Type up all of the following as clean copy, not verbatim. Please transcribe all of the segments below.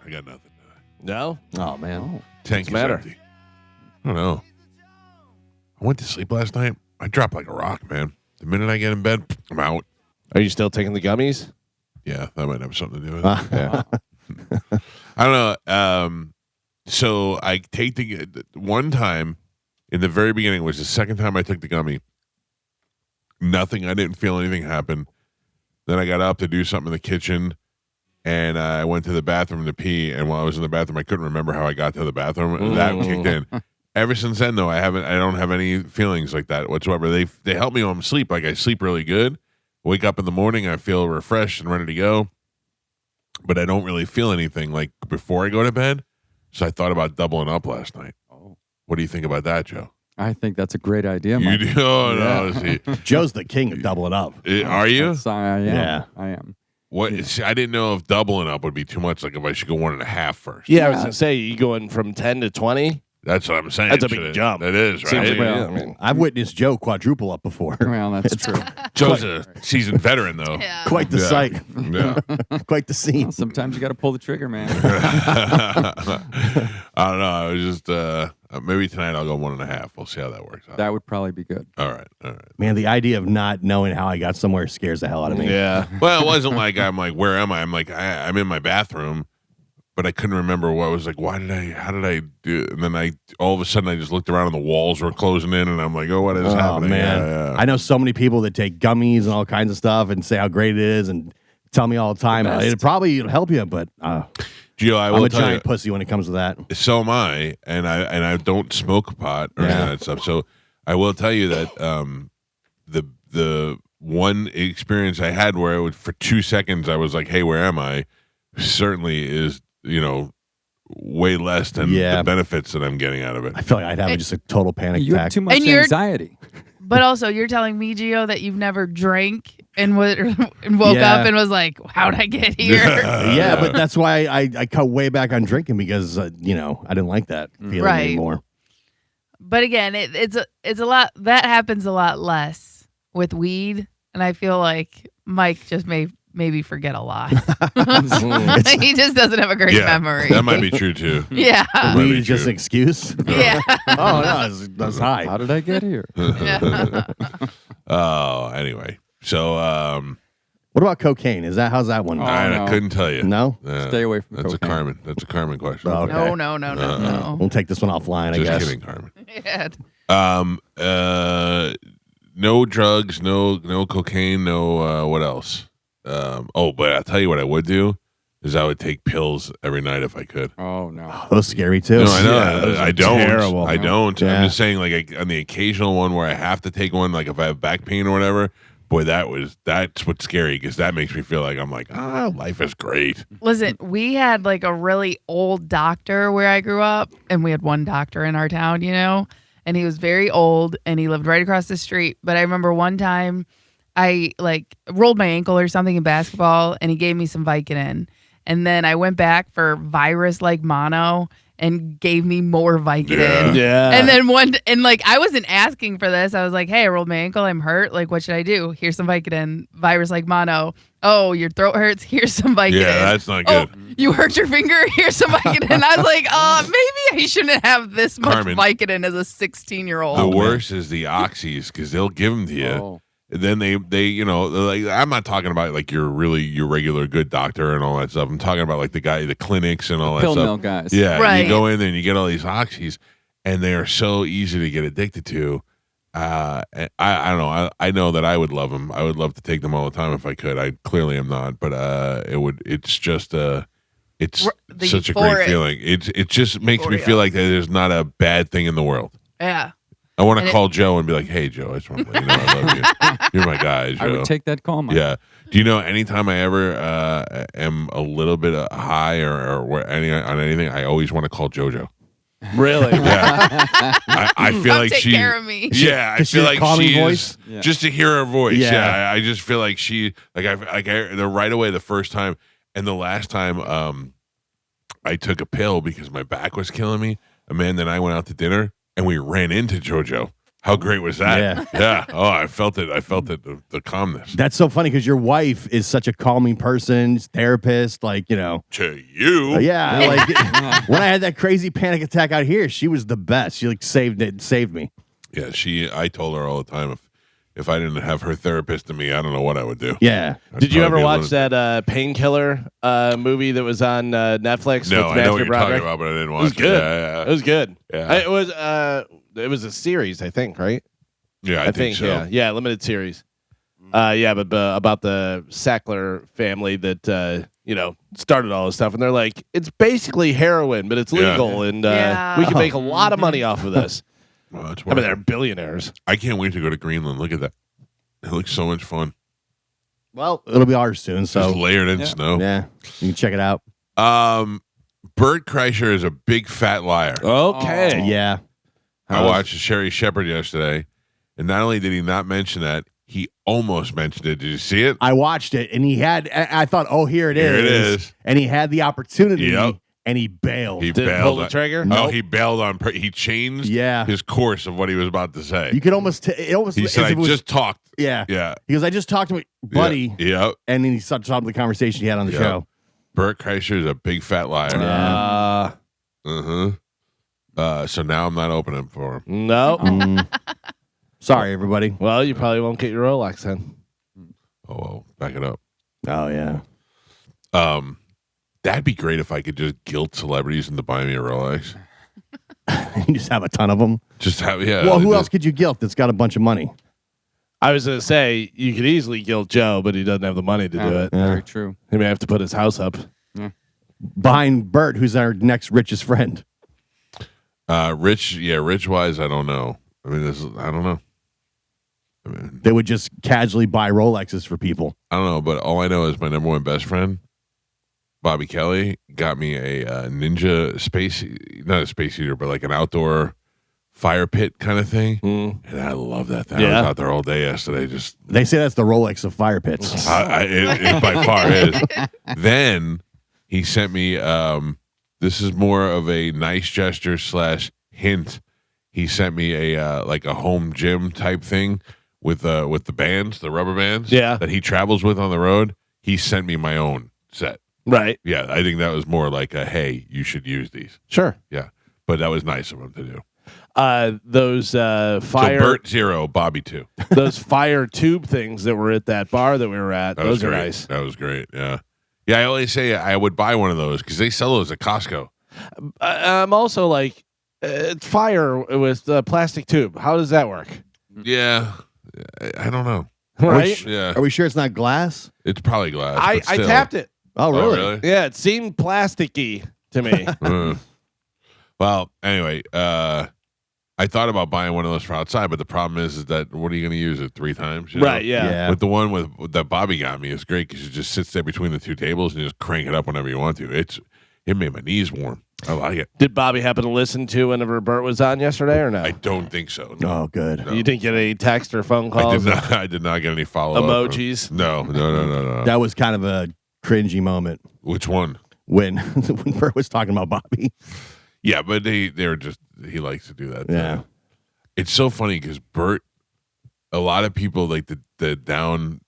I got nothing. No? Oh, man. Tank is matter? empty. I don't know. I went to sleep last night. I dropped like a rock, man. The minute I get in bed, I'm out. Are you still taking the gummies? Yeah, that might have something to do with it. Yeah. I don't know. So I take the one time in the very beginning was the second time I took the gummy. Nothing. I didn't feel anything happen. Then I got up to do something in the kitchen, and I went to the bathroom to pee. And while I was in the bathroom, I couldn't remember how I got to the bathroom. That kicked in. Ever since then, though, I don't have any feelings like that whatsoever. They help me when I'm asleep. Like I sleep really good. Wake up in the morning, I feel refreshed and ready to go. But I don't really feel anything like before I go to bed. So I thought about doubling up last night. Oh. What do you think about that, Joe? I think that's a great idea, You Mike. do? Oh, Yeah. no. See, Joe's the king of doubling up. are you? I am. Yeah. I am. What? See, I didn't know if doubling up would be too much. Like if I should go 1.5 first. Yeah, I was going to say, you going from 10 to 20? That's what I'm saying. That's a big Should it- jump. That is, Seems right? like, Well, yeah, I mean, I've witnessed Joe quadruple up before. Well, that's true. Joe's a seasoned veteran, though. Yeah. Quite the Yeah. sight. Yeah. Quite the scene. Well, sometimes you got to pull the trigger, man. I don't know. I was just maybe tonight I'll go 1.5. We'll see how that works out. That would probably be good. All right. Man, the idea of not knowing how I got somewhere scares the hell out of me. yeah. Well, it wasn't like I'm like, where am I? I'm like, I'm in my bathroom, but I couldn't remember what I was like. How did I do? And then all of a sudden I just looked around and the walls were closing in, and I'm like, oh, what is Oh, happening? man. Yeah. I know so many people that take gummies and all kinds of stuff and say how great it is and tell me all the time. The best. It'll probably help you, but Gio, I I'm will a tell you, giant pussy when it comes to that. so am I, and I don't smoke pot or any of that stuff. So I will tell you that the one experience I had where it would, for 2 seconds I was like, hey, where am I? Certainly is, way less than Yeah. the benefits that I'm getting out of it. I feel like I'd have just a total panic You have attack. too much And you're- anxiety. But also, you're telling me, Gio, that you've never drank and woke Yeah. up and was like, how'd I get here? Yeah, but that's why I cut way back on drinking because, I didn't like that feeling Right. anymore. But again, it's a lot. That happens a lot less with weed. And I feel like Mike just maybe forget a lot. He just doesn't have a great memory. That might be true too. Yeah. That might Weed be is just true. an excuse. Yeah. Oh, no, that's high. How did I get here? Yeah. Oh, anyway. So What about cocaine? How's that one? Oh, I no. couldn't tell you. No? Stay away from That's cocaine. a Carmen. That's a Carmen question. Oh, okay. No. We'll take this one offline, I Just guess. kidding, Carmen. Yeah. No drugs, no cocaine, no what else? But I'll tell you what I would do is I would take pills every night if I could. Oh, no. Those scary too. No, I know. Yeah, those I are don't. terrible. I don't. Yeah. I'm just saying, like on the occasional one where I have to take one, like if I have back pain or whatever. Boy, that's what's scary because that makes me feel like I'm like, life is great. Listen, we had like a really old doctor where I grew up, and we had one doctor in our town, and he was very old and he lived right across the street. But I remember one time I like rolled my ankle or something in basketball, and he gave me some Vicodin. And then I went back for virus like mono and gave me more Vicodin. Yeah. And then I wasn't asking for this. I was like, hey, I rolled my ankle. I'm hurt. Like, what should I do? Here's some Vicodin. Virus like mono. Oh, your throat hurts. Here's some Vicodin. Yeah, that's not Oh, good. you hurt your finger? Here's some Vicodin. I was like, maybe I shouldn't have this much Carmen, Vicodin as a 16-year-old. The worst is the oxys because they'll give them to you. Oh. And then they they're like, I'm not talking about like your regular good doctor and all that stuff. I'm talking about like the clinics and all that Pill stuff. mill guys. Yeah, Right. you go in there and you get all these oxys, and they are so easy to get addicted to. And I don't know. I know that I would love them. I would love to take them all the time if I could. I clearly am not, but it's just it's The such a euphoric. great feeling. It just makes me Euphoria. feel like there's not a bad thing in the world. Yeah. I want to And call Joe and be like, "Hey, Joe, I just want to let you know I love you. You're my guy, Joe." I would take that call, Mike. Yeah. Do you know anytime I ever am a little bit high or on anything, I always want to call JoJo. Really? Yeah. I feel Come like take she. care of me. Yeah, I Does she feel have like calming she voice? is Yeah. just to hear her voice. Yeah. Yeah, I just feel like she the right away the first time and the last time I took a pill because my back was killing me. Amanda and I went out to dinner and we ran into JoJo. How great was that? Yeah. Yeah. Oh, I felt it. The calmness. That's so funny because your wife is such a calming person, therapist, like, To you. yeah, like when I had that crazy panic attack out here, she was the best. She like saved me. Yeah. I told her all the time if I didn't have her therapist in me, I don't know what I would do. Yeah. I'd Did you ever probably be a watch lunatic. that Painkiller movie that was on Netflix? No, with I know Matthew what you're Broderick? talking about, but I didn't It watch was good. Yeah. It was good. Yeah. It was a series, I think, right? Yeah, I think so. Yeah, limited series. But about the Sackler family that started all this stuff, and they're like, it's basically heroin, but it's Yeah. legal, and Yeah. we can make a lot of money off of this. Well, that's I mean, they're wonderful. billionaires. I can't wait to go to Greenland. Look at that. It looks so much fun. Well, it'll be ours soon, Just so layered in snow. yeah, you can check it out. Bert Kreischer is a big fat liar. Okay. Yeah. I watched Sherry Shepherd yesterday, and not only did he not mention that, he almost mentioned it. Did you see it? I watched it, and I thought, oh, here it is. Here it is. And he had the opportunity, Yep. and he bailed. He Didn't bailed pull the on- trigger? No, Nope. he bailed on. He changed Yeah. his course of what he was about to say. You could almost, it almost, He said, as "I if it was- just talked." yeah. Yeah, Because I just talked to my buddy, Yeah. and then he started talking about the conversation he had on the Yeah. show. Bert Kreischer is a big fat liar. Yeah. So now I'm not opening for him. No. Sorry, everybody. Well, you probably won't get your Rolex then. Oh, well, back it up. Oh, yeah. That'd be great if I could just guilt celebrities into buying me a Rolex. You just have a ton of them. Just have, yeah. Well, who just- else could you guilt that's got a bunch of money? I was going to say, you could easily guilt Joe, but he doesn't have the money to do it. Very true. He may have to put his house up. Behind Bert, who's our next richest friend. Rich wise, I don't know. I mean, I don't know. I mean, They would just casually buy Rolexes for people. I don't know, but all I know is my number one best friend, Bobby Kelly, got me a Ninja not a space heater, but like an outdoor fire pit kind of thing. And I love that thing. I Yeah. was out there all day yesterday. Just They say that's the Rolex of fire pits. it by far is. Then he sent me. This is more of a nice gesture / hint. He sent me a like a home gym type thing with the bands, the rubber bands, that he travels with on the road. He sent me my own set. Right. Yeah, I think that was more like a hey, you should use these. Sure. Yeah, but that was nice of him to do. Those So fire Bert 0, Bobby 2. those fire tube things that were at that bar that we were at. That was Those are great. nice. That was great. Yeah. Yeah, I always say I would buy one of those because they sell those at Costco. I'm also like, it's fire with the plastic tube. How does that work? Yeah, I don't know. Right? Yeah, Are we sure it's not glass? it's probably glass. I but still. tapped it. Oh, Oh, really? really? Yeah, it seemed plasticky to me. Well, anyway, I thought about buying one of those for outside, but the problem is that what are you going to use it 3 times? you know? Right, yeah. But the one with that Bobby got me is great because it just sits there between the 2 tables and you just crank it up whenever you want to. It made my knees warm. I like it. Did Bobby happen to listen to whenever Bert was on yesterday or no? I don't think so. No. Oh, good. No. You didn't get any text or phone I calls? did not. I did not get any follow up Emojis? No. That was kind of a cringy moment Which one? when when Bert was talking about Bobby. Yeah, but they were just. He likes to do that. Yeah. It's so funny because Bert. A lot of people like the down.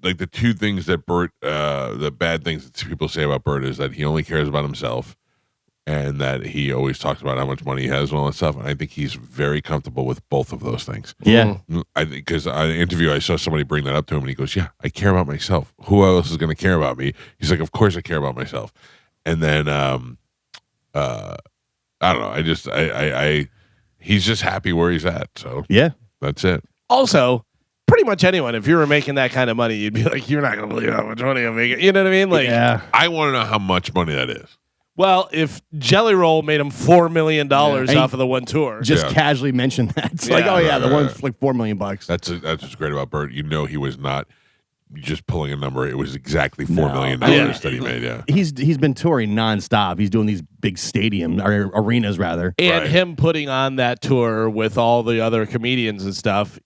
Like the 2 things that Bert, the bad things that people say about Bert is that he only cares about himself, and that he always talks about how much money he has and all that stuff. And I think he's very comfortable with both of those things. Yeah. I think because on an interview, I saw somebody bring that up to him, and he goes, "Yeah, I care about myself. Who else is going to care about me?" He's like, "Of course, I care about myself." And then, I don't know. He's just happy where he's at. So Yeah. that's it. Also, pretty much anyone, if you were making that kind of money, you'd be like, you're not going to believe how much money I'm making. You know what I mean? Like, Yeah. I want to know how much money that is. well, if Jelly Roll made him $4 million Yeah. off of the one tour. Just Yeah. casually mention that. It's like, Yeah. oh, yeah, the Right, one's right. like $4 million. That's what's great about Bert. You know, he was not just pulling a number. It was exactly $4 million Yeah. that he made. Yeah. He's been touring nonstop. He's doing these big stadiums or arenas rather. And Right. him putting on that tour with all the other comedians and stuff,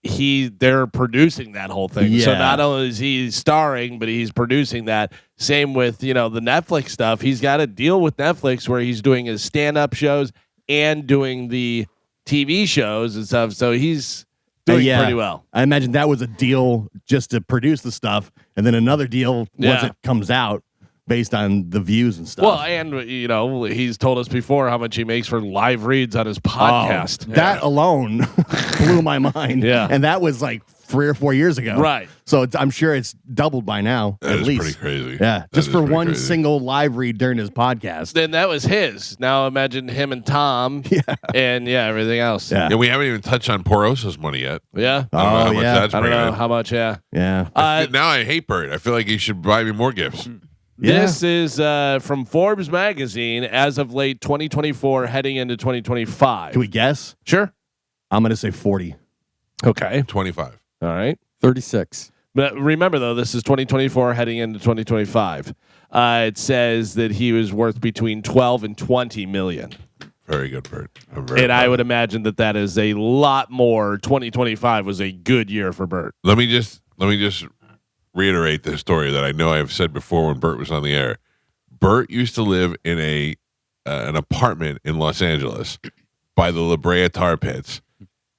they're producing that whole thing. So Yeah. not only is he starring, but he's producing that. Same with, the Netflix stuff. He's got a deal with Netflix where he's doing his stand-up shows and doing the TV shows and stuff. So he's doing pretty well. I imagine that was a deal just to produce the stuff, and then another deal once it comes out based on the views and stuff. Well, and he's told us before how much he makes for live reads on his podcast. That alone blew my mind. Yeah. And that was like 3 or 4 years ago. Right. So I'm sure it's doubled by now. That at is least. pretty crazy. Yeah. That Just is for pretty one crazy. single live read during his podcast. Then that was his. Now imagine him and Tom. And everything else. Yeah. Yeah, we haven't even touched on Porosa's money yet. Yeah. I don't know how much yeah. that's I don't bringing know in. how much. Yeah. Yeah. Now I hate Bert. I feel like he should buy me more gifts. This is from Forbes magazine as of late 2024 heading into 2025. Can we guess? Sure. I'm going to say 40. Okay. 25. All right. 36. But remember, though, this is 2024 heading into 2025. It says that he was worth between 12 and 20 million. Very good, Bert. I'm very And I proud. would imagine that is a lot more. 2025 was a good year for Bert. Let me just reiterate this story that I know I've said before when Bert was on the air. Bert used to live in an apartment in Los Angeles by the La Brea tar pits,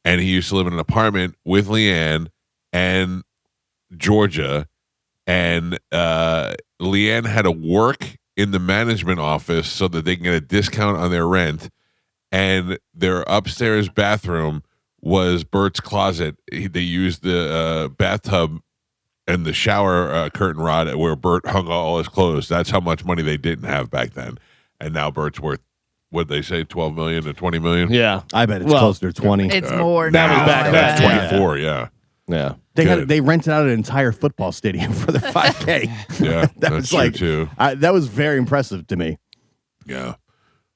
and he used to live in an apartment with Leanne and Georgia, and Leanne had to work in the management office so that they can get a discount on their rent, and their upstairs bathroom was Bert's closet. They used the bathtub and the shower curtain rod where Bert hung all his clothes. That's how much money they didn't have back then. And now Bert's worth, what'd they say, 12 million to 20 million? Yeah. I bet it's Well, closer to 20. It's more that was now. back I then. bet. Yeah. 24, yeah. Yeah. Good. They rented out an entire football stadium for the 5K. Yeah, that that's was true, like too. that was very impressive to me. Yeah.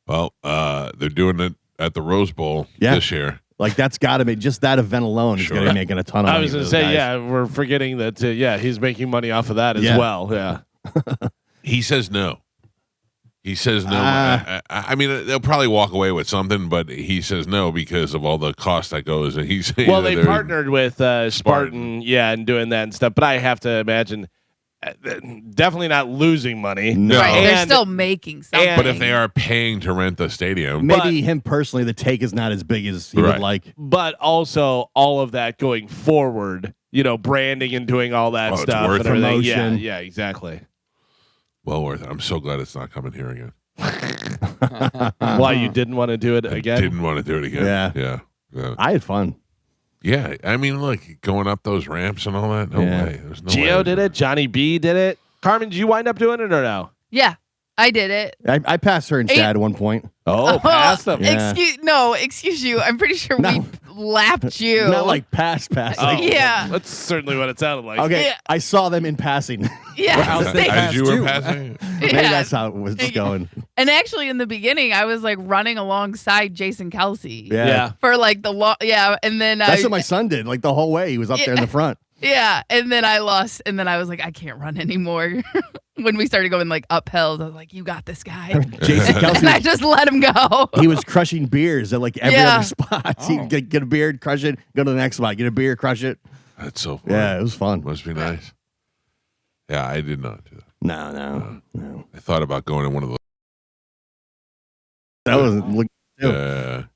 Well, they're doing it at the Rose Bowl this year. Like that's got to be just that event alone is Sure. going to be making a ton of money. I was going to for those say, guys. we're forgetting that, he's making money off of that as Yeah. well. Yeah. He says no. He says no. Ah. I mean, they'll probably walk away with something, but he says no because of all the cost that goes. And he's Well, they partnered with Spartan, and doing that and stuff. But I have to imagine definitely not losing money. No. Right, they're And- still making something. But if they are paying to rent the stadium, Maybe him personally, the take is not as big as he would Right. like. But also all of that going forward, branding and doing all that it's stuff worth and everything. promotion. Yeah, exactly. well worth it. I'm so glad it's not coming here again. Why you didn't want to do it I again? didn't want to do it again. Yeah. Yeah. I had fun. Yeah. I mean, look, going up those ramps and all that. No Yeah. way. There's no Gio way. did it. Johnny B did it. Carmen, did you wind up doing it or no? yeah, I did it. I passed her and Chad at one point. Oh, past them. Yeah. Excuse you. I'm pretty sure No. we lapped you. Not like past. Like, Yeah. That's certainly what it sounded like. Okay, Yeah. I saw them in passing. Yeah. As you were you. passing? Maybe Yeah. that's how it was going. And actually, in the beginning, I was like running alongside Jason Kelsey Yeah. for like the and then That's what my son did. Like the whole way, he was up there in the front. and then I lost, and then I was like, I can't run anymore. When we started going like uphills, I was like, you got this guy, Jason and I Kelsey, just let him go. he was crushing beers at like every Yeah. other spot. He'd get a beer, crush it, go to the next spot, get a beer, crush it. That's so funny. Yeah, it was fun. Must be nice. Yeah, I did not do that. No. I thought about going in one of those. That was look.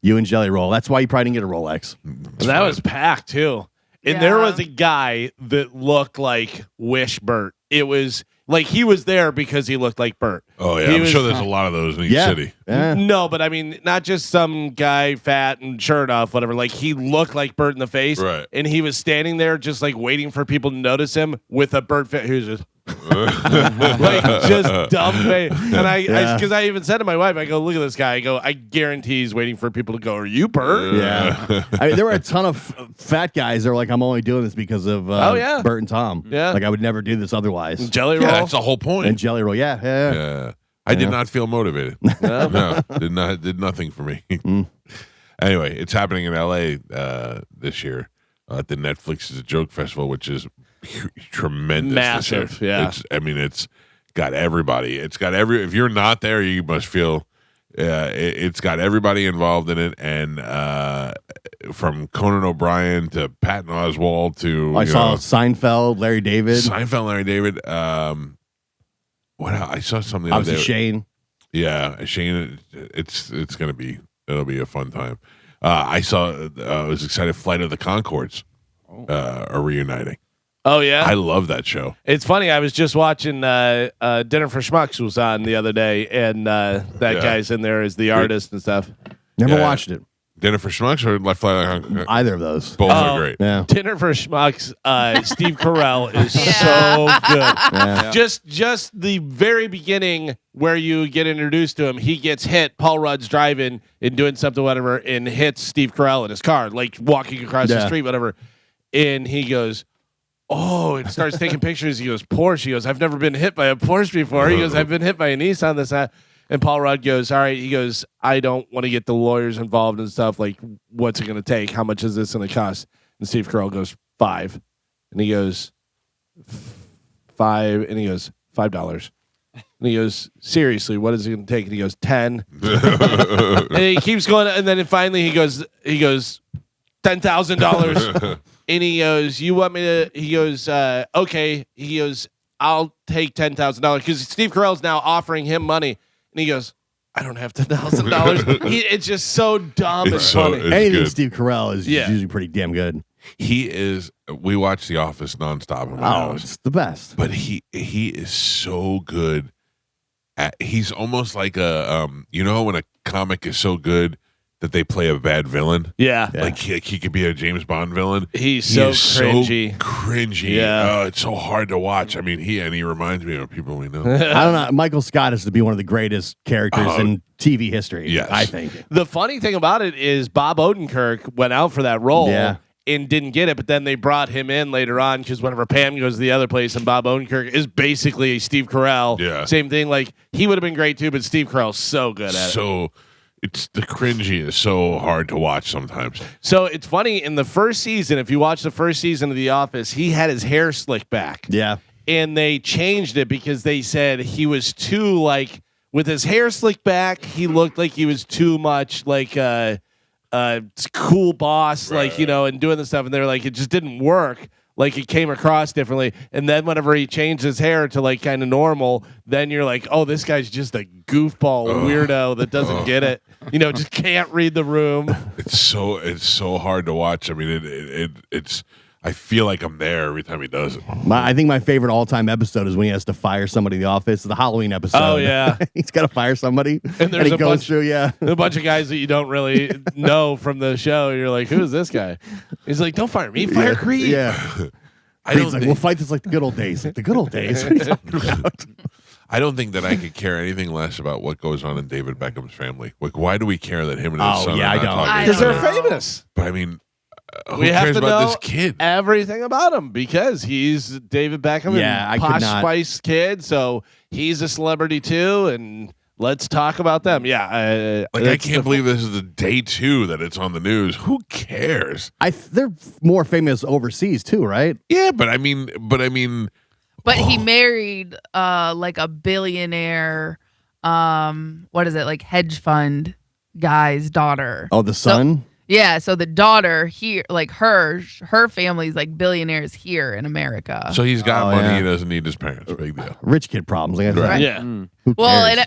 You and Jelly Roll. That's why you probably didn't get a Rolex. And that was packed too. And there Yeah. was a guy that looked like Wish Bert. It was like he was there because he looked like Bert. Oh, yeah. He I'm was- sure there's a lot of those in each Yeah. city. Yeah. No, but I mean, not just some guy fat and shirt off, whatever. Like he looked like Bert in the face, Right. and he was standing there just like waiting for people to notice him with a Bert face. He was just like just dumb face. And Yeah. because I even said to my wife, I go, look at this guy. I go, I guarantee he's waiting for people to go, are you Bert? Yeah. I mean, there were a ton of fat guys that were like, I'm only doing this because of Bert and Tom. Yeah. Like I would never do this otherwise. Jelly Yeah, roll. that's the whole point. And Jelly Roll. Yeah. Yeah. I did not feel motivated. No, did nothing for me. Anyway, it's happening in LA this year at the Netflix is a Joke Festival, which is tremendous. this year. Massive, yeah. It's got everybody. It's got if you're not there, you must feel it's got everybody involved in it, and from Conan O'Brien to Patton Oswalt to I saw Seinfeld, Larry David, Seinfeld, Larry David. What else? I saw something the other obviously day. Shane. Yeah, Shane. It'll be a fun time. I saw. I was excited. Flight of the Conchords are reuniting. Oh yeah, I love that show. it's funny. I was just watching Dinner for Schmucks was on the other day, and that guy's in there as the artist and stuff. Never Yeah. watched it. Dinner for Schmucks or Flight of the Conchords? Either of those. Both Oh. are great. Yeah. Dinner for Schmucks. Steve Carell is Yeah. so good. Yeah. Just the very beginning where you get introduced to him, he gets hit. Paul Rudd's driving and doing something, whatever, and hits Steve Carell in his car, like walking across the Yeah. street, whatever. And he goes, "Oh," and starts taking pictures. He goes, "Porsche." He goes, "I've never been hit by a Porsche before." He goes, "I've been hit by a Nissan." This, that. And Paul Rudd goes, "All right." He goes, "I don't want to get the lawyers involved and stuff. Like, what's it going to take? How much is this going to cost?" And Steve Carell goes, $5. And he goes, $5. And he goes, $5. And he goes, "Seriously, what is it going to take?" And he goes, $10. And he keeps going. And then finally he goes, $10,000. And he goes, "You want me to?" He goes, "Okay." He goes, "I'll take $10,000 because Steve Carell's now offering him money." And he goes, "I don't have $10,000." It's just so dumb and It's so- funny. it's Anything good. Steve Carell is Yeah. usually pretty damn good. He is. We watch The Office nonstop in my Oh, house, it's the best. but he is so good. He's almost like a when a comic is so good that they play a bad villain. Yeah. Yeah. Like he could be a James Bond villain. He's He so is cringy. so cringy. Yeah. It's so hard to watch. I mean, he reminds me of people we know. I don't know. Michael Scott is to be one of the greatest characters Oh, in TV history. yes. I think. The funny thing about it is Bob Odenkirk went out for that role Yeah. and didn't get it, but then they brought him in later on because whenever Pam goes to the other place and Bob Odenkirk is basically Steve Carell. Yeah. Same thing. Like, he would have been great too, but Steve Carell's so good at it. So it's the cringy is so hard to watch sometimes. So it's funny, in the first season, if you watch the first season of The Office, he had his hair slicked back. Yeah. And they changed it because they said he was too, like, with his hair slicked back, he looked like he was too much like a cool boss, like, and doing the stuff. And they're like, it just didn't work. Like, it came across differently. And then whenever he changed his hair to like kind of normal, then you're like, oh, this guy's just a goofball weirdo that doesn't get it. Just can't read the room. It's so hard to watch. I mean, it's. I feel like I'm there every time he does it. I think my favorite all-time episode is when he has to fire somebody in the office. The Halloween episode. Oh, yeah. He's got to fire somebody, And there's he a goes bunch- through. Yeah. A bunch of guys that you don't really know from the show. You're like, who is this guy? He's like, don't fire me, fire Creed. Yeah. I He's don't like, think, we'll fight this like the good old days. Like the good old days. What are you talking about? I don't think that I could care anything less about what goes on in David Beckham's family. Like, why do we care that him and his Oh, son yeah, are I not don't. talking? Because they're know. famous. But I mean, who We have cares to about know this kid? everything about him because he's David Beckham Yeah, I and could Posh not- Spice kid. So he's a celebrity too. And let's talk about them. Yeah. Like, I can't believe this is the day 2 that it's on the news. Who cares? They're more famous overseas too, right? Yeah, but I mean, But he married like a billionaire, what is it, like hedge fund guy's daughter. Oh, the son. Yeah, so the daughter here, like her family's like billionaires here in America. so he's got Oh, money. yeah. He doesn't need his parents. Big deal. Rich kid problems. Like I said. Right. Yeah. Who Well, cares?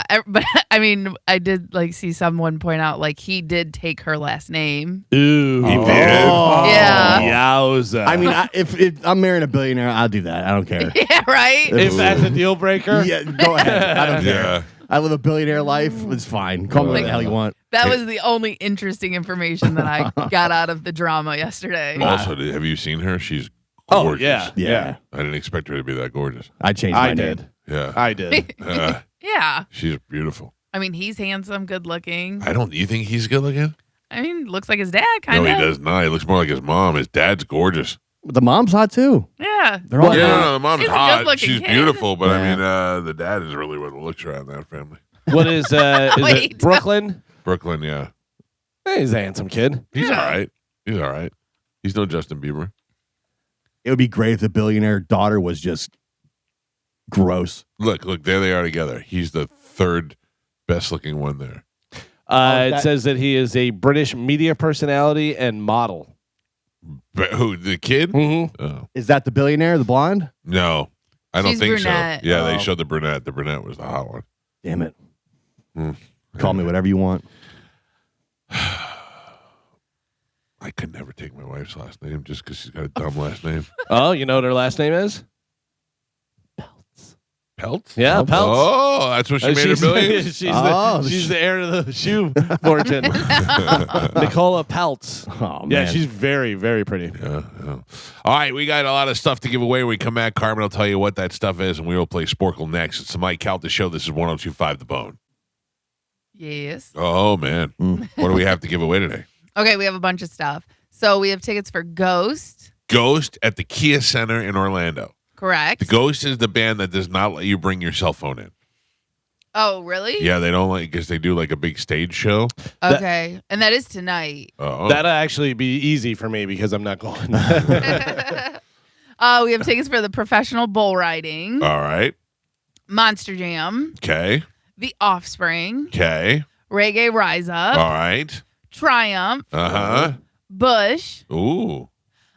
and but I mean, I did like see someone point out like he did take her last name. Ooh. He did? Yeah. Yowza. I mean, if I'm marrying a billionaire, I'll do that. I don't care. Yeah, right. if that's a deal breaker. Yeah, go ahead. I don't care. Yeah. I live a billionaire life. It's fine. Call me what the hell you want. That was the only interesting information that I got out of the drama yesterday. Also, have you seen her? She's Oh, gorgeous. yeah. Yeah. I didn't expect her to be that gorgeous. I changed my I name. did. Yeah. I did. Yeah. She's beautiful. I mean, he's handsome, good looking. You think he's good looking? I mean, looks like his dad, kind No, of. he does not. He looks more like his mom. His dad's gorgeous. The mom's hot too. Yeah. They're all Yeah, hot. no, the mom's He's a hot. good-looking She's kid. beautiful, but I Yeah. mean, the dad is really what looks around that family. What is it Wait. Brooklyn? Brooklyn, yeah. Hey, he's a handsome kid. He's Yeah. all right. He's all right. He's no Justin Bieber. It would be great if the billionaire daughter was just gross. Look, there they are together. He's the third best looking one there. It that- says that he is a British media personality and model. But who, the kid? Mm-hmm. Oh. Is that the billionaire, the blonde? No, I don't She's think brunette. so. Yeah, they Oh. showed the brunette. The brunette was the hot one. Damn it. Hmm. Call me whatever you want. I could never take my wife's last name just because she's got a dumb last name. Oh, you know what her last name is? Peltz? Yeah, Peltz. Oh, that's what she made her millions? She's the heir to the shoe fortune. Nicola Peltz. Oh, man. Yeah, she's very, very pretty. Yeah. All right, we got a lot of stuff to give away. When we come back, Carmen will tell you what that stuff is, and we will play Sporkle next. It's the Mike Calta Show. This is 102.5 The Bone. Yes. Oh, man. What do we have to give away today? Okay, we have a bunch of stuff. So we have tickets for Ghost. Ghost at the Kia Center in Orlando. Correct. The Ghost is the band that does not let you bring your cell phone in. Oh, really? Yeah, they don't like because they do like a big stage show. Okay. And that is tonight. Oh, That'll actually be easy for me because I'm not going. We have tickets for the professional bull riding, all right. Monster Jam, Okay. The Offspring, Okay. Reggae Rise Up, All right. Triumph, Bush, Ooh.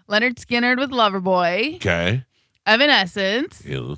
Leonard Skinner with Loverboy, Okay. Evanescence. Yeah.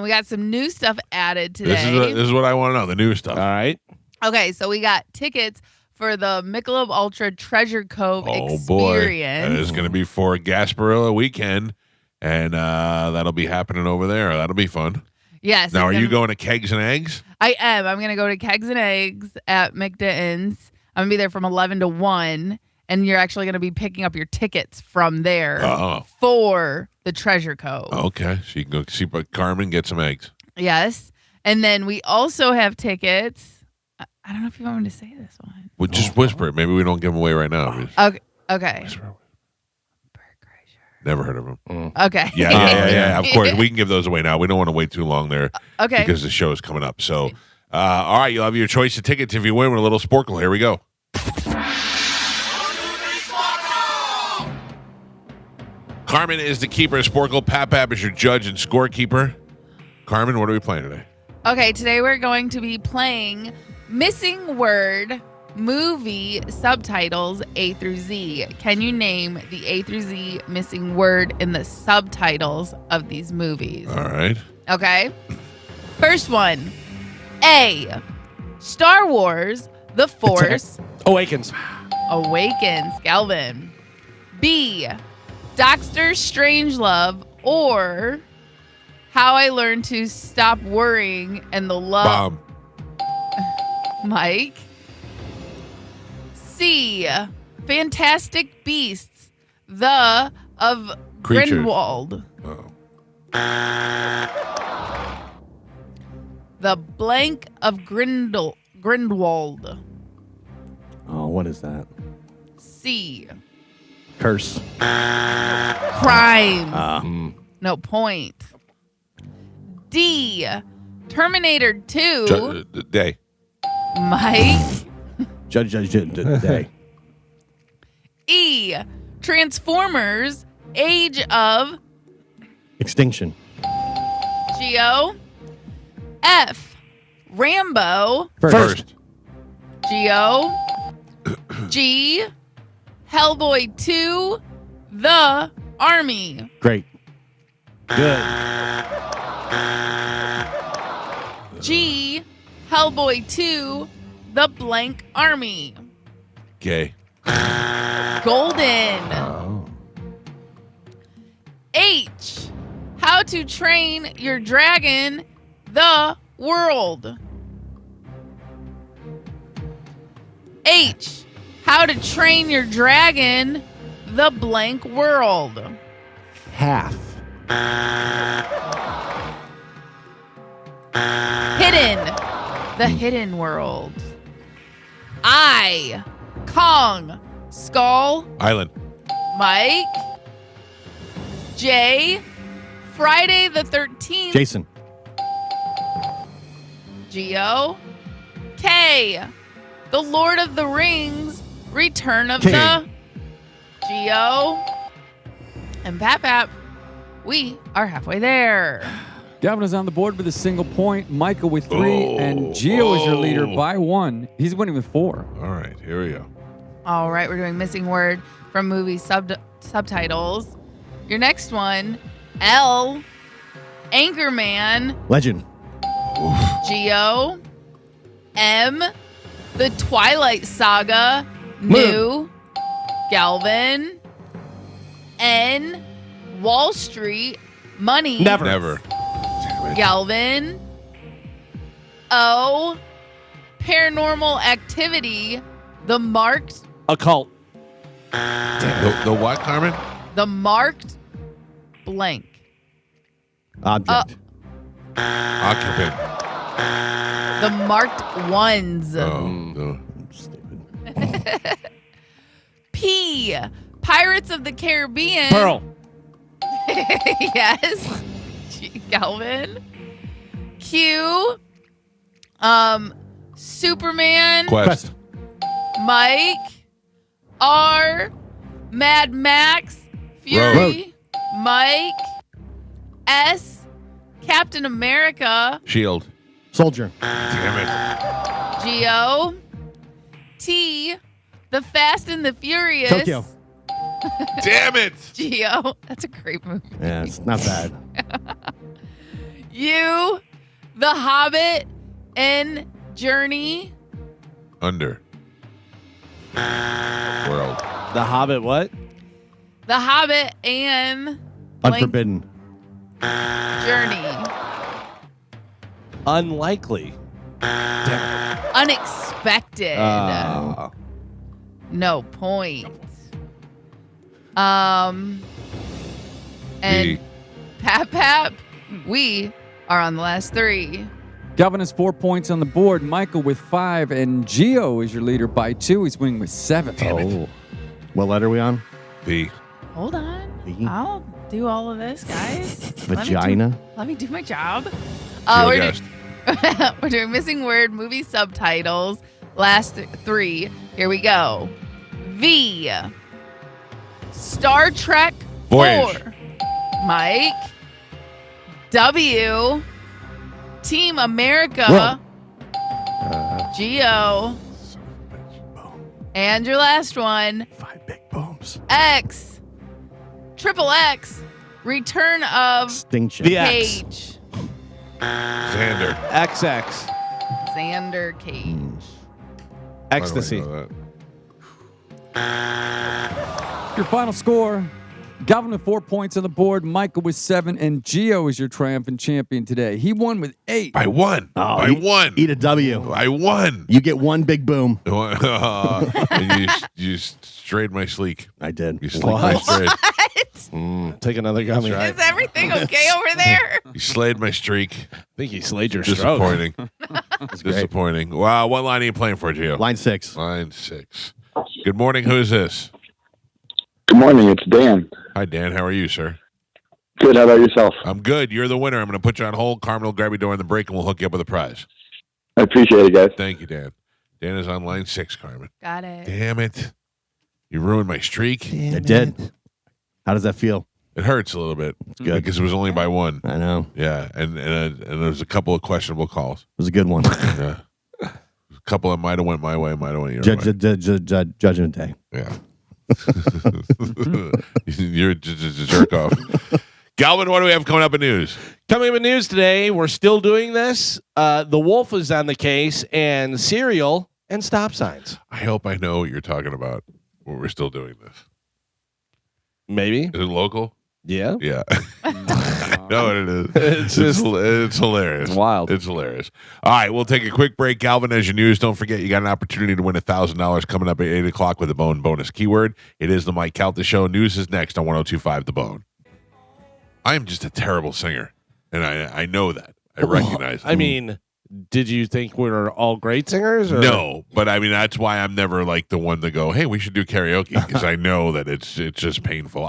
We got some new stuff added today. This is what I want to know. The new stuff. All right. Okay, so we got tickets for the Michelob Ultra Treasure Cove Oh boy, experience. that is going to be for Gasparilla weekend, and that'll be happening over there. That'll be fun. Yes. Now, are it's you gonna- going to Kegs and Eggs? I am. I'm going to go to Kegs and Eggs at McDitton's. I'm going to be there from 11 to 1, and you're actually going to be picking up your tickets from there for the Treasure Cove. Okay, so you can go see Carmen get some eggs. Yes. And then we also have tickets. I don't know if you want me to say this one. Well, just whisper it. Maybe we don't give them away right now. Okay. Never heard of them. Okay. Yeah. Of course, we can give those away now. We don't want to wait too long there Okay. because the show is coming up. So, all right, you'll have your choice of tickets if you win with a little Sporkle. Here we go. Carmen is the keeper of Sporkle. Pap is your judge and scorekeeper. Carmen, what are we playing today? Okay, today we're going to be playing Missing Word movie subtitles A through Z. Can you name the A through Z missing word in the subtitles of these movies? All right. Okay. First one. A. Star Wars The Force Awakens. Awakens. Galvin. B. Doctor Strangelove or How I Learned to Stop Worrying and the Love. Bomb. Mike. C. Fantastic Beasts. The of Creatures. Grindelwald. Oh. The blank of Grindelwald. Oh, what is that? C. Curse. Crimes. No point. D. Terminator 2. Day. Mike. Judge Day. E. Transformers Age of Extinction. Geo. F. Rambo. First. Geo. G. Hellboy 2. The Army. Great. Good. G. Hellboy 2. The blank Army. Gay. Golden. Oh. H. How to Train Your Dragon. The World. H. How to Train Your Dragon. The blank world. Half. Hidden. The hidden world. I. Kong. Skull. Island. Mike. J. Friday the 13th. Jason. Geo. K. The Lord of the Rings. Return of King. the Geo. And Pap. We are halfway there. Gavin is on the board with a single point. Michael with 3, and Gio is your leader by 1. He's winning with 4. All right, here we go. All right, we're doing missing word from movie subtitles. Your next one, L. Anchorman. Legend. Geo. M. The Twilight Saga. New. Galvin. N. Wall Street. Money. Never. Galvin. O. Paranormal Activity. The Marked. Occult. The what, Carmen? The Marked blank. Object. Occupant. The Marked Ones. Oh, no. Stupid. P. Pirates of the Caribbean. Pearl. Yes. Galvin. Q. Superman. Quest. Mike. R. Mad Max. Fury. Mike. S. Captain America. Shield. Soldier. Damn it. Geo. T. The Fast and the Furious. Tokyo. Damn it. Geo. That's a great movie. Yeah, it's not bad. U. The Hobbit and Journey. Under. World. The Hobbit. What? The Hobbit and blank Unforbidden. Journey. Unlikely. Unexpected. No points. And B. Pap, we are on the last three. Galvin has 4 points on the board. Michael with 5, and Gio is your leader by 2. He's winning with 7. Oh. What letter are we on? B. Hold on. V. I'll do all of this, guys. Vagina. Let me do my job. Geo We're, guessed. we're doing missing word movie subtitles. Last three. Here we go. V. Star Trek Voyage. 4. Mike. W. Team America. Geo. And your last one. 5 big booms. X. Triple X. Return of Extinction. The X. Cage. Xander. XX. Xander Cage. Why do I Ecstasy. know that? Your final score. Galvin with 4 points on the board. Michael with 7, and Gio is your triumphant champion today. He won with 8. I won. I won. Eat a W. I won. You get one big boom. And you strayed my sleek. I did. You slayed my strayed. Take another gummy. That's Is everything okay over there? You slayed my streak. I think you slayed your stroke. Disappointing. That's great. Disappointing. Wow. What line are you playing for, Gio? Line 6. Line 6. Good morning. Who's this? Good morning. It's Dan. Hi, Dan. How are you, sir? Good. How about yourself? I'm good. You're the winner. I'm going to put you on hold. Carmen will grab you during the break, and we'll hook you up with a prize. I appreciate it, guys. Thank you, Dan. Dan is on line 6, Carmen. Got it. Damn it. You ruined my streak. I did. How does that feel? It hurts a little bit. It's good. Because it was only by 1. I know. Yeah. And there's a couple of questionable calls. It was a good one. Yeah. A couple that might have went my way, might have went your way. Judgment Day. Yeah. You're just a jerk off. Galvin, what do we have coming up in news? Coming up in news today, we're still doing this. The Wolf is on the case, and cereal and stop signs. I hope I know what you're talking about when we're still doing this. Maybe. Is it local? Yeah. Yeah. No, it is. It's hilarious. It's wild. It's hilarious. All right, we'll take a quick break. Galvin, as your news, don't forget you got an opportunity to win $1,000 coming up at 8 o'clock with the Bone bonus keyword. It is the Mike Calta Show. News is next on 102.5 The Bone. I am just a terrible singer, and I know that. I recognize it. I mean, did you think we were all great singers? Or? No, but I mean that's why I'm never like the one to go, "Hey, we should do karaoke," because I know that it's just painful.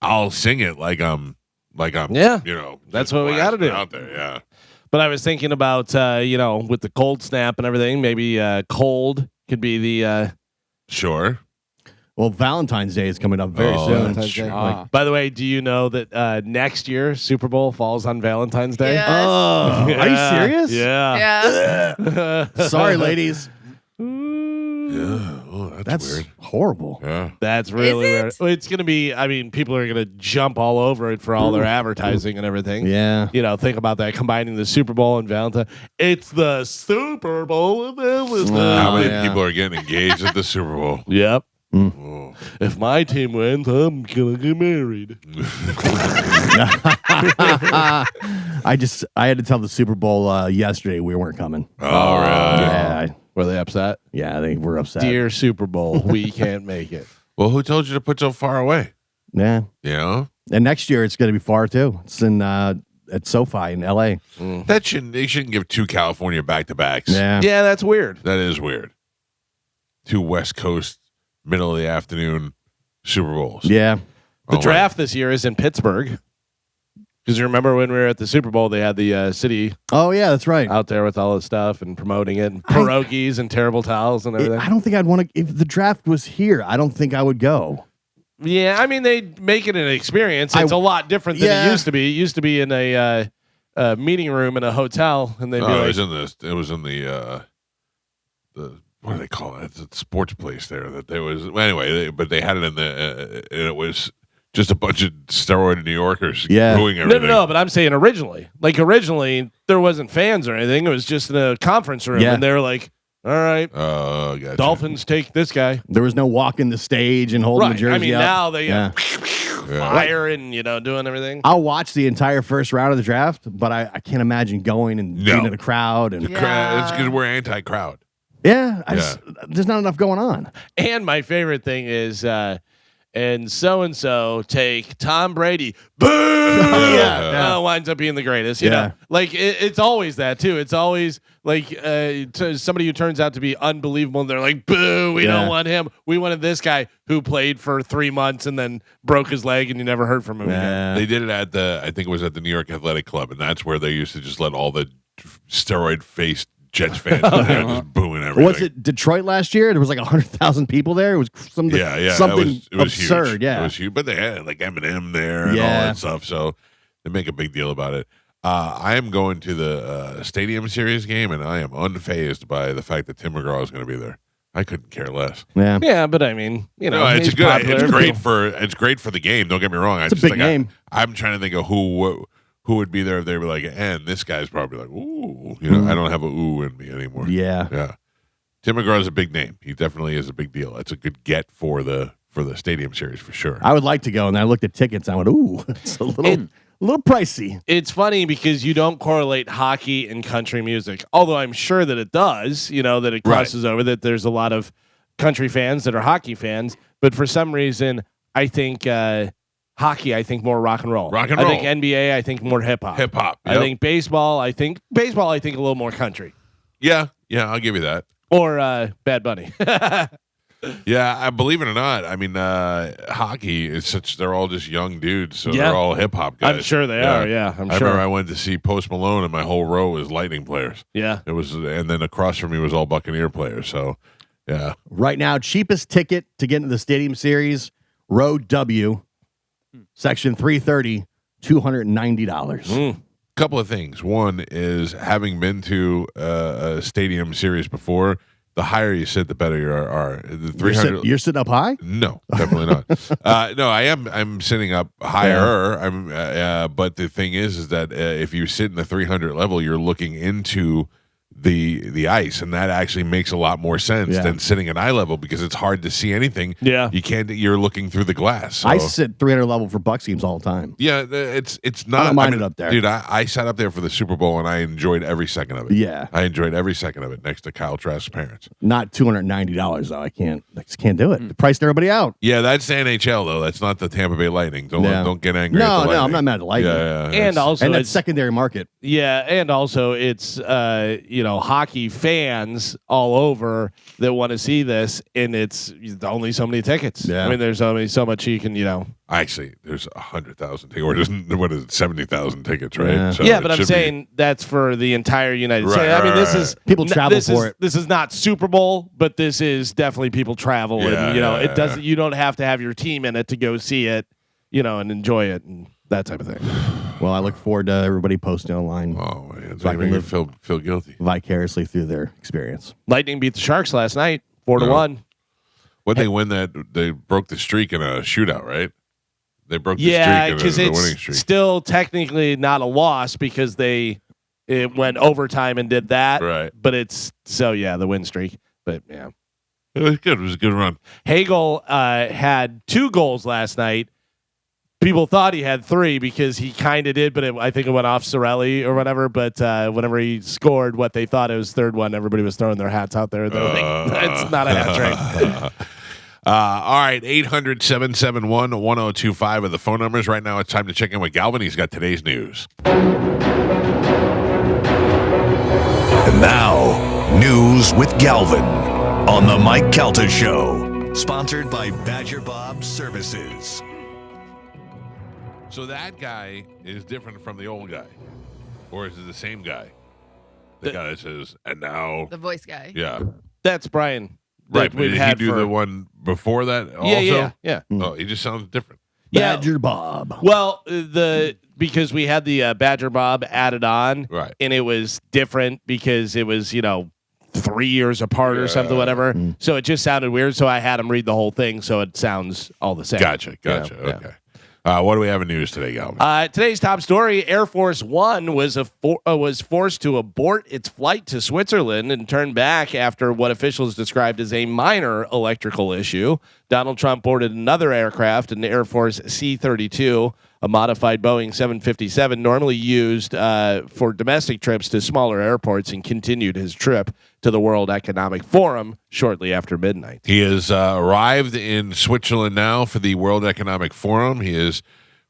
I'll sing it like I'm Yeah. just That's what we gotta blasting do. out there. Yeah. But I was thinking about, with the cold snap and everything, maybe cold could be the. Sure. Well, Valentine's Day is coming up very soon. Valentine's Day. Ah. By the way, do you know that next year Super Bowl falls on Valentine's Day? Yes. Oh, are you serious? Yeah. Yeah. Sorry, ladies. Yeah. Oh, that's That's weird. horrible. Yeah. That's really Is weird. it? It's going to be, people are going to jump all over it for all their advertising and everything. Yeah. Think about that, combining the Super Bowl and Valentine. It's the Super Bowl of Valentine. How many yeah. people are getting engaged at the Super Bowl? Yep. Oh. If my team wins, I'm gonna get married. I had to tell the Super Bowl yesterday we weren't coming. Oh, really? Yeah, Were they upset? they were upset. Dear Super Bowl, we can't make it. Well, who told you to put so far away? Yeah, You know? and next year it's going to be far too. It's in at SoFi in L.A. They shouldn't give 2 California back-to-backs. Yeah, Yeah, that's weird. That is weird. 2 West Coast, middle of the afternoon Super Bowls. yeah. The Oh, draft this year is in Pittsburgh. Because you remember when we were at the Super Bowl, they had the city Oh yeah, that's right. out there with all the stuff and promoting it, and pierogies and terrible towels and everything. I don't think I'd want to. If the draft was here, I don't think I would go. Yeah, I mean, they make it an experience. It's a lot different than it used to be. It used to be in a meeting room in a hotel, and they'd be Oh, like, it was in the what do they call it? It's a sports place there that there was. Anyway, but they had it in the and it was just a bunch of steroid New Yorkers Yeah. doing everything. No, but I'm saying originally. Like, originally, there wasn't fans or anything. It was just in a conference room, Yeah. and they were like, all right, Gotcha. Dolphins take this guy. There was no walking the stage and holding the Right. jersey I mean, up. now they Yeah. fire and, doing everything. I'll watch the entire first round of the draft, but I can't imagine going and No. being in a crowd and It's because we're anti-crowd. there's not enough going on. And my favorite thing is, and so take Tom Brady. Boo! Yeah. Winds up being the greatest. Yeah. Like it's always that too. It's always like to somebody who turns out to be unbelievable, and they're like, "Boo! We don't want him. We wanted this guy who played for 3 months and then broke his leg, and you never heard from him again." They did it at I think it was at the New York Athletic Club, and that's where they used to just let all the steroid-faced Jets fans in there just booing everything. Was it Detroit last year? There was like 100,000 people there. It was something it was absurd. huge. Yeah, It was huge, but they had like Eminem there and all Yeah. that stuff, so they make a big deal about it. I am going to the Stadium Series game, and I am unfazed by the fact that Tim McGraw is going to be there. I couldn't care less. yeah. Yeah, but I mean, No, it's he's good. popular. It's great for the game. Don't get me wrong. It's a big name. I'm trying to think of who would be there if they were like, and this guy's probably like, ooh, I don't have a ooh in me anymore. Yeah. Yeah. Tim McGraw is a big name. He definitely is a big deal. It's a good get for the Stadium Series for sure. I would like to go, and I looked at tickets. And I went, "Ooh, it's a little pricey." It's funny because you don't correlate hockey and country music, although I'm sure that it does, that it crosses over, that there's a lot of country fans that are hockey fans. But for some reason, I think hockey, I think more rock and roll. Rock and I roll. think NBA, I think more hip hop. Hip hop. I think baseball, I think a little more country. Yeah, I'll give you that. Or Bad Bunny. Yeah, I believe it or not. I mean, hockey is they're all just young dudes, so Yeah. they're all hip hop guys. I'm sure they are, yeah. I'm I sure. remember I went to see Post Malone, and my whole row was Lightning players. Yeah. It was, and then across from me was all Buccaneer players. So, yeah. Right now, cheapest ticket to get into the Stadium Series, row W, section 330, $290. Couple of things. One is having been to a stadium series before, the higher you sit, the better you are. The 300. You're sitting up high? No, definitely not. No, I'm sitting up higher. But the thing is that if you sit in the 300 level, you're looking into the ice, and that actually makes a lot more sense Yeah. than sitting at eye level because it's hard to see anything. Yeah. You're looking through the glass. So. I sit 300 level for Bucks games all the time. Yeah, it's not. I don't mind it up there. Dude. I sat up there for the Super Bowl and I enjoyed every second of it. Yeah. I enjoyed every second of it next to Kyle Trask's parents. Not $290 though. I just can't do it. They priced everybody out. Yeah, that's the NHL though. That's not the Tampa Bay Lightning. Don't get angry. No, at the Lightning. I'm not mad at the Lightning. Yeah, And also, And that's it's, secondary market. yeah, and also it's hockey fans all over that want to see this, and it's only so many tickets. Yeah. I mean, there's only so much you can, Actually, there's 100,000 tickets, or just what is it, 70,000 tickets, right? Yeah. So yeah, it but I'm should be- saying that's for the entire United Right, States. I mean, right, this right. is People travel this for is, it. This is not Super Bowl, but this is definitely people travel, Yeah, and yeah, it doesn't. You don't have to have your team in it to go see it, and enjoy it and that type of thing. Well, I look forward to everybody posting online Oh man, it's So I making can me feel guilty. vicariously through their experience. Lightning beat the Sharks last night, 4-1. When they win that, they broke the streak in a shootout, right? They broke the Yeah, streak because in the winning it's streak. still technically not a loss because it went overtime and did that. Right. But it's the win streak. But yeah, It was good. It was a good run. Hagel had 2 goals last night. People thought he had 3 because he kind of did, but I think it went off Sorelli or whatever. But whenever he scored what they thought it was third one, everybody was throwing their hats out there. They're like, it's not a hat trick. All right, 800-771-1025 are the phone numbers. Right now, it's time to check in with Galvin. He's got today's news. And now, news with Galvin on the Mike Calta Show. Sponsored by Badger Bob Services. So that guy is different from the old guy, or is it the same guy? The guy that says, and now, The voice guy. yeah, That's Brian. right. But we've did he had do for- the one before that? Yeah, Also, yeah. Oh, he just sounds different. Yeah. Badger Bob. Well, because we had the Badger Bob added on, Right. and it was different because it was 3 years apart or something, whatever. So it just sounded weird. So I had him read the whole thing, so it sounds all the same. Gotcha. Yeah. Okay. What do we have in news today, Galvin? Today's top story: Air Force One was forced to abort its flight to Switzerland and turn back after what officials described as a minor electrical issue. Donald Trump boarded another aircraft, an Air Force C-32, a modified Boeing 757, normally used for domestic trips to smaller airports, and continued his trip to the World Economic Forum shortly after midnight. He has arrived in Switzerland now for the World Economic Forum.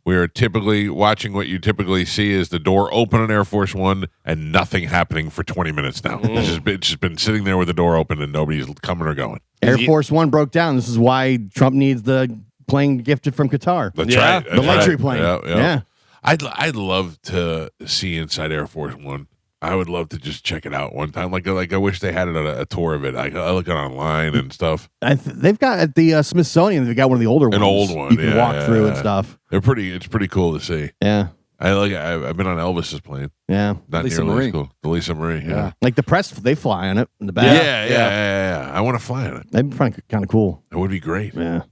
We are typically watching what you typically see is the door open on Air Force One and nothing happening for 20 minutes now. It's just been sitting there with the door open and nobody's coming or going. Air Force One broke down. This is why Trump needs the plane gifted from Qatar. That's Yeah, right. The That's luxury right. plane. Yeah. I'd love to see inside Air Force One. I would love to just check it out one time. Like I wish they had it a tour of it. I look it online and stuff. They've got at the Smithsonian. They've got one of the older ones. An old one, you can yeah, walk through and yeah. stuff. It's pretty cool to see. Yeah, I've been on Elvis's plane. yeah. Not Lisa nearly Marie. as cool. The Lisa Marie. Yeah. Like the press, they fly on it in the Yeah. back. I want to fly on it. That'd be kind of cool. That would be great. Yeah.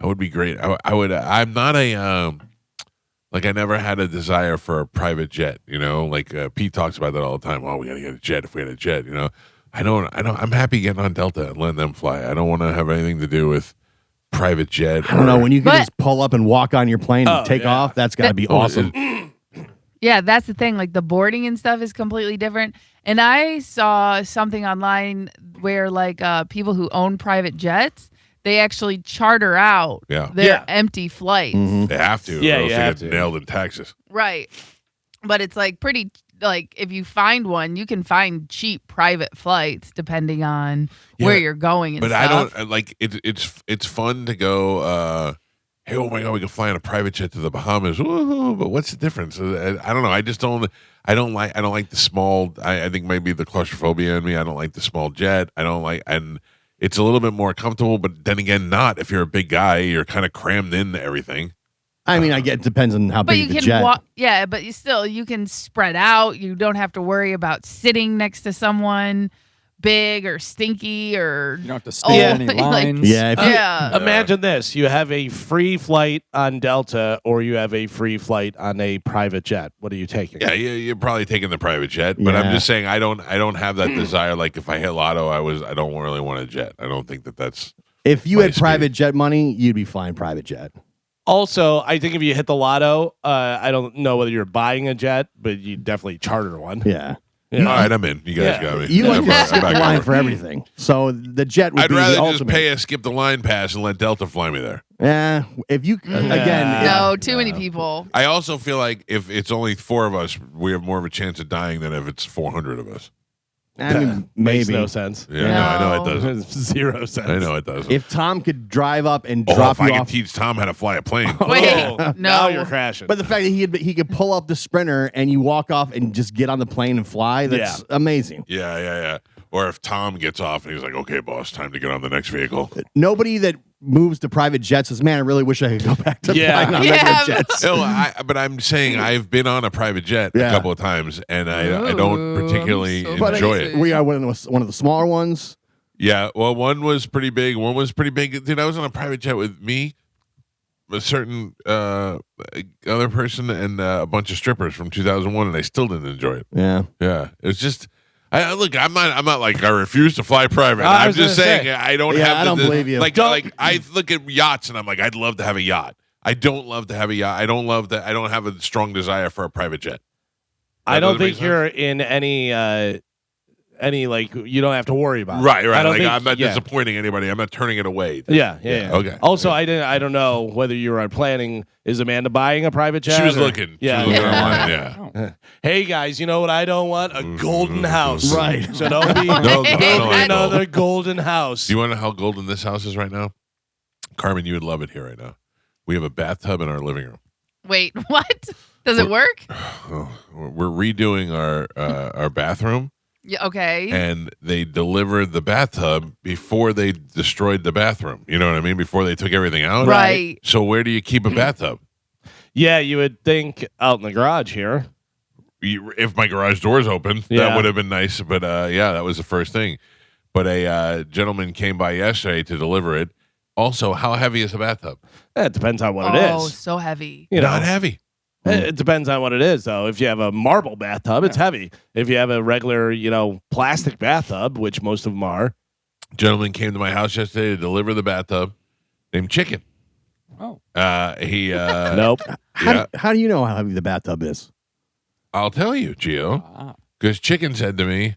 That would be great. I would. I'm not a like I never had a desire for a private jet. Like Pete talks about that all the time. Oh, we got to get a jet if we had a jet. I don't. I'm happy getting on Delta and letting them fly. I don't want to have anything to do with private jet. I don't know when you can But- just pull up and walk on your plane and Oh, take yeah. off. That's got to be awesome. Yeah, that's the thing. Like the boarding and stuff is completely different. And I saw something online where like people who own private jets, they actually charter out Yeah. their Yeah. empty flights. Mhm. They have to. Yeah, or else you they have get to. nailed in taxes. Right. But it's like pretty like if you find one, you can find cheap private flights depending on where Yeah, you're going and But stuff. I don't like it. It's fun to go. Hey, oh my God, we can fly on a private jet to the Bahamas. Woo-hoo, but what's the difference? I don't know. I just don't. I don't like the small. I think maybe the claustrophobia in me. I don't like the small jet. I don't like, and it's a little bit more comfortable. But then again, not if you're a big guy, you're kind of crammed into everything. I mean, I get it depends on how But big you the can jet. walk, yeah. But you can spread out. You don't have to worry about sitting next to someone big or stinky or You don't have to stand any like- lines. Yeah, if you- yeah. Imagine this: you have a free flight on Delta, or you have a free flight on a private jet. What are you taking? Yeah, you're probably taking the private jet. But I'm Yeah. just saying, I don't have that desire. Like if I hit lotto, I don't really want a jet. I don't think that's. if you My had speed. private jet money, you'd be flying private jet. Also, I think if you hit the lotto, I don't know whether you're buying a jet, but you definitely charter one. Yeah. Yeah. All right, I'm in. You guys Yeah. got me. You like I'm to back- skip I'm the back line over. for everything. So the jet would I'd be rather the just ultimate. pay a skip the line pass and let Delta fly me there. Yeah. If you again, No, too many people. I also feel like if it's only 4 of us, we have more of a chance of dying than if it's 400 of us. I mean, Makes maybe no sense. Yeah, no, I know it No. doesn't. Zero sense. I know it doesn't. if Tom could drive up and Oh, drop if I you could off. teach Tom how to fly a plane. Wait, Oh, no. Now you're crashing. But the fact that he could pull up the Sprinter and you walk off and just get on the plane and fly, that's amazing. Yeah. Or if Tom gets off and he's like, okay, boss, time to get on the next vehicle. Nobody that moves to private jets says, man, I really wish I could go back to Yeah. flying on Yeah, regular but- jets. No, but I'm saying I've been on a private jet a Yeah. couple of times, and I don't Ooh, particularly I'm so enjoy crazy. it. We are one of the smaller ones. Yeah, well, one was pretty big. One was pretty big. Dude, I was on a private jet with me, a certain other person, and a bunch of strippers from 2001, and I still didn't enjoy it. Yeah. Yeah, it's just Look, I'm not like I refuse to fly private. I I'm was just gonna saying say. I don't Yeah, have. I don't believe you. Like I look at yachts and I'm like, I'd love to have a yacht. I don't love to have a yacht. I don't love that. I don't have a strong desire for a private jet. I don't doesn't make think you're in any like you don't have to worry about. Right. I don't Like think, I'm not yeah. disappointing anybody. I'm not turning it away. Yeah. Okay. Also, I don't know whether you were planning. Is Amanda buying a private jet? She was or- looking. Yeah. She was looking yeah. online. Yeah. Hey guys, you know what I don't want? A golden house. Right. So don't be No, building I don't like another golden house. Do you want to know how golden this house is right now? Carmen, you would love it here right now. We have a bathtub in our living room. Wait, what? Does it work? We're redoing our bathroom, Yeah. Okay. and they delivered the bathtub before they destroyed the bathroom. You know what I mean? Before they took everything out. Right. So where do you keep a bathtub? Yeah, you would think out in the garage here. If my garage door's open, Yeah. that would have been nice. But yeah, that was the first thing. But a gentleman came by yesterday to deliver it. Also, how heavy is a bathtub? It depends on what it Oh, is. so heavy. You know, Not heavy. it depends on what it is, though. If you have a marble bathtub, it's heavy. If you have a regular, plastic bathtub, which most of them are, Gentleman came to my house yesterday to deliver the bathtub, named Chicken. Oh. He nope. How do you know how heavy the bathtub is? I'll tell you, Gio, Ah. because Chicken said to me,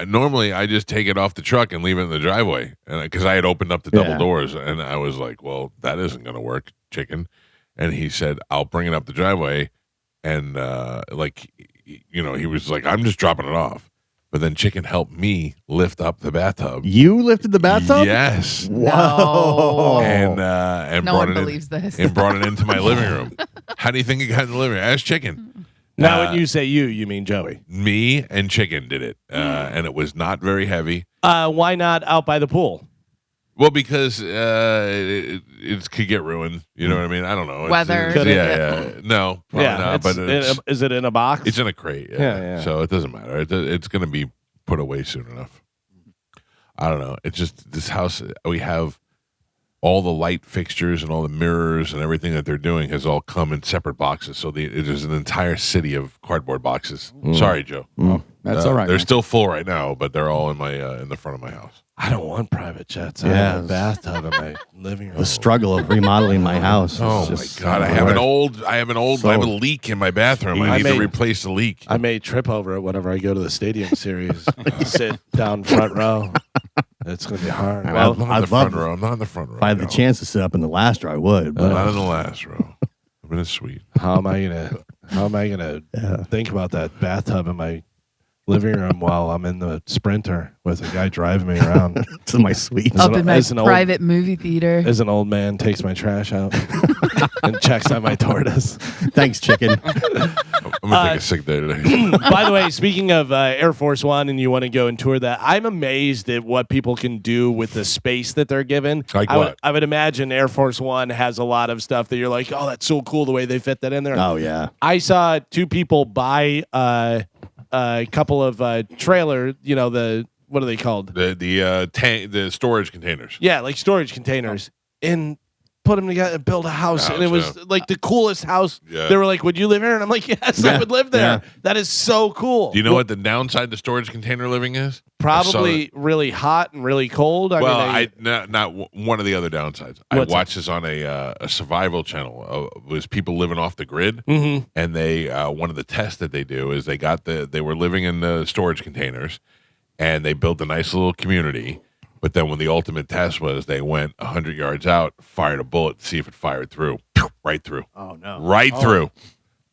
normally I just take it off the truck and leave it in the driveway, and because I had opened up the double Yeah. doors, and I was like, well, that isn't going to work, Chicken. And he said, I'll bring it up the driveway, and he was like, I'm just dropping it off. But then Chicken helped me lift up the bathtub. You lifted the bathtub? Yes. No. And No brought one it believes this. and brought it into my living room. How do you think it got in the living room? Ask Chicken. Now, when you say you mean Joey. Me and Chicken did it, and it was not very heavy. Why not out by the pool? Well, because it could get ruined. You know what I mean? I don't know. Weather. Yeah. No, probably not. But is it in a box? it's in a crate. Yeah. So it doesn't matter. It's going to be put away soon enough. I don't know. It's just this house. We have all the light fixtures and all the mirrors and everything that they're doing has all come in separate boxes. So there's an entire city of cardboard boxes. Sorry, Joe. That's all right. They're man. still full right now, but they're all in my in the front of my house. I don't want private jets. I Yeah. have a bathtub in my living room. The struggle of remodeling my house. is Oh just my god! I have a leak in my bathroom. I need to replace the leak. I may trip over it whenever I go to the stadium series. Sit down front row. It's going to be hard. Well, I'm not in I'd the front love- row. I'm not in the front row. If I had the no. chance to sit up in the last row, I would. I'm But not in the last row. I'm in a suite. How am I gonna think about that bathtub in my living room while I'm in the Sprinter with a guy driving me around? it's in my suite. Up in my as an old- private movie theater. As an old man takes my trash out and checks on my tortoise. Thanks, chicken. I'm gonna take a sick day today. By the way, speaking of Air Force One, and you want to go and tour that, I'm amazed at what people can do with the space that they're given. Like I would imagine Air Force One has a lot of stuff that you're like, oh, that's so cool the way they fit that in there. Oh yeah. I saw two people buy a couple of trailer, what are they called? the storage containers. Yeah, like storage containers, and put them together and build a house. And it was like the coolest house. Yeah. They were like, would you live here? And I'm like, yes, I would live there. Yeah. That is so cool. Do you know what the downside to storage container living is? Probably really hot and really cold. Not one of the other downsides. I What's watched this on a survival channel. It was people living off the grid, Mhm. and they one of the tests that they do is they were living in the storage containers, and they built a nice little community. But then when the ultimate test was, they went 100 yards out, fired a bullet to see if it fired through, right through, Oh no. right through.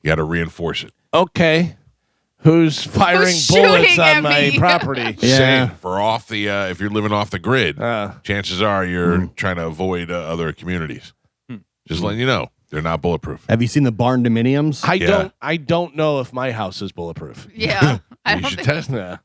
You got to reinforce it. Okay. Who's firing Who's bullets shooting on at my me? property? Yeah. Saying for off the if you're living off the grid, chances are you're trying to avoid other communities. Just letting you know, they're not bulletproof. Have you seen the barn dominiums? I don't know if my house is bulletproof. Yeah. I You don't should think- test it.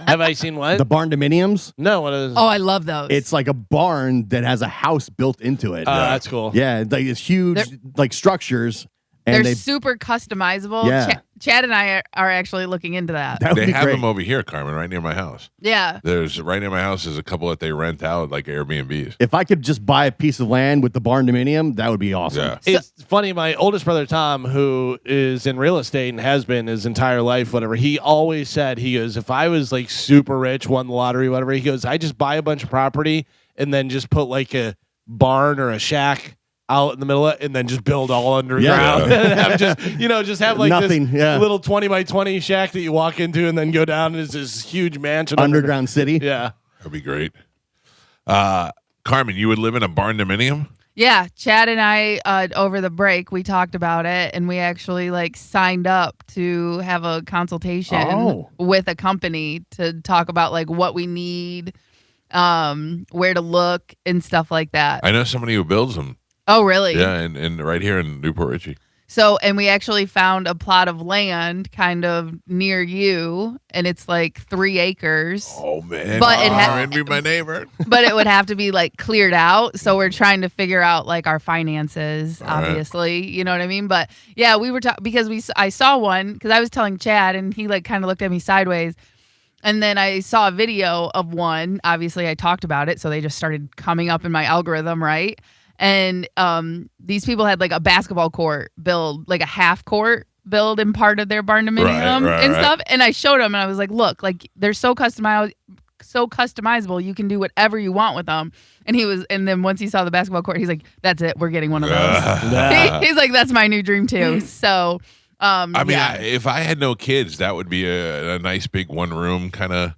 Have I seen what? The barn dominiums? No, what is? Oh, I love those. It's like a barn that has a house built into it. That's cool. Yeah, like it's huge, like structures, They're they super customizable. Yeah. Chad and I are actually looking into that. that would They be have great. them over here, Carmen, right near my house. Yeah. There's right near my house is a couple that they rent out like Airbnbs. If I could just buy a piece of land with the barn dominium, that would be awesome. Yeah. It's funny. My oldest brother Tom, who is in real estate and has been his entire life, whatever, he always said, he goes, if I was like super rich, won the lottery, whatever, he goes, I just buy a bunch of property and then just put like a barn or a shack out in the middle of it and then just build all underground. Yeah. And have just have like Nothing, this yeah. little 20 by 20 shack that you walk into and then go down and it's this huge mansion. Underground city. Yeah. That'd be great. Carmen, you would live in a barn dominium? Yeah. Chad and I, over the break, we talked about it and we actually like signed up to have a consultation Oh. with a company to talk about like what we need, where to look and stuff like that. I know somebody who builds them. Oh, really? Yeah, and right here in Newport Richie. So, and we actually found a plot of land kind of near you, and it's like 3 acres, Oh man, But it ha- Carmen, be my neighbor. but it would have to be like cleared out. So we're trying to figure out like our finances, All right. obviously, you know what I mean? But yeah, we were talking because I saw one because I was telling Chad and he like kind of looked at me sideways. And then I saw a video of one. Obviously, I talked about it. So they just started coming up in my algorithm, right? And these people had like a basketball court build, like a half court build in part of their barn dominium and stuff. And I showed him and I was like, look, like they're so customizable. You can do whatever you want with them. And then once he saw the basketball court, he's like, that's it. We're getting one of those. He's like, that's my new dream too. So, I mean, yeah. if I had no kids, that would be a nice big one room kind of.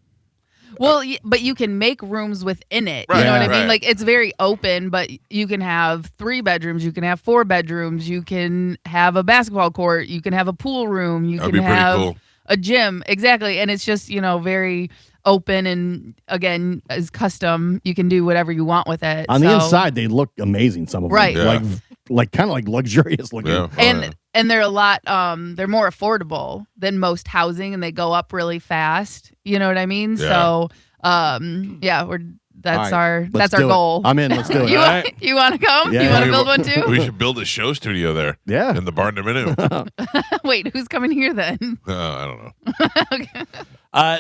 Well, but you can make rooms within it. Right, You know what I right. mean? Like it's very open, but you can have 3 bedrooms, you can have 4 bedrooms, you can have a basketball court, you can have a pool room, you That'd can be pretty have cool. a gym. Exactly. And it's just, very open and again, as custom, you can do whatever you want with it. On the So- inside, they look amazing. Some of them, Right. Yeah. like kind of like luxurious looking. Yeah. And they're a lot they're more affordable than most housing and they go up really fast. You know what I mean? Yeah. So that's All right, our let's our do it. goal. I'm in. Let's do it. You, All want, right. you want to come? Yeah. You want to We- build one too? We should build a show studio there. Yeah. In the barn dominium. Wait, who's coming here then? I don't know. Okay.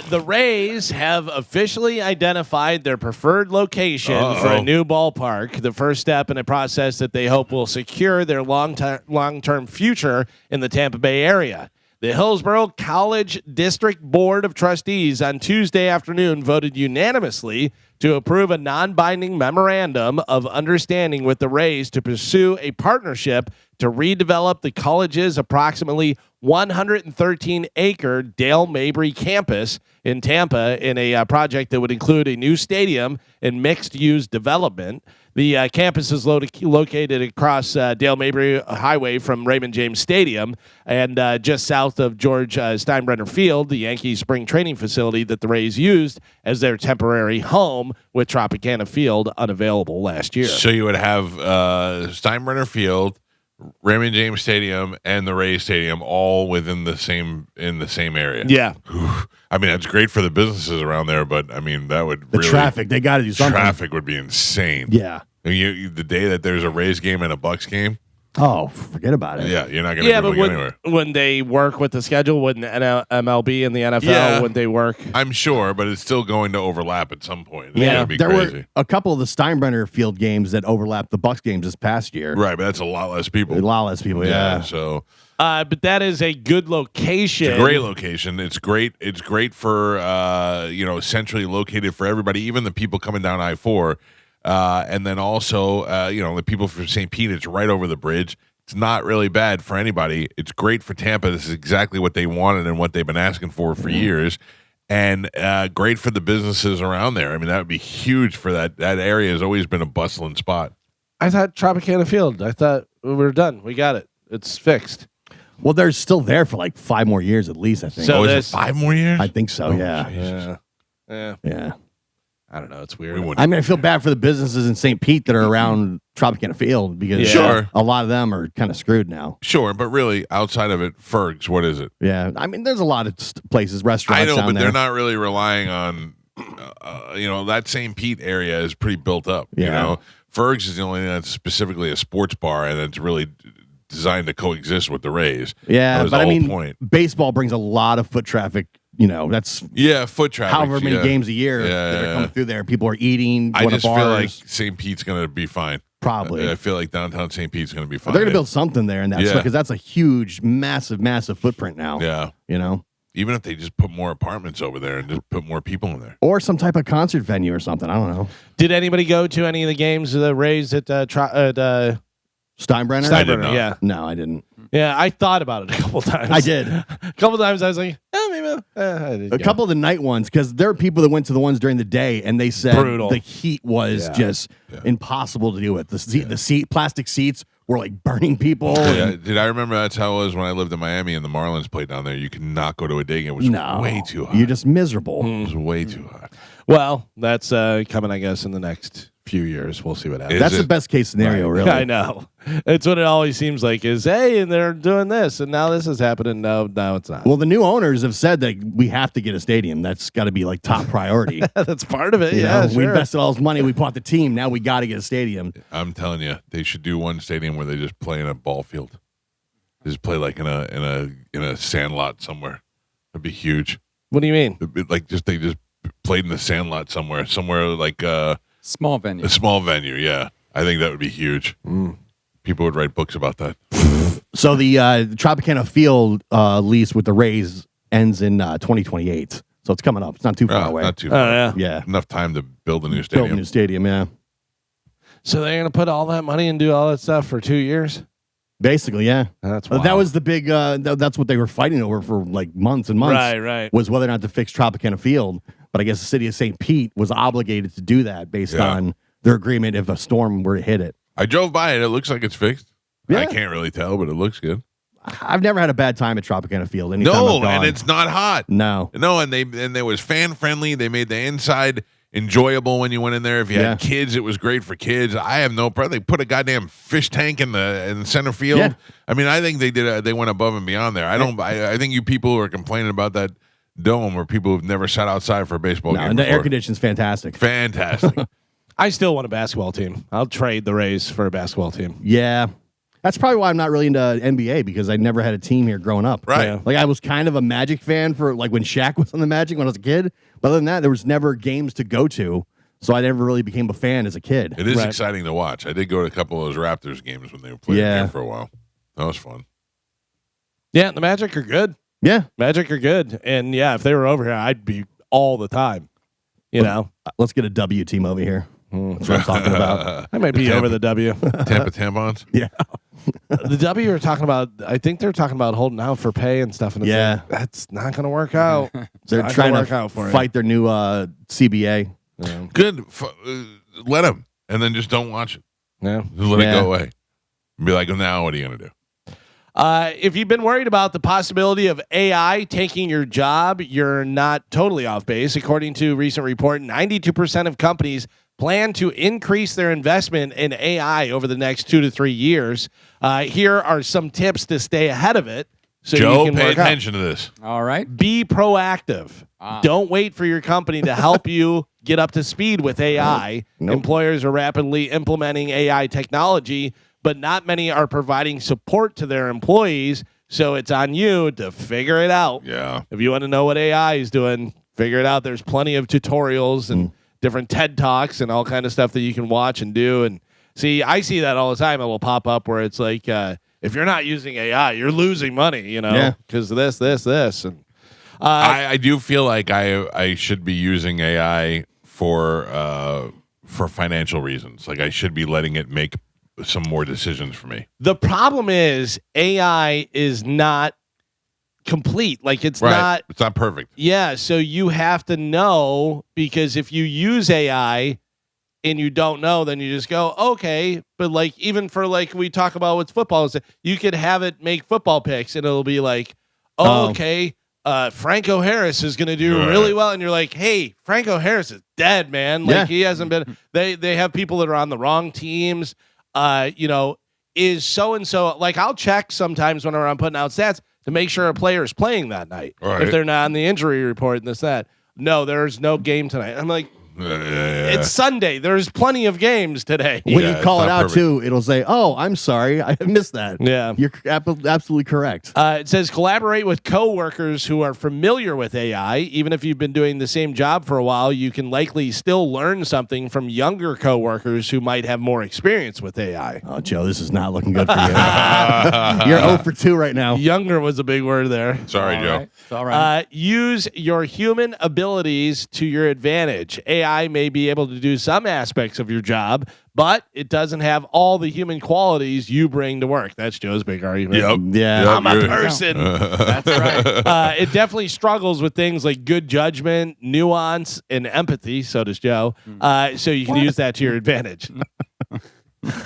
The Rays have officially identified their preferred location for a new ballpark, the first step in a process that they hope will secure their long-term future in the Tampa Bay area. The Hillsborough College District Board of Trustees on Tuesday afternoon voted unanimously to approve a non-binding memorandum of understanding with the Rays to pursue a partnership to redevelop the college's approximately 113-acre Dale Mabry campus in Tampa in a project that would include a new stadium and mixed-use development. The campus is located across Dale Mabry Highway from Raymond James Stadium and just south of George Steinbrenner Field, the Yankee spring training facility that the Rays used as their temporary home with Tropicana Field unavailable last year. So you would have Steinbrenner Field, Raymond James Stadium, and the Rays Stadium all within the same area. Yeah. I mean, that's great for the businesses around there, but I mean, that would The really, traffic, they got to do something. Traffic would be insane. Yeah. I mean, the day that there's a Rays game and a Bucks game, Oh, forget about it. yeah, you're not going to Yeah, be able but to get anywhere. when they work with the schedule, when the MLB and the NFL, Yeah. when they work. I'm sure, but it's still going to overlap at some point. It's Yeah, going to be there crazy. were a couple of the Steinbrenner Field games that overlapped the Bucks games this past year. Right, but that's a lot less people. A lot less people. Yeah. So But that is a good location. it's a great location. It's great. It's great for centrally located for everybody, even the people coming down I-4, and then also the people from St. Pete. It's right over the bridge. It's not really bad for anybody. It's great for Tampa. This is exactly what they wanted and what they've been asking for years, and great for the businesses around there. I mean, that would be huge for that. That area has always been a bustling spot. I thought Tropicana Field. I thought we were done. We got it. It's fixed. Well, they're still there for like 5 more years at least, I think. So is it this- 5 more years? I think so, yeah. Jesus. Yeah. Yeah. I don't know. It's We weird. wouldn't. I mean, I feel bad for the businesses in St. Pete that are around Tropicana Field because Yeah. Sure. a lot of them are kind of screwed now. Sure, but really, outside of it, Fergs, what is it? Yeah. I mean, there's a lot of places, restaurants I know, down but there. they're not really relying on, that St. Pete area is pretty built up. You Yeah. know, Fergs is the only thing that's specifically a sports bar, and it's really designed to coexist with the Rays. Yeah, that was but the I whole mean, point. baseball brings a lot of foot traffic. That's Yeah, foot traffic. however many games a year Yeah, that are yeah. coming through there. People are eating, I going just to feel bars. like St. Pete's going to be fine. Probably. I feel like downtown St. Pete's going to be fine. They're going to build something there in that Yeah. because that's a huge, massive footprint now. Yeah. Even if they just put more apartments over there and just put more people in there. Or some type of concert venue or something. I don't know. Did anybody go to any of the games of the Rays at Steinbrenner? Steinbrenner? Yeah, No, I didn't. yeah. I thought about it a couple times. I did. A couple times I was like, maybe. I didn't A go. couple of the night ones, because there are people that went to the ones during the day, and they said Brutal. the heat was just impossible to deal with. The plastic seats were like burning people. Yeah, did I remember that's how it was when I lived in Miami and the Marlins played down there? You could not go to a day game. It was way too hot. You're just miserable. It was way too hot. Well, that's coming, I guess, in the next few years. We'll see what happens. That's the best case scenario, really. I know. It's what it always seems like is, hey, and they're doing this, and now this is happening. No, it's not. Well, the new owners have said that we have to get a stadium. That's got to be like top priority. That's part of it. You Yeah, know, sure. we invested all this money. We bought the team. Now we got to get a stadium. I'm telling you, they should do one stadium where they just play in a ball field. They just play like in a sand lot somewhere. That'd be huge. What do you mean? It'd be like they just played in the sand lot somewhere like Small venue. a small venue. Yeah, I think that would be huge. People would write books about that. So the Tropicana Field lease with the Rays ends in 2028. So it's coming up. It's not too far away. Not too far. yeah. Yeah. Enough time to build a new Build stadium. a new stadium, yeah. So they're going to put all that money and do all that stuff for 2 years? Basically, yeah. That's That wild. was the big. That's what they were fighting over for like months and months. Right. Was whether or not to fix Tropicana Field. But I guess the city of St. Pete was obligated to do that based Yeah. on their agreement if a storm were to hit it. I drove by it. It looks like it's fixed. Yeah. I can't really tell, but it looks good. I've never had a bad time at Tropicana Field. Anytime No, I've gone. and it's not hot. No. No, and they was fan friendly. They made the inside enjoyable when you went in there. If you Yeah. had kids, it was great for kids. I have no problem. They put a goddamn fish tank in the center field. Yeah. I mean, I think they went above and beyond there. I think you people who are complaining about that dome are people who've never sat outside for a baseball No, game and the before. air conditioning's fantastic. Fantastic. I still want a basketball team. I'll trade the Rays for a basketball team. Yeah. That's probably why I'm not really into NBA because I never had a team here growing up. Right. Yeah. Like I was kind of a Magic fan for like when Shaq was on the Magic when I was a kid. But other than that, there was never games to go to. So I never really became a fan as a kid. It is Right. exciting to watch. I did go to a couple of those Raptors games when they were playing Yeah. there for a while. That was fun. Yeah, the Magic are good. Yeah. Magic are good. And yeah, if they were over here, I'd be all the time. You know? Let's get a W team over here. That's what I'm talking about. I might be Tampa- over the W. Tampa tampons. Yeah. The W are talking about, I think they're talking about holding out for pay and stuff. And it's Yeah. like, that's not going to work out. They're not trying gonna to work out for you. fight their new CBA. Good. Let them, and then just don't watch it. Yeah. Just let Yeah. it go away. Be like, now what are you gonna do? If you've been worried about the possibility of AI taking your job, you're not totally off base. According to a recent report, 92% of companies plan to increase their investment in AI over the next 2 to 3 years. Here are some tips to stay ahead of it. So Joe, you can pay work out. attention to this. All right. Be proactive. Don't wait for your company to help you get up to speed with AI. Nope. Employers are rapidly implementing AI technology, but not many are providing support to their employees. So it's on you to figure it out. Yeah. If you want to know what AI is doing, figure it out. There's plenty of tutorials and different TED Talks and all kind of stuff that you can watch and do. And see, I see that all the time. It will pop up where it's like, if you're not using AI, you're losing money, you know, Yeah. because of this. And I do feel like I should be using AI for financial reasons. Like I should be letting it make some more decisions for me. the problem is AI is not complete. Like it's Right. not. It's not perfect. Yeah. So you have to know, because if you use AI and you don't know, then you just go, okay. But like, even for like, we talk about what's football is, you could have it make football picks and it'll be like, oh, Oh. okay. Franco Harris is going to do Right. really well. And you're like, hey, Franco Harris is dead, man. Like Yeah. he hasn't been, they have people that are on the wrong teams. You know, is so-and-so, like I'll check sometimes when I'm putting out stats to make sure a player is playing that night. Right. If they're not on the injury report and this, that. No, there's no game tonight. I'm like, It's Sunday. There's plenty of games today. When Yeah, you call it's it not out perfect. too, it'll say, "Oh, I'm sorry, I missed that." Yeah. You're absolutely correct. It says collaborate with coworkers who are familiar with AI. Even if you've been doing the same job for a while, you can likely still learn something from younger coworkers who might have more experience with AI. Oh, Joe, this is not looking good for you. You're 0 for 2 right now. Younger was a big word there. Sorry, All Joe. right. It's all right. Use your human abilities to your advantage. AI may be able to do some aspects of your job, but it doesn't have all the human qualities you bring to work. That's Joe's big argument. Yep. Yeah. Yep, I'm a you're- person. That's right. It definitely struggles with things like good judgment, nuance, and empathy. So does Joe. So you can use that to your advantage.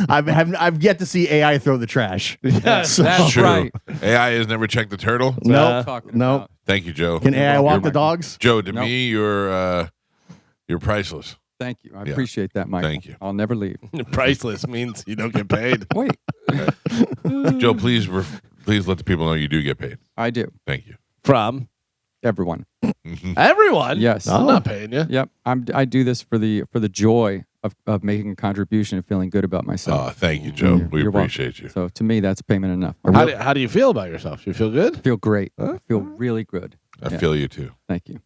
I've yet to see AI throw the trash. Yes, That's True. right. AI has never checked the turtle. No, Talking no. about. Thank you, Joe. Can AI You're walk my- the dogs? Joe, to Nope. me, you're priceless. Thank you. I Yeah. appreciate that, Michael. Thank you. I'll never leave. Priceless means you don't get paid. Wait, Joe, please let the people know you do get paid. I do. Thank you. From Everyone. everyone. Yes. I'm not paying you. Yep. I do this for the joy of making a contribution and feeling good about myself. Thank you, Joe. We You're welcome. appreciate you. So to me, that's payment enough. I How do you feel about yourself? You feel good? feel great. I feel really good. I Yeah. feel you too. Thank you.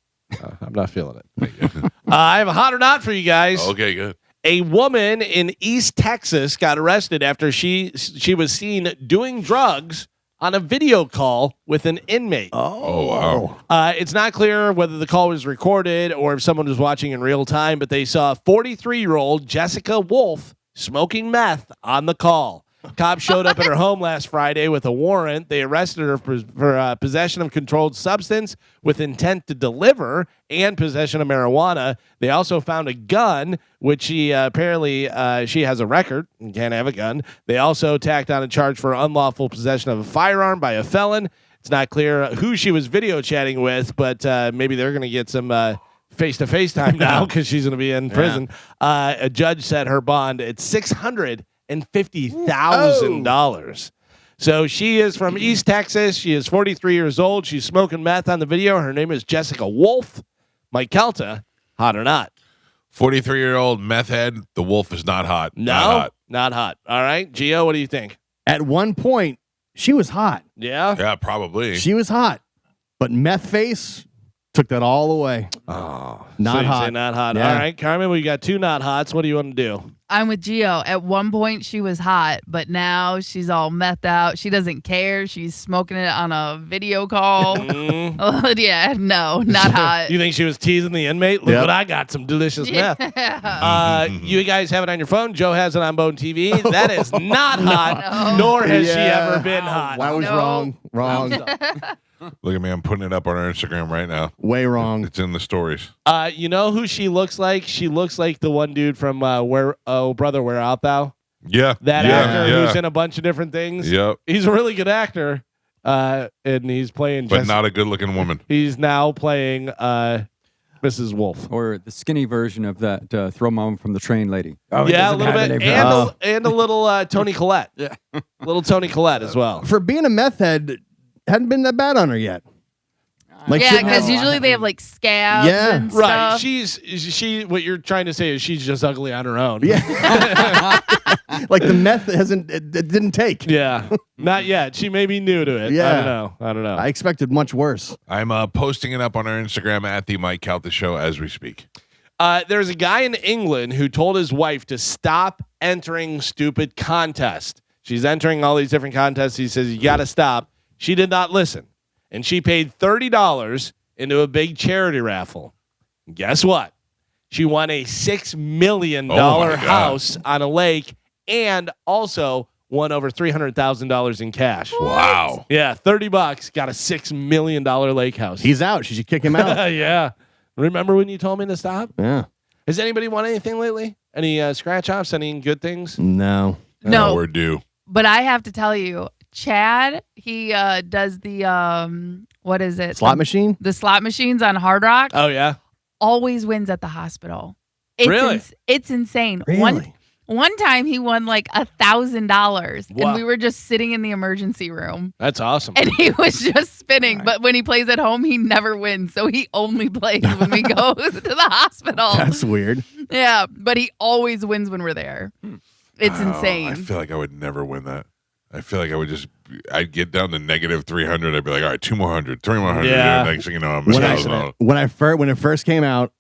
I'm not feeling it. I have a hot or not for you guys. Okay, good. A woman in East Texas got arrested after she was seen doing drugs on a video call with an inmate. Oh, wow. It's not clear whether the call was recorded or if someone was watching in real time, but they saw 43-year-old Jessica Wolf smoking meth on the call. Cops showed up at her home last Friday with a warrant. They arrested her for possession of controlled substance with intent to deliver and possession of marijuana. They also found a gun, which she apparently she has a record and can't have a gun. They also tacked on a charge for unlawful possession of a firearm by a felon. It's not clear who she was video chatting with, but maybe they're going to get some face-to-face time now because she's going to be in prison. A judge set her bond at $650,000. So she is from East Texas. She is 43 years old. She's smoking meth on the video. Her name is Jessica Wolf. Mike Calta, hot or not? 43-year-old meth head. The wolf is not hot. No, Not hot. not hot. All right, Gio, what do you think? At one point, she was hot. Yeah. Yeah, probably. She was hot. But meth face took that all away. Oh, Not so you say hot. not hot. Yeah. All right, Carmen, we got two not hots. What do you want to do? I'm with Gio. At one point, she was hot, but now she's all methed out. She doesn't care. She's smoking it on a video call. Oh, yeah, no, not hot. You think she was teasing the inmate? Look Yep. what I got, some delicious meth. Yeah. You guys have it on your phone. Joe has it on Bone TV. That is not hot, No. nor has she Yeah. ever been hot. I was No. wrong. Wrong. Look at me. I'm putting it up on our Instagram right now. Way wrong. It's in the stories. You know who she looks like? She looks like the one dude from Where Oh Brother, Where Art Thou? Yeah. That yeah, actor yeah. who's in a bunch of different things. Yep. He's a really good actor. And he's playing But not a good-looking woman. he's now playing Mrs. Wolf. Or the skinny version of that throw mom from the train lady. Yeah, a little bit. And a little Tony Collette. Yeah. Little Tony Collette as well. For being a meth head, hadn't been that bad on her yet. Like Yeah, she- because usually they have like scabs Yeah. and Right. stuff. She what you're trying to say is she's just ugly on her own. Yeah. Like the meth it didn't take. Yeah. Not yet. She may be new to it. Yeah. I don't know. I expected much worse. I'm posting it up on our Instagram at the Mike Calta Show as we speak. There's a guy in England who told his wife to stop entering stupid contests. She's entering all these different contests. He says, you got to stop. She did not listen. And she paid $30 into a big charity raffle. And guess what? She won a $6 million Oh, my God. house on a lake and also won over $300,000 in cash. Wow. Yeah, $30 got a $6 million lake house. He's out. She should kick him out. Yeah. Remember when you told me to stop? Yeah. Has anybody won anything lately? Any scratch offs? Any good things? No. No, We're due. but I have to tell you, Chad, he does the what is it? Slot machine? The slot machines on Hard Rock. Oh yeah. Always wins at the hospital. It's Really? it's insane. Really? One time he won like $1,000, Wow. and we were just sitting in the emergency room, That's awesome. and he was just spinning. But when he plays at home, he never wins, so he only plays when we go to the hospital. That's weird. Yeah, but he always wins when we're there. It's Oh, insane. I feel like I would never win that. I feel like I'd get down to negative 300. I'd be like, all right, 2 more hundred, 3 more hundred. Yeah. Next thing you know, I'm When $1,000. it first came out,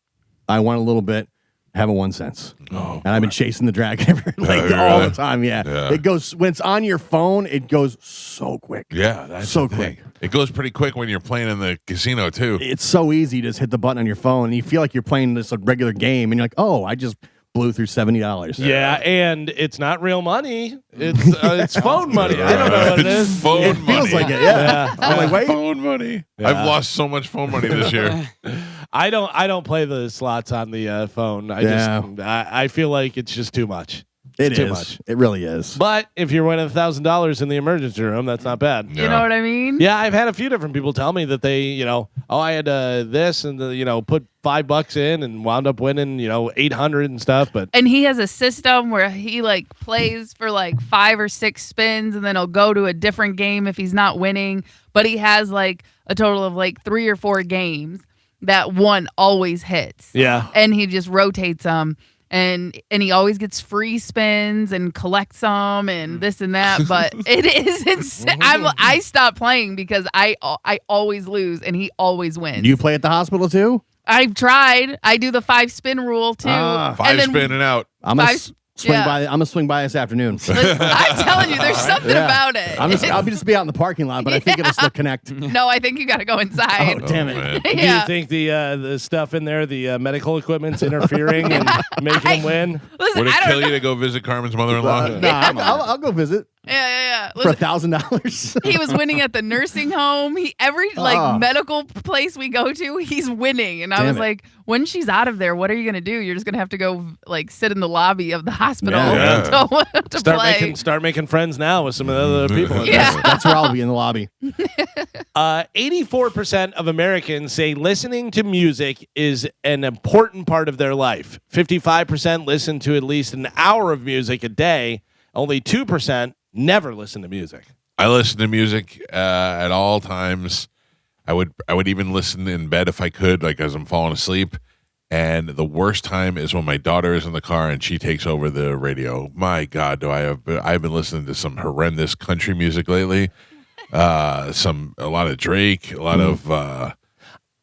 I won a little bit. Haven't won since. Oh, And I've been chasing the dragon like all really? the time. Yeah. Yeah. It goes when it's on your phone. It goes so quick. yeah, that's So the thing. quick. It goes pretty quick when you're playing in the casino too. It's so easy to just hit the button on your phone, and you feel like you're playing this regular game, and you're like, "Oh, I just blew through $70." Yeah, and it's not real money. It's phone money. I don't know what it It's is. phone It money. feels like it. Yeah. I'm like, wait. Phone money. Yeah. I've lost so much phone money this year. I don't play the slots on the phone. I feel like it's just too much. It Too is. much. It really is. But if you're winning $1,000 in the emergency room, that's not bad. Yeah. You know what I mean? Yeah, I've had a few different people tell me that they, I had this and put $5 in and wound up winning, 800 and stuff. But And he has a system where he like plays for like 5 or 6 spins, and then he'll go to a different game if he's not winning. But he has like a total of like 3 or 4 games that one always hits. yeah, And he just rotates them. And he always gets free spins and collects them and this and that, but it is insane. I stopped playing because I always lose and he always wins. Do you play at the hospital too? I've tried. I do the 5 spin rule too. Ah. 5 and then spinning out. I'm gonna Five- swing yeah. by. I'm gonna swing by this afternoon. I'm telling you, there's something Yeah. about it. I'll just be out in the parking lot, but I think it'll still connect. No, I think you got to go inside. Oh, damn it. man. Do you Yeah. think the stuff in there, the medical equipment's interfering and making them win? Listen, Would it I kill don't you to go visit Carmen's mother-in-law? I'll go visit Yeah. for Listen, $1,000. he was winning at the nursing home. Every medical place we go to, he's winning. And I Damn was it. like, when she's out of there, what are you gonna do? You're just gonna have to go like sit in the lobby of the hospital Yeah. to play. Start making friends now with some of the other people. In Yeah. there. That's where I'll be in the lobby. 84% of Americans say listening to music is an important part of their life. 55% listen to at least an hour of music a day. Only 2% never listen to music. I listen to music at all times. I would even listen in bed if I could, like as I'm falling asleep. And the worst time is when my daughter is in the car and she takes over the radio. My God, I've been listening to some horrendous country music lately. A lot of Drake, a lot of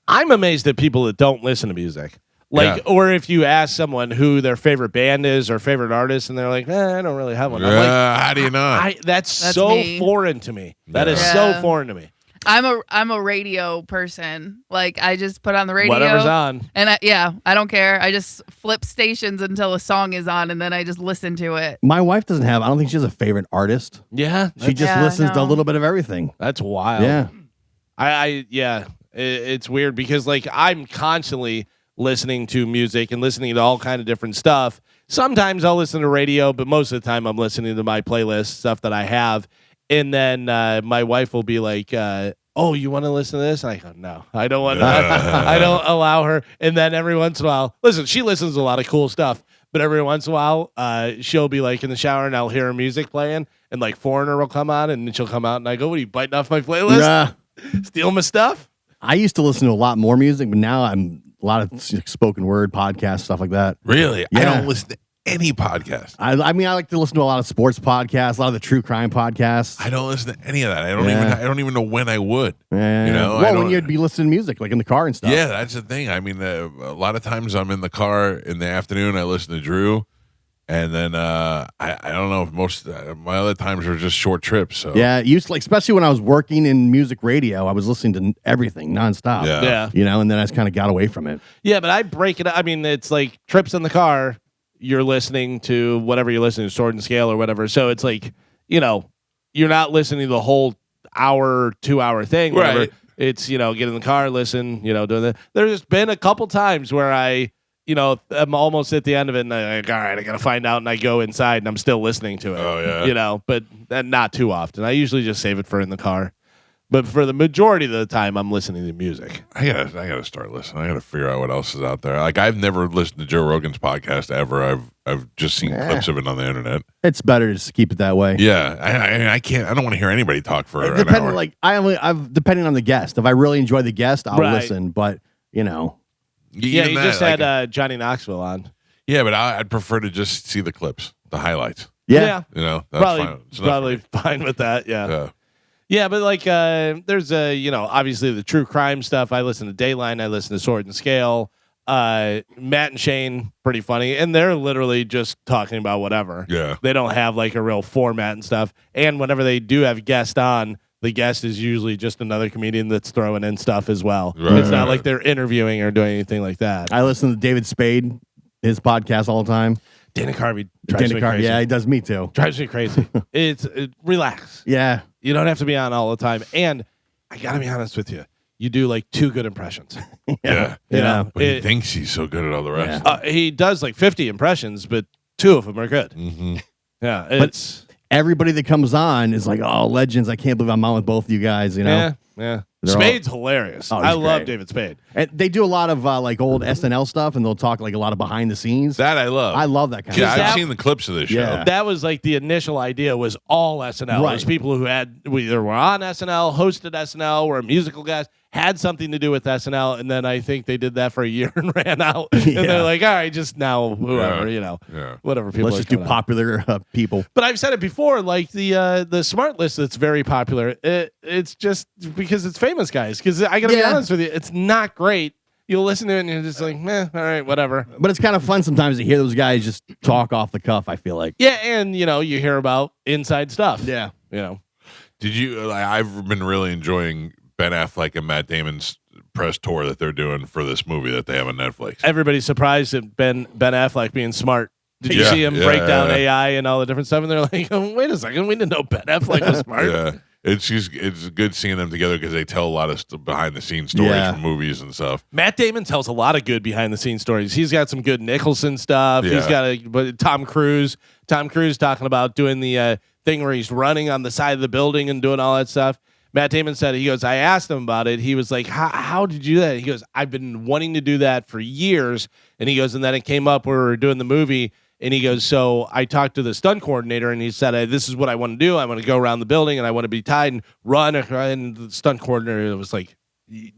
I'm amazed at people that don't listen to music. Like, Yeah. or if you ask someone who their favorite band is or favorite artist, and they're like, I don't really have one. I'm like, how do you not? that's so me. foreign to me. That is Yeah. so foreign to me. I'm a radio person. Like I just put on the radio. Whatever's on. And I don't care. I just flip stations until a song is on, and then I just listen to it. My wife doesn't have. I don't think she has a favorite artist. Yeah, She just Yeah, listens to a no. little bit of everything. that's wild. Yeah. It's weird because like I'm constantly listening to music and listening to all kind of different stuff. Sometimes I'll listen to radio, but most of the time I'm listening to my playlist stuff that I have. And then my wife will be like, "Oh, you want to listen to this?" And I go, "No, I don't want. I don't allow her." And then every once in a while, listen, she listens to a lot of cool stuff. But every once in a while, she'll be like in the shower, and I'll hear her music playing, and like Foreigner will come on, and then she'll come out, and I go, "What are you biting off my playlist? Yeah. Steal my stuff?" I used to listen to a lot more music, but now I'm a lot of spoken word podcasts, stuff like that. Really? I Yeah. don't listen to any podcast. I mean, I like to listen to a lot of sports podcasts, a lot of the true crime podcasts. I don't listen to any of that. I Yeah. don't even know when I would. Yeah. You know, I well, when don't- you'd be listening to music, like in the car and stuff. Yeah, that's the thing. I mean, a lot of times I'm in the car in the afternoon. I listen to Drew, and then I don't know if most my other times are just short trips. So Yeah, it used to, like, especially when I was working in music radio, I was listening to everything nonstop. Yeah. Yeah. You know, and then I just kind of got away from it. Yeah, but I break it up. I mean, it's like trips in the car. You're listening to whatever you're listening to, Sword and Scale or whatever. So it's like, you're not listening to the whole hour, 2 hour thing. Whatever. Right. It's, get in the car, listen, doing that. There's been a couple times where I'm almost at the end of it and I'm like, all right, I got to find out. And I go inside and I'm still listening to it. Oh, yeah. But not too often. I usually just save it for in the car. But for the majority of the time, I'm listening to music. I gotta start listening. I gotta figure out what else is out there. Like I've never listened to Joe Rogan's podcast ever. I've just seen clips of it on the internet. It's better to just keep it that way. Yeah, I can't. I don't want to hear anybody talk for an Depending, hour. like I've depending on the guest. If I really enjoy the guest, I'll Right. listen. But you know, Yeah, Even you that, just like, had Johnny Knoxville on. yeah, but I'd prefer to just see the clips, the highlights. yeah. You know, that's fine. Probably It's enough for me. fine with that. Yeah. Yeah. Yeah, but like there's obviously the true crime stuff. I listen to Dayline, I listen to Sword and Scale. Matt and Shane, pretty funny. And they're literally just talking about whatever. Yeah. They don't have like a real format and stuff. And whenever they do have guests on, the guest is usually just another comedian that's throwing in stuff as well. Right, It's not right, like right. they're interviewing or doing anything like that. I listen to David Spade, his podcast all the time. Dana Carvey drives Dana me Carvey, crazy. yeah, he does me too. Drives me crazy. Relax. Yeah, You don't have to be on all the time. And I got to be honest with you. You do like 2 good impressions. Yeah. You know, But he it- thinks he's so good at all the rest. he does like 50 impressions, but 2 of them are good. Mm-hmm. Yeah, it's everybody that comes on is like, oh, legends. I can't believe I'm on with both of you guys. You know, yeah. They're all- Spade's hilarious. Oh, he's I love great. David Spade. and they do a lot of like old SNL stuff, and they'll talk like a lot of behind the scenes. That I love. I love that kind Yeah, of I've stuff. seen the clips of this show. Yeah. That was like the initial idea was all SNL. It was Right. people who either were on SNL, hosted SNL, were musical guys, had something to do with SNL, and then I think they did that for a year and ran out. And Yeah. they're like, all right, just now whoever, Yeah. whatever people. Let's are just do coming out. popular people. But I've said it before, like the smart list that's very popular. It's just because it's famous guys. Because I gotta be Yeah. honest with you, it's not great. You'll listen to it and you're just like, meh, all right, whatever. But it's kind of fun sometimes to hear those guys just talk off the cuff. I feel like. Yeah, and you hear about inside stuff. Yeah. Did you? Like, I've been really enjoying Ben Affleck and Matt Damon's press tour that they're doing for this movie that they have on Netflix. Everybody's surprised at Ben Affleck being smart. Did you Yeah, see him yeah, break down yeah. AI and all the different stuff? And they're like, oh, wait a second, we didn't know Ben Affleck was smart. Yeah. It's good seeing them together because they tell a lot of behind the scenes stories Yeah. from movies and stuff. Matt Damon tells a lot of good behind the scenes stories. He's got some good Nicholson stuff. Yeah. He's got but Tom Cruise talking about doing the thing where he's running on the side of the building and doing all that stuff. Matt Damon said, he goes, I asked him about it. He was like, how did you do that? He goes, I've been wanting to do that for years. And he goes, and then it came up when we were doing the movie. And he goes, so I talked to the stunt coordinator and he said, this is what I want to do. I want to go around the building and I want to be tied and run. And the stunt coordinator was like,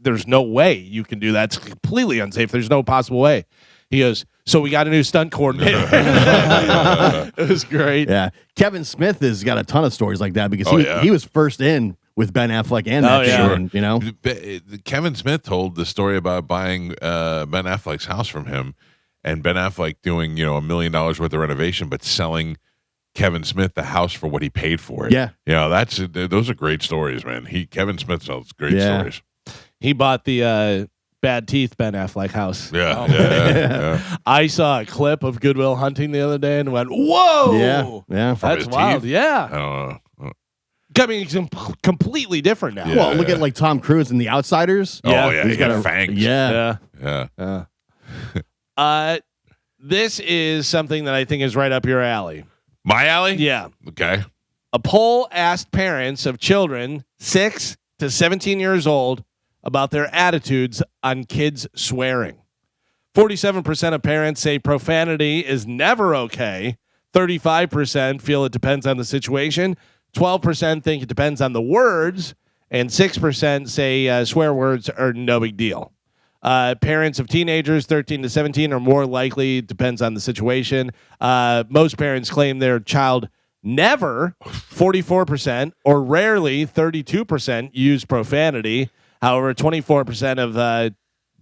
there's no way you can do that. It's completely unsafe. There's no possible way. He goes, so we got a new stunt coordinator. It was great. Yeah. Kevin Smith has got a ton of stories like that because Oh, yeah. he was first in with Ben Affleck and Oh, that yeah. Damon, you know. Kevin Smith told the story about buying Ben Affleck's house from him, and Ben Affleck doing $1 million worth of renovation, but selling Kevin Smith the house for what he paid for it. Yeah. Those are great stories, man. Kevin Smith tells great Yeah. stories. He bought the Bad Teeth Ben Affleck house. Yeah, yeah. I saw a clip of Goodwill Hunting the other day and went, whoa. Yeah. From That's his wild. teeth? Yeah. I don't know. I mean, it's completely different now. Yeah. Well, look at like Tom Cruise in The Outsiders. Yeah. Oh yeah, He's he got got a- fangs. Yeah. Yeah. Yeah. This is something that I think is right up your alley. My alley. Yeah. Okay. A poll asked parents of children 6 to 17 years old about their attitudes on kids swearing. 47% of parents say profanity is never okay. 35% feel it depends on the situation. 12% think it depends on the words. And 6% say swear words are no big deal. Parents of teenagers 13 to 17 are more likely, depends on the situation. Most parents claim their child never, 44%, or rarely, 32%, use profanity. However, 24% of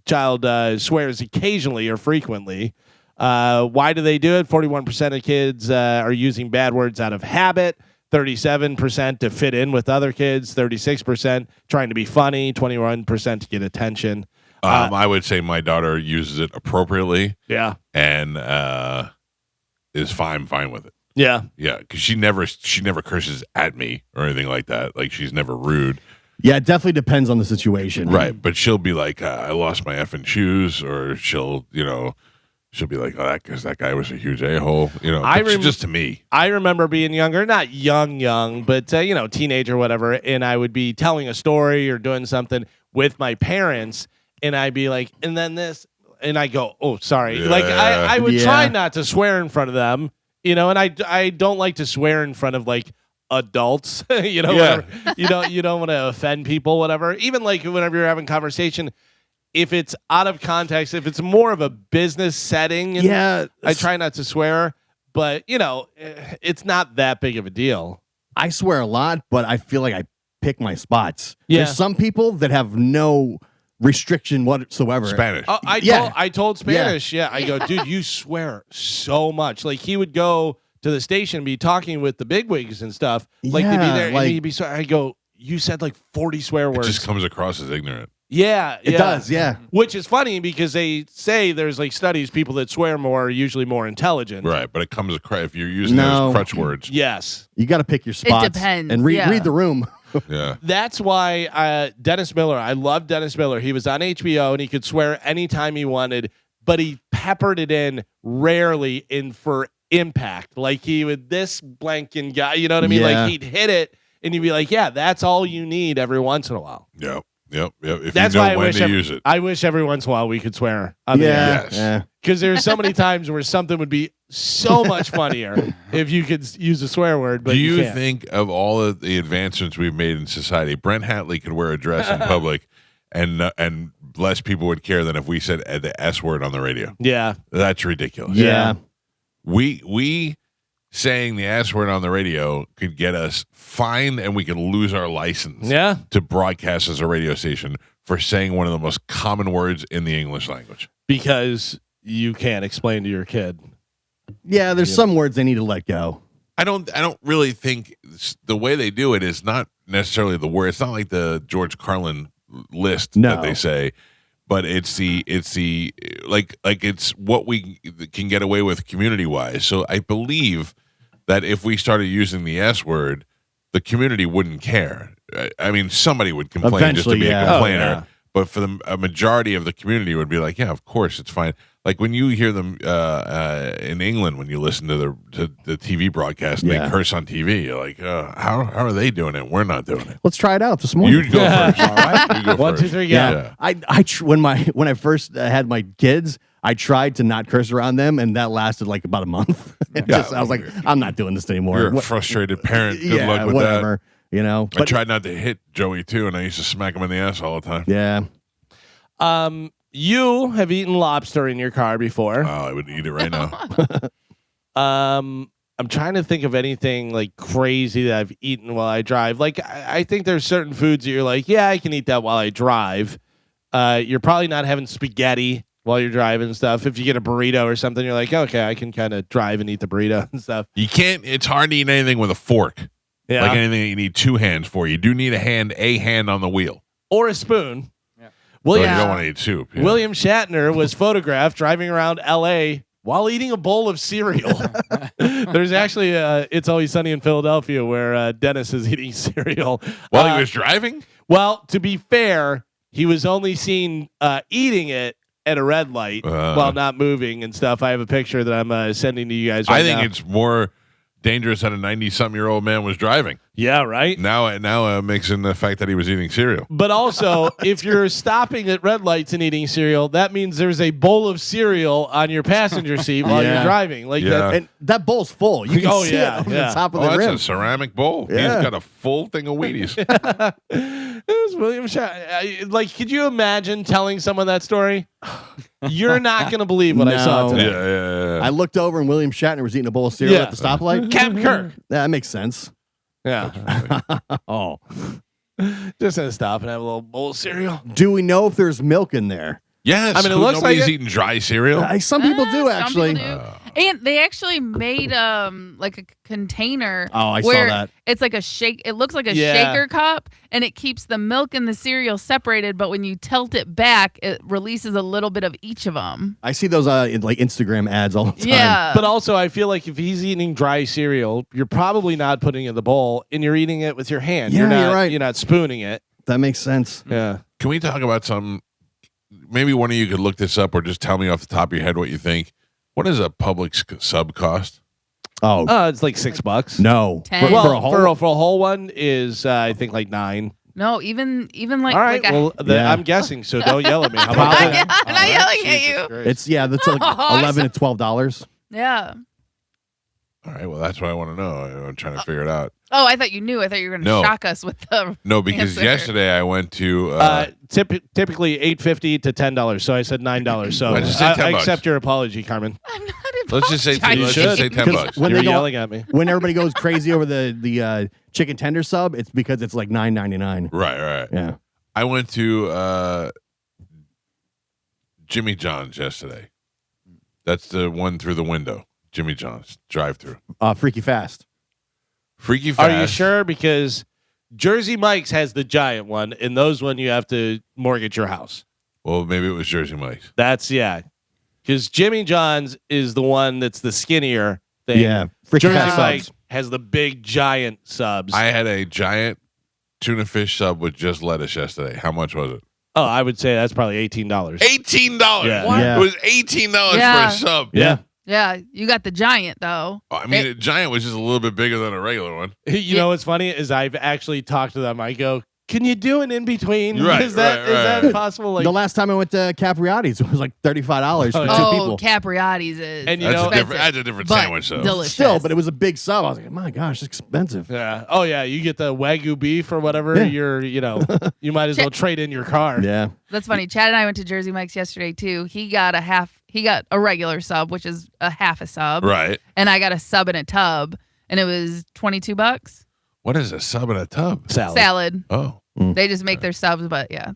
child swears occasionally or frequently. Why do they do it? 41% of kids are using bad words out of habit. 37% to fit in with other kids. 36% trying to be funny. 21% to get attention. I would say my daughter uses it appropriately Yeah. and is fine with it. Yeah. Yeah, because she never curses at me or anything like that. Like she's never rude. Yeah, it definitely depends on the situation. Right, but she'll be like, I lost my effing shoes, or she'll, she'll be like, "Oh, that guy was a huge a-hole," I but just to me. I remember being younger, not young, but teenager, whatever, and I would be telling a story or doing something with my parents, and I'd be like, and then this, and I go, "Oh, sorry." Yeah. Like I would Yeah. try not to swear in front of them, and I don't like to swear in front of like adults, whatever. You don't want to offend people, whatever. Even like whenever you're having conversation, if it's out of context, if it's more of a business setting, I try not to swear, but it's not that big of a deal. I swear a lot, but I feel like I pick my spots. Yeah. There's some people that have no restriction whatsoever. Spanish. I told Spanish. Yeah. I go, dude, you swear so much. Like he would go to the station and be talking with the bigwigs and stuff. Like they'd be Yeah, there like- and he'd be I go, you said like 40 swear It words. just comes across as ignorant. Yeah, It does, yeah. Which is funny because they say there's like studies, people that swear more are usually more intelligent. Right, but it comes across if you're using No. those crutch words. Yes. You got to pick your spots. depends, And read yeah. the room. Yeah. That's why Dennis Miller, I love Dennis Miller. He was on HBO and he could swear anytime he wanted, but he peppered it in rarely in for impact. Like he would this blanking guy, you know what I mean? Yeah. Like he'd hit it and he'd be like, yeah, that's all you need every once in a while. Yep. If That's you know why when to use it. I wish every once in a while we could swear. On the air. Yes. Yeah. Because there's so many times where something would be so much funnier if you could use a swear word. But Do you can't. think of all of the advancements we've made in society, Brent Hatley could wear a dress in public and less people would care than if we said the S word on the radio? Yeah. That's ridiculous. Yeah. We saying the S word on the radio could get us fined and we could lose our license Yeah. to broadcast as a radio station for saying one of the most common words in the English language. Because you can't explain to your kid. Yeah, there's some words they need to let go. I don't really think the way they do it is not necessarily the word. It's not like the George Carlin list No. that they say, but it's the like it's what we can get away with community wise. So I believe that if we started using the S word, the community wouldn't care. I mean, somebody would complain just to Eventually, be yeah. a complainer. Oh, yeah. But for a majority of the community would be like, yeah, of course, it's fine. Like when you hear them in England, when you listen to the TV broadcast and Yeah. they curse on TV, you're like, how are they doing it? We're not doing it. Let's try it out this morning. You go first. All right, you go 1, 2, first. 3, Yeah, go. when I first had my kids, I tried to not curse around them, and that lasted like about a month. I was like, I'm not doing this anymore. You're a What- frustrated parent. Good yeah, luck with whatever. You know, that. I tried not to hit Joey too, and I used to smack him in the ass all the time. yeah, You have eaten lobster in your car before. Oh, I would eat it right now. I'm trying to think of anything like crazy that I've eaten while I drive. Like I think there's certain foods that you're like, yeah, I can eat that while I drive. You're probably not having spaghetti while you're driving and stuff. If you get a burrito or something, you're like, okay, I can kind of drive and eat the burrito and stuff. You can't. It's hard to eat anything with a fork. Yeah. Like anything that you need two hands for. You do need a hand on the wheel. Or a spoon. Well, William, you don't want to eat soup. yeah. William Shatner was photographed driving around L.A. while eating a bowl of cereal. There's actually It's Always Sunny in Philadelphia where Dennis is eating cereal. While he was driving? Well, to be fair, he was only seen eating it at a red light while not moving and stuff. I have a picture that I'm sending to you guys right I think now. it's more dangerous that a 90-something-year-old man was driving. Yeah, right? Now mixing the fact that he was eating cereal. But also, if you're stopping at red lights and eating cereal, that means there's a bowl of cereal on your passenger seat while Yeah. you're driving. Like Yeah. that. and that bowl's full. You can Oh, see yeah, it on yeah. the top of Oh, the that's rim. a ceramic bowl. Yeah. He's got a full thing of Wheaties. It was William Shatner. Like, could you imagine telling someone that story? You're not going to believe what I saw No. yeah, today. yeah. I looked over and William Shatner was eating a bowl of cereal Yeah. at the stoplight. Captain Kirk. Yeah, that makes sense. Yeah. Oh, Just gonna stop and have a little bowl of cereal. do we know if there's milk in there? Yes. I mean, it looks like nobody's it. eating dry cereal. Some people do Some actually. people do. And they actually made like a container. Oh, I saw where that. It's like a shake. It looks like a Yeah. shaker cup, and it keeps the milk and the cereal separated. But when you tilt it back, it releases a little bit of each of them. I see those in like Instagram ads all the time. Yeah, But also, I feel like if he's eating dry cereal, you're probably not putting it in the bowl, and you're eating it with your hand. Yeah, you're not, you're right. You're not spooning it. That makes sense. Yeah. Can we talk about some? maybe one of you could look this up or just tell me off the top of your head what you think. What does a Publix sub cost? Oh, It's like $6. no. 10. Well, for a whole for a whole one is I think like $9. No, even like All right. like Well, Yeah. I'm guessing, so don't yell at me. How about Probably. that? I'm not yelling at you. Christ. it's that's like $11 to $12. Yeah. All right, well, that's what I want to know. I'm trying to figure it out. Oh, I thought you knew. I thought you were going to No. shock us with the No, because answer. yesterday I went to Typically $8.50 to $10. So I said $9. So I just said $10. I accept your apology, Carmen. I'm not let's just say apologizing. let's just say $10. When You're they go- yelling at me. When everybody goes crazy over the chicken tender sub, it's because it's like $9.99. Right. Yeah. I went to Jimmy John's yesterday. That's the one through the window. Jimmy John's drive-through. Freaky Fast. Freaky fast. Are you sure? Because Jersey Mike's has the giant one, and those one you have to mortgage your house. Well, maybe it was Jersey Mike's. That's because Jimmy John's is the one that's the skinnier thing. Yeah. Freaky Jersey Fast Mike subs. has the big giant subs. I had a giant tuna fish sub with just lettuce yesterday. How much was it? I would say that's probably $18. $18. Yeah. What? Yeah. It was $18 Yeah. for a sub. Yeah. Yeah, you got the giant though. I mean, a giant was just a little bit bigger than a regular one. You know what's funny is I've actually talked to them. I go, can you do an in between? Right, Is that right. possible? Like, The last time I went to Capriati's, it was like $35 for two Oh, people. Capriati's is And you That's know- a different. That's a different but sandwich, though. delicious. Still, but it was a big sub. I was like, my gosh, it's expensive. yeah. Oh yeah, you get the Wagyu beef or whatever. Yeah. You might as well trade in your car. Yeah. That's funny. Chad and I went to Jersey Mike's yesterday too. He got a regular sub, which is a half a sub. Right. And I got a sub in a tub, and it was $22. What is a sub in a tub? Salad. Oh. They just make their subs, but yeah.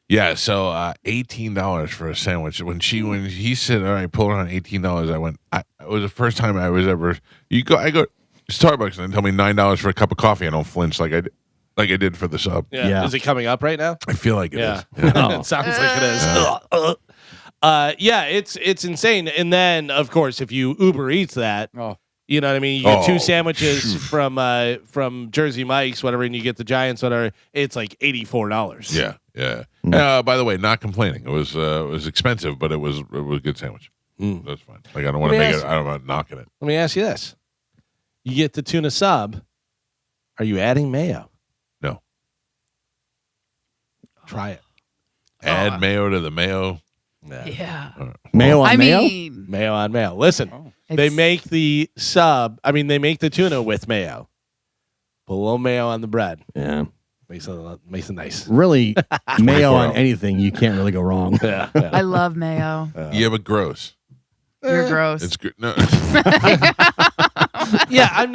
Yeah, so $18 for a sandwich. When he said, "All right, pull it on $18," I went. It was the first time I was ever. I go to Starbucks and they tell me $9 for a cup of coffee. I don't flinch like I did for the sub. Yeah. Yeah. Is it coming up right now? I feel like it is. Yeah. Yeah. It sounds like it is. Yeah, it's insane. And then of course, if you Uber Eats that, you know what I mean. You get two sandwiches from Jersey Mike's, whatever, and you get the giants, whatever. It's like $84. Yeah. By the way, not complaining. It was expensive, but it was a good sandwich. That's fine. Like I don't want to make it. I don't want knocking it. Let me ask you this: you get the tuna sub. Are you adding mayo? No. Try it. Add mayo to the mayo. Yeah. Mayo on I mayo? mean, Mayo on mayo. Listen, they It's- make the sub. I mean, they make the tuna with mayo. Put a little mayo on the bread. Yeah. Makes it nice. Really, mayo on hours. anything, you can't really go wrong. Yeah. I love mayo. Yeah, but gross. You're gross. It's good. No. Yeah, I'm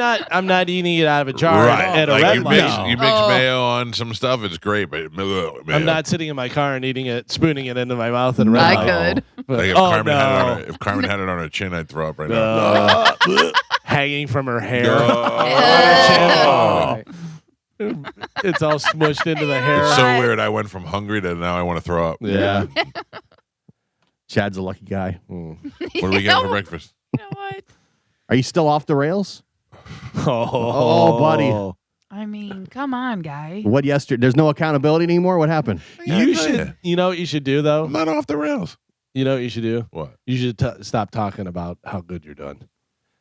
not eating it out of a jar Right. at a Like red you light. mix Oh. mayo on some stuff. It's great, but mayo. I'm not sitting in my car and eating it, spooning it into my mouth at a red I light. could. But- Like if Carmen had it on her chin, I'd throw up right now. Hanging from her hair. Oh. It's all smushed into the hair. It's so weird. I went from hungry to now I want to throw up. Yeah. Chad's a lucky guy. What are we getting for breakfast? You know what? Are you still off the rails? Oh, buddy. I mean, come on, guy. What yesterday? There's no accountability anymore? What happened? You should. You know what you should do though. I'm not off the rails. You know what you should do. What? You should stop talking about how good you're doing.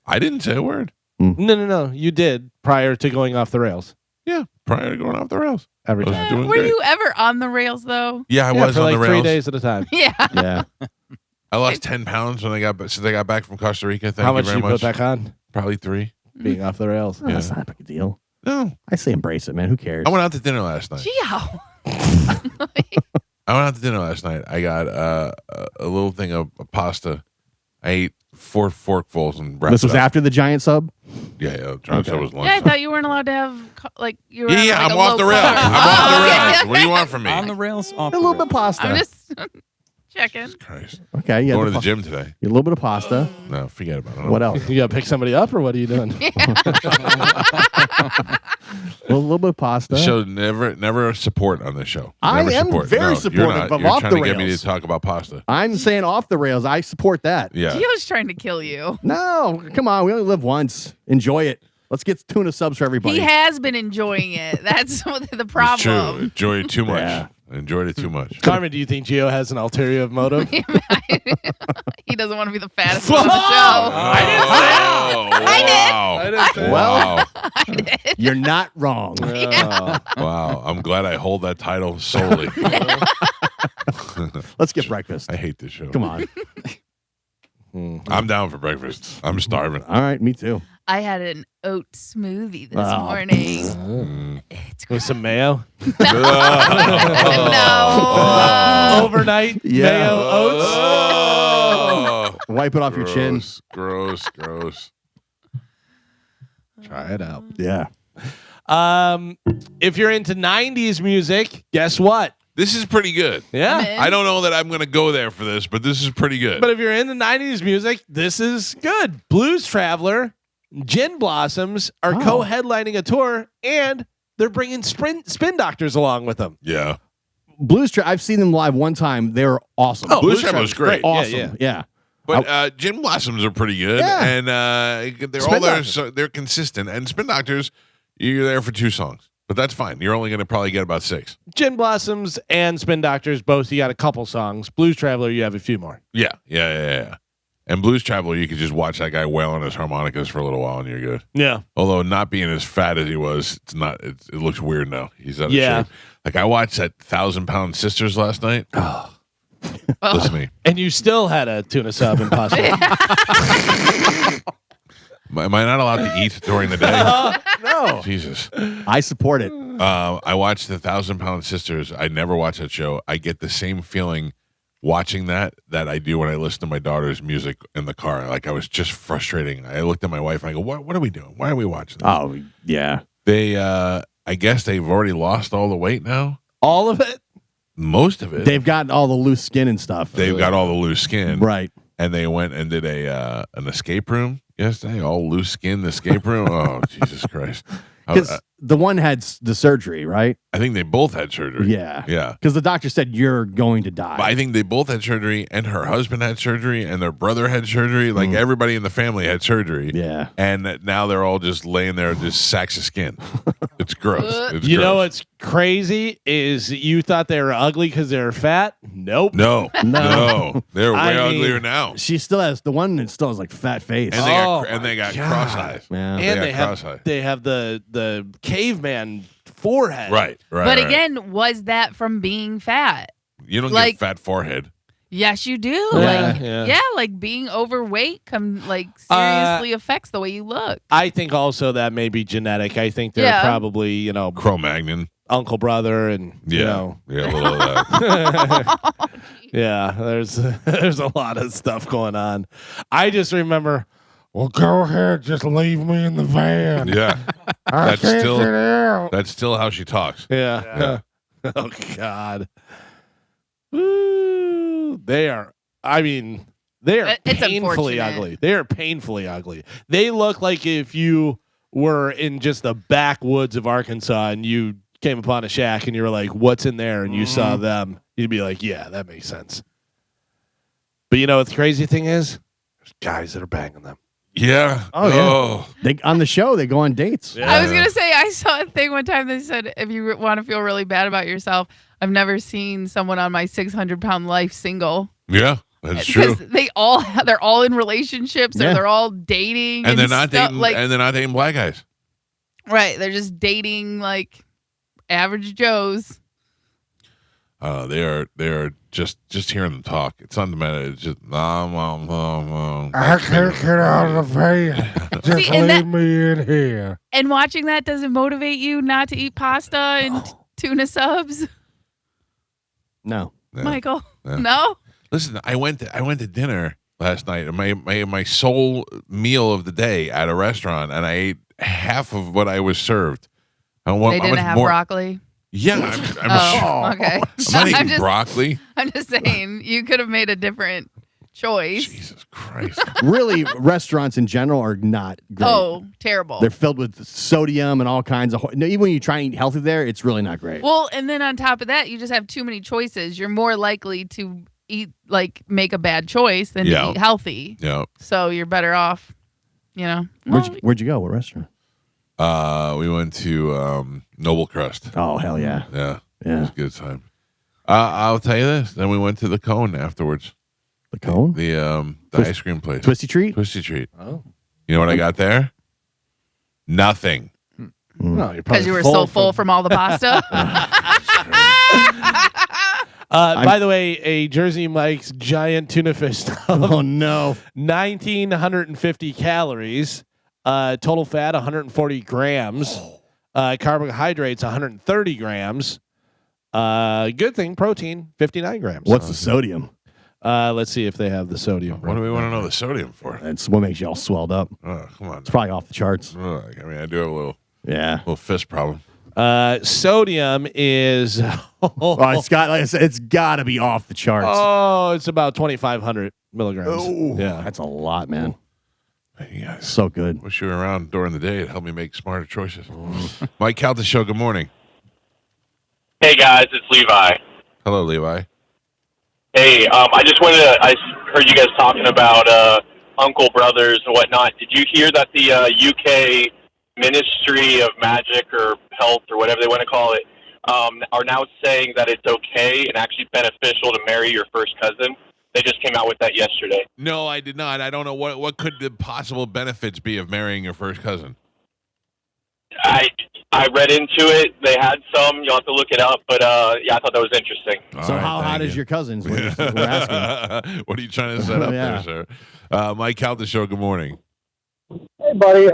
I didn't say a word. No. You did prior to going off the rails. Yeah, prior to going off the rails. Every I was time. doing Were great. you ever on the rails though? Yeah, I Yeah, was for on like the 3 rails. days at a time. Yeah. Yeah. I lost 10 pounds when since I got back from Costa Rica. Thank How you much very did you much. put back on? Probably 3. Being off the rails. Oh, that's not a big deal. No, I say embrace it, man. Who cares? I went out to dinner last night. Geo. I went out to dinner last night. I got a little thing of pasta. I ate 4 forkfuls and wrapped This was it up. after the giant sub? Yeah. Trying to was lunch. Yeah, I thought you weren't allowed to have you were. on, Yeah, like, I'm a off low the rails. carb. I'm off the Oh, rails. okay. What do you want from me? On the rails, off A the little rails. bit of pasta. I'm just checking. Christ. Okay, yeah. Going to the gym today. A little bit of pasta. No, forget about it. What else? You gotta pick somebody up, or what are you doing? A little bit of pasta. The show never support on this show. I Never am support. very No, you're supportive not. of You're off trying the to get me rails. to talk about pasta. I'm saying off the rails. I support that. Yeah. Geo's trying to kill you. No, come on. We only live once. Enjoy it. Let's get tuna subs for everybody. He has been enjoying it. That's the It's true. problem. Enjoy it too much. Yeah. I enjoyed it too much. Carmen, do you think Gio has an ulterior motive? He doesn't want to be the fattest one on the show. I did. Wow. You're not wrong. Wow. I'm glad I hold that title solely. Let's get breakfast. I hate this show. Come on. I'm down for breakfast. I'm starving. All right, me too. I had an oat smoothie this Oh. morning. It's With some mayo? no. Overnight Yeah. mayo oats? Oh, Wipe it off your chin. gross. Try it out. Yeah. If you're into 90s music, guess what? This is pretty good. Yeah. I'm in. I don't know that I'm going to go there for this, but this is pretty good. But if you're into 90s music, this is good. Blues Traveler, Gin Blossoms are co-headlining a tour, and they're bringing Spin Doctors along with them. Yeah. I've seen them live one time. They were awesome. Oh, Blues Traveler's great. Awesome. Yeah. But Gin Blossoms are pretty good. Yeah. And they're Spin all there. Doctors. So they're consistent. And Spin Doctors, you're there for 2 songs. But that's fine. You're only going to probably get about 6. Gin Blossoms and Spin Doctors, both you got a couple songs. Blues Traveler, you have a few more. Yeah. And Blues Traveler, you could just watch that guy wail on his harmonicas for a little while and you're good. Yeah. Although not being as fat as he was, it's not. It looks weird now. He's out of Yeah. shape. Like I watched that 1,000-pound Sisters last night. Listen to me. And you still had a tuna sub and pasta. Am I not allowed to eat during the day? No. Jesus. I support it. I watched the 1,000-Pound Sisters. I never watched that show. I get the same feeling watching that I do when I listen to my daughter's music in the car. Like I was just frustrating. I looked at my wife and I go, "What are we doing? Why are we watching this?" Oh, yeah. They, I guess they've already lost all the weight now. All of it? Most of it. They've got all the loose skin and stuff. They've got all the loose skin. Right. And they went and did an escape room yesterday, all loose skin escape room. Oh, Jesus Christ. Because the one had the surgery, right? I think they both had surgery. Yeah. Yeah. Because the doctor said you're going to die. But I think they both had surgery, and her husband had surgery, and their brother had surgery. Like everybody in the family had surgery. Yeah. And now they're all just laying there, just sacks of skin. It's gross. It's You gross. know what's crazy is you thought they were ugly because they were fat? Nope. No. They're way I mean, uglier now. She still has the one that still has like fat face. And they my got God. cross eyes. Yeah. And got they have cross-eyed. they have the caveman forehead. Right. But again, was that from being fat? You don't like- get fat forehead. Yes, you do. Yeah. Like being overweight seriously affects the way you look. I think also that may be genetic. I think they're Yeah. probably, Cro-Magnon. uncle brother and Yeah. Yeah, a little of that. yeah, there's a lot of stuff going on. I just remember, well, go ahead, just leave me in the van. Yeah. I That's can't still- get out. That's still how she talks. Yeah. Oh God. Woo. They are. I mean, they are It's painfully unfortunate. ugly. They are painfully ugly. They look like if you were in just the backwoods of Arkansas and you came upon a shack and you were like, "What's in there?" and you saw them, you'd be like, "Yeah, that makes sense." But you know what the crazy thing is? There's guys that are banging them. Yeah. Oh, yeah. They on the show they go on dates. I was gonna say I saw a thing one time that said if you want to feel really bad about yourself, I've never seen someone on my 600-pound life single. Yeah. That's true. Because they're all in relationships Yeah. or they're all dating And they're not stuff, dating and they're not dating black guys. right. They're just dating like average Joes. They are just hearing them talk. It's not the matter. It's just I can't get out of the van. Just See, and that- me in here. And watching that doesn't motivate you not to eat pasta and tuna subs, No. Yeah. Michael? Yeah. No? Listen, I went to dinner last night. My sole meal of the day at a restaurant, and I ate half of what I was served. They didn't have broccoli. Yeah, I'm Okay. not eating I'm just, broccoli. I'm just saying you could have made a different choice. Jesus Christ. Really, restaurants in general are not great. Oh, terrible. They're filled with sodium and all kinds of. No, even when you try and eat healthy there, it's really not great. Well, and then on top of that, you just have too many choices. You're more likely to make a bad choice than Yeah. to eat healthy. Yeah. So you're better off, Well, Where'd you go? What restaurant? We went to Noble Crust. Oh hell yeah, Yeah. It yeah. was a good time. I'll tell you this. Then we went to the Cone afterwards. The Cone? The Twist- ice cream place. Twisty Treat? Twisty Treat. Oh. You know what I got there? Nothing. No, you're Because probably you were so full from all the pasta. By the way, a Jersey Mike's giant tuna fish stub. Oh, no. 1,950 calories. Total fat 140 grams. Carbohydrates 130 grams. Good thing, protein 59 grams. What's the sodium? Let's see if they have the sodium. What do we want to know the sodium for? That's what makes you all swelled up. Oh, come on. It's probably off the charts. Ugh, I mean, I do have a Yeah. little fist problem. Sodium is Oh, it's got. Like I said, it's got to be off the charts. it's about 2,500 milligrams. Oh, Yeah. that's a lot, man. You guys, So good. wish you were around during the day to help me make smarter choices. Mike Calta Show, good morning. Hey guys, it's Levi. Hello, Levi. Hey, I just wanted to. I heard you guys talking about uncle brothers and whatnot. Did you hear that the UK Ministry of Magic or Health or whatever they want to call it are now saying that it's okay and actually beneficial to marry your first cousin? They just came out with that yesterday. No, I did not. I don't know what could the possible benefits be of marrying your first cousin. I read into it. They had some. You'll have to look it up. But yeah, I thought that was interesting. So how hot is your cousins? We're asking. What are you trying to set up Yeah. there, sir? Mike Calta Show, good morning. Hey, buddy.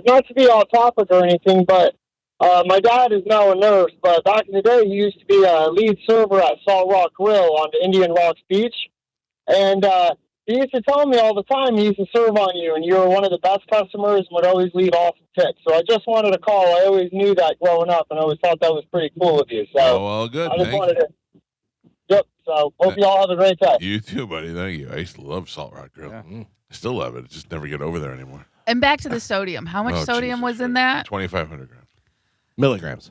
Not to be off topic or anything, but my dad is now a nurse. But back in the day, he used to be a lead server at Salt Rock Grill on the Indian Rocks Beach, and he used to tell me all the time he used to serve on you, and you were one of the best customers and would always leave awesome tips. So I just wanted to call. I always knew that growing up, and I always thought that was pretty cool of you. So Oh, well, good. I just Thank wanted to. Yep. So hope you all have a great day. you too, buddy. Thank you. I used to love Salt Rock Grill. I still love it. I just never get over there anymore. And back to the sodium. How much Oh, sodium Jesus was in Christ. that? 2,500 grams. Milligrams.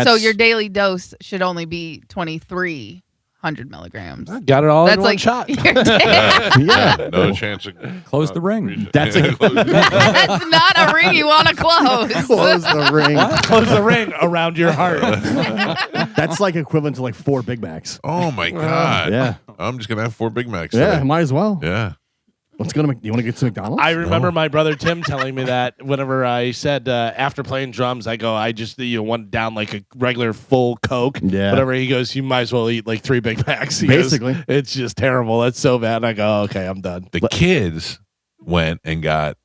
So your daily dose should only be 2,300 milligrams. Got it all That's in one like shot. your day. Yeah. No chance of Close the ring. That's a That's not a ring you want to close. close the ring. Close the ring around your heart. That's like equivalent to like 4 Big Macs. Oh my God. Yeah. I'm just gonna have 4 Big Macs. Yeah, today. might as well. Yeah. Let's go to. You want to get some McDonald's? I remember my brother Tim telling me that whenever I said after playing drums, I go, I just want down like a regular full Coke. Yeah. Whatever. He goes, you might as well eat like 3 Big Macs. He goes, Basically. it's just terrible. That's so bad. And I go, okay, I'm done. The kids went and got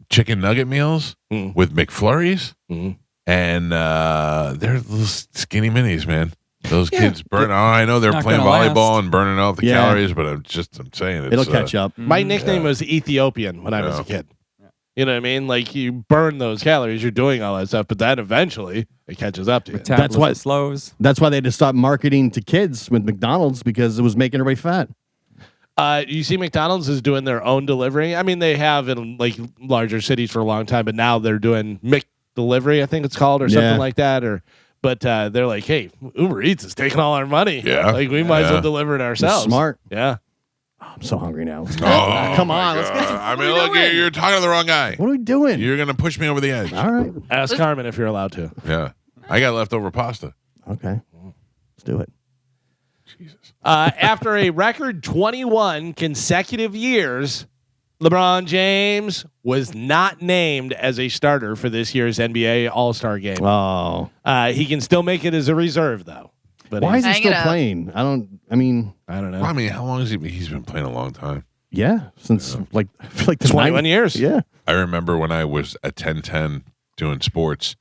chicken nugget meals Mm. with McFlurries, Mhm. and they're little skinny minis, man. Those kids burn. Oh, I know they're Not playing gonna volleyball last. and burning off the Yeah. calories, but I'm saying it's, It'll catch up. My nickname was Ethiopian when I was a kid. You know what I mean? Like you burn those calories, you're doing all that stuff, but then eventually it catches up to you. That's why- slows. That's why they had to stop marketing to kids with McDonald's because it was making everybody fat. You see, McDonald's is doing their own delivery. I mean, they have in like larger cities for a long time, but now they're doing McDelivery, I think it's called, or something Yeah. like that. But they're like, hey, Uber Eats is taking all our money. Yeah. Like we might as Yeah. well deliver it They're ourselves. smart. Yeah. I'm so hungry now. Oh, Come my on, let's God. get. I mean, look, you're talking to the wrong guy. What are we doing? You're gonna push me over the edge. All right. Ask Carmen if you're allowed to. Yeah, I got leftover pasta. Okay. Let's do it. Jesus. After a record 21 consecutive years, LeBron James was not named as a starter for this year's NBA All-Star game. Oh. He can still make it as a reserve, though. But Why is he Hang still it up. playing? I mean, I don't know. Well, I mean, how long has he been? He's been playing a long time. yeah, since like I feel like the 21 90s. years. Yeah. I remember when I was at 1010 doing sports,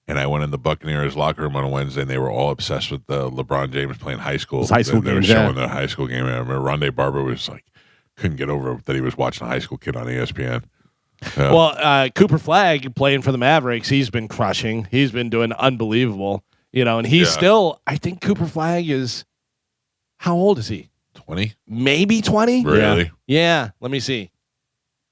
and I went in the Buccaneers locker room on a Wednesday, and they were all obsessed with LeBron James playing high school. His high school They were games, showing yeah. the high school game. I remember Rondé Barber was like, couldn't get over that he was watching a high school kid on ESPN. Yeah. Well, Cooper Flagg playing for the Mavericks, he's been crushing. He's been doing unbelievable. And he's Yeah. still, I think Cooper Flagg is, how old is he? 20? Maybe 20? Really? Yeah. Let me see.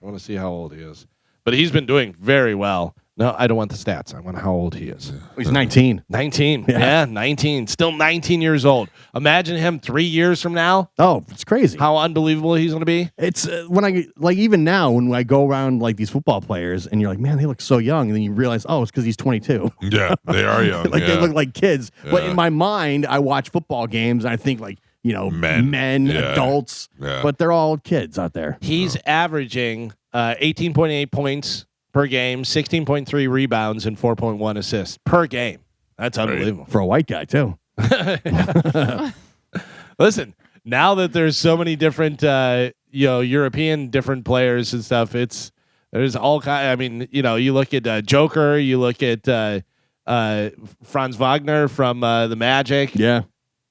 I want to see how old he is. But he's been doing very well. No, I don't want the stats. I want how old he is. He's 19. 19. Yeah, 19. Still 19 years old. Imagine him 3 years from now. Oh, it's crazy. How unbelievable he's going to be. It's when I even now when I go around like these football players and you're like, man, they look so young, and then you realize, oh, it's because he's 22. Yeah, they are young. Like yeah. they look like kids. But Yeah. in my mind, I watch football games and I think like men, Yeah. adults, Yeah. but they're all kids out there. He's averaging 18.8 points per game, 16.3 rebounds, and 4.1 assists per game. That's unbelievable. For a white guy too. Listen, now that there's so many different, European different players and stuff, there's all kind. I mean, you look at Joker, you look at Franz Wagner from the Magic. Yeah.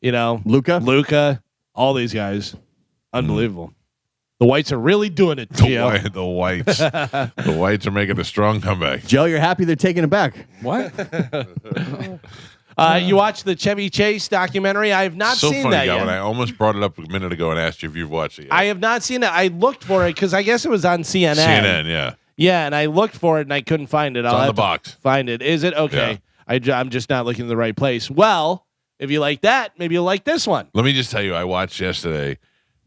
Luca, all these guys, unbelievable. The whites are really doing it. Gio. The whites. The whites are making a strong comeback. Joe, you're happy they're taking it back. What? You watched the Chevy Chase documentary? I have not so seen funny, that Galvin. yet. I almost brought it up a minute ago and asked you if you've watched it yet. I have not seen it. I looked for it because I guess it was on CNN. CNN, yeah. Yeah, and I looked for it and I couldn't find it. It's I'll on have the to box. Find it. Is it? Okay. I'm just not looking in the right place. Well, if you like that, maybe you'll like this one. Let me just tell you, I watched yesterday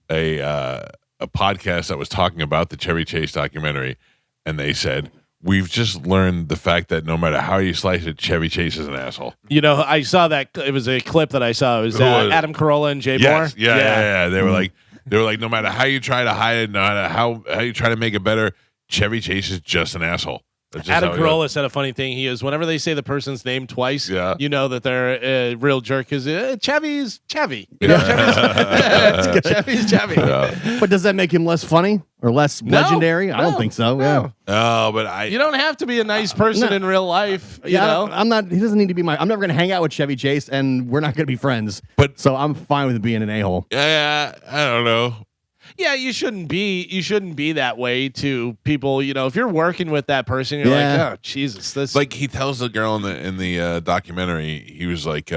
a podcast that was talking about the Chevy Chase documentary, and they said, we've just learned the fact that no matter how you slice it, Chevy Chase is an asshole. I saw that. It was a clip that I saw. It was Who was it? Adam Carolla and Jay Moore. Yes. Yeah. They were like, no matter how you try to hide it, no matter how you try to make it better, Chevy Chase is just an asshole. That's just Adam how it goes. Carolla said a funny thing. He is, whenever they say the person's name twice, Yeah. you know that they're a real jerk. Because Chevy's Chevy. Yeah. Chevy's Chevy. Yeah. But does that make him less funny or less legendary? I don't think so. no. Yeah. Oh, but You don't have to be a nice person No. in real life. You Yeah, know? I'm not. He doesn't need to be I'm never going to hang out with Chevy Chase, and we're not going to be friends. But- so I'm fine with being an a-hole. yeah, I don't know. Yeah, you shouldn't be that way to people. If you're working with that person, you're Yeah. like, oh Jesus, this Like he tells the girl in the documentary, he was like,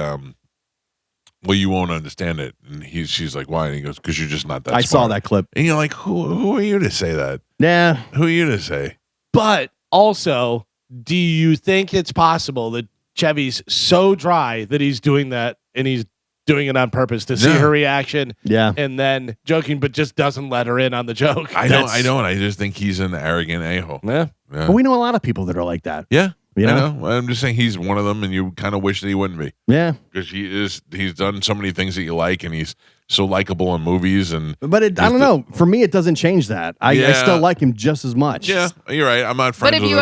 well, you won't understand it, and she's like, why? And he goes, because you're just not that. I saw smart." that clip. and you're like, who are you to say that? Yeah. Who are you to say? But also, do you think it's possible that Chevy's so dry that he's doing that and he's doing it on purpose to see No. her reaction Yeah. and then joking, but just doesn't let her in on the joke? I don't. I just think he's an arrogant a-hole. Yeah. Yeah. But we know a lot of people that are like that. Yeah. You I know? know. I'm just saying he's one of them, and you kind of wish that he wouldn't be, Yeah. because he's done so many things that you like, and he's so likable in movies, and But I don't know. For me, it doesn't change that. I Yeah. still like him just as much. yeah, you're right. I'm not friends But if with you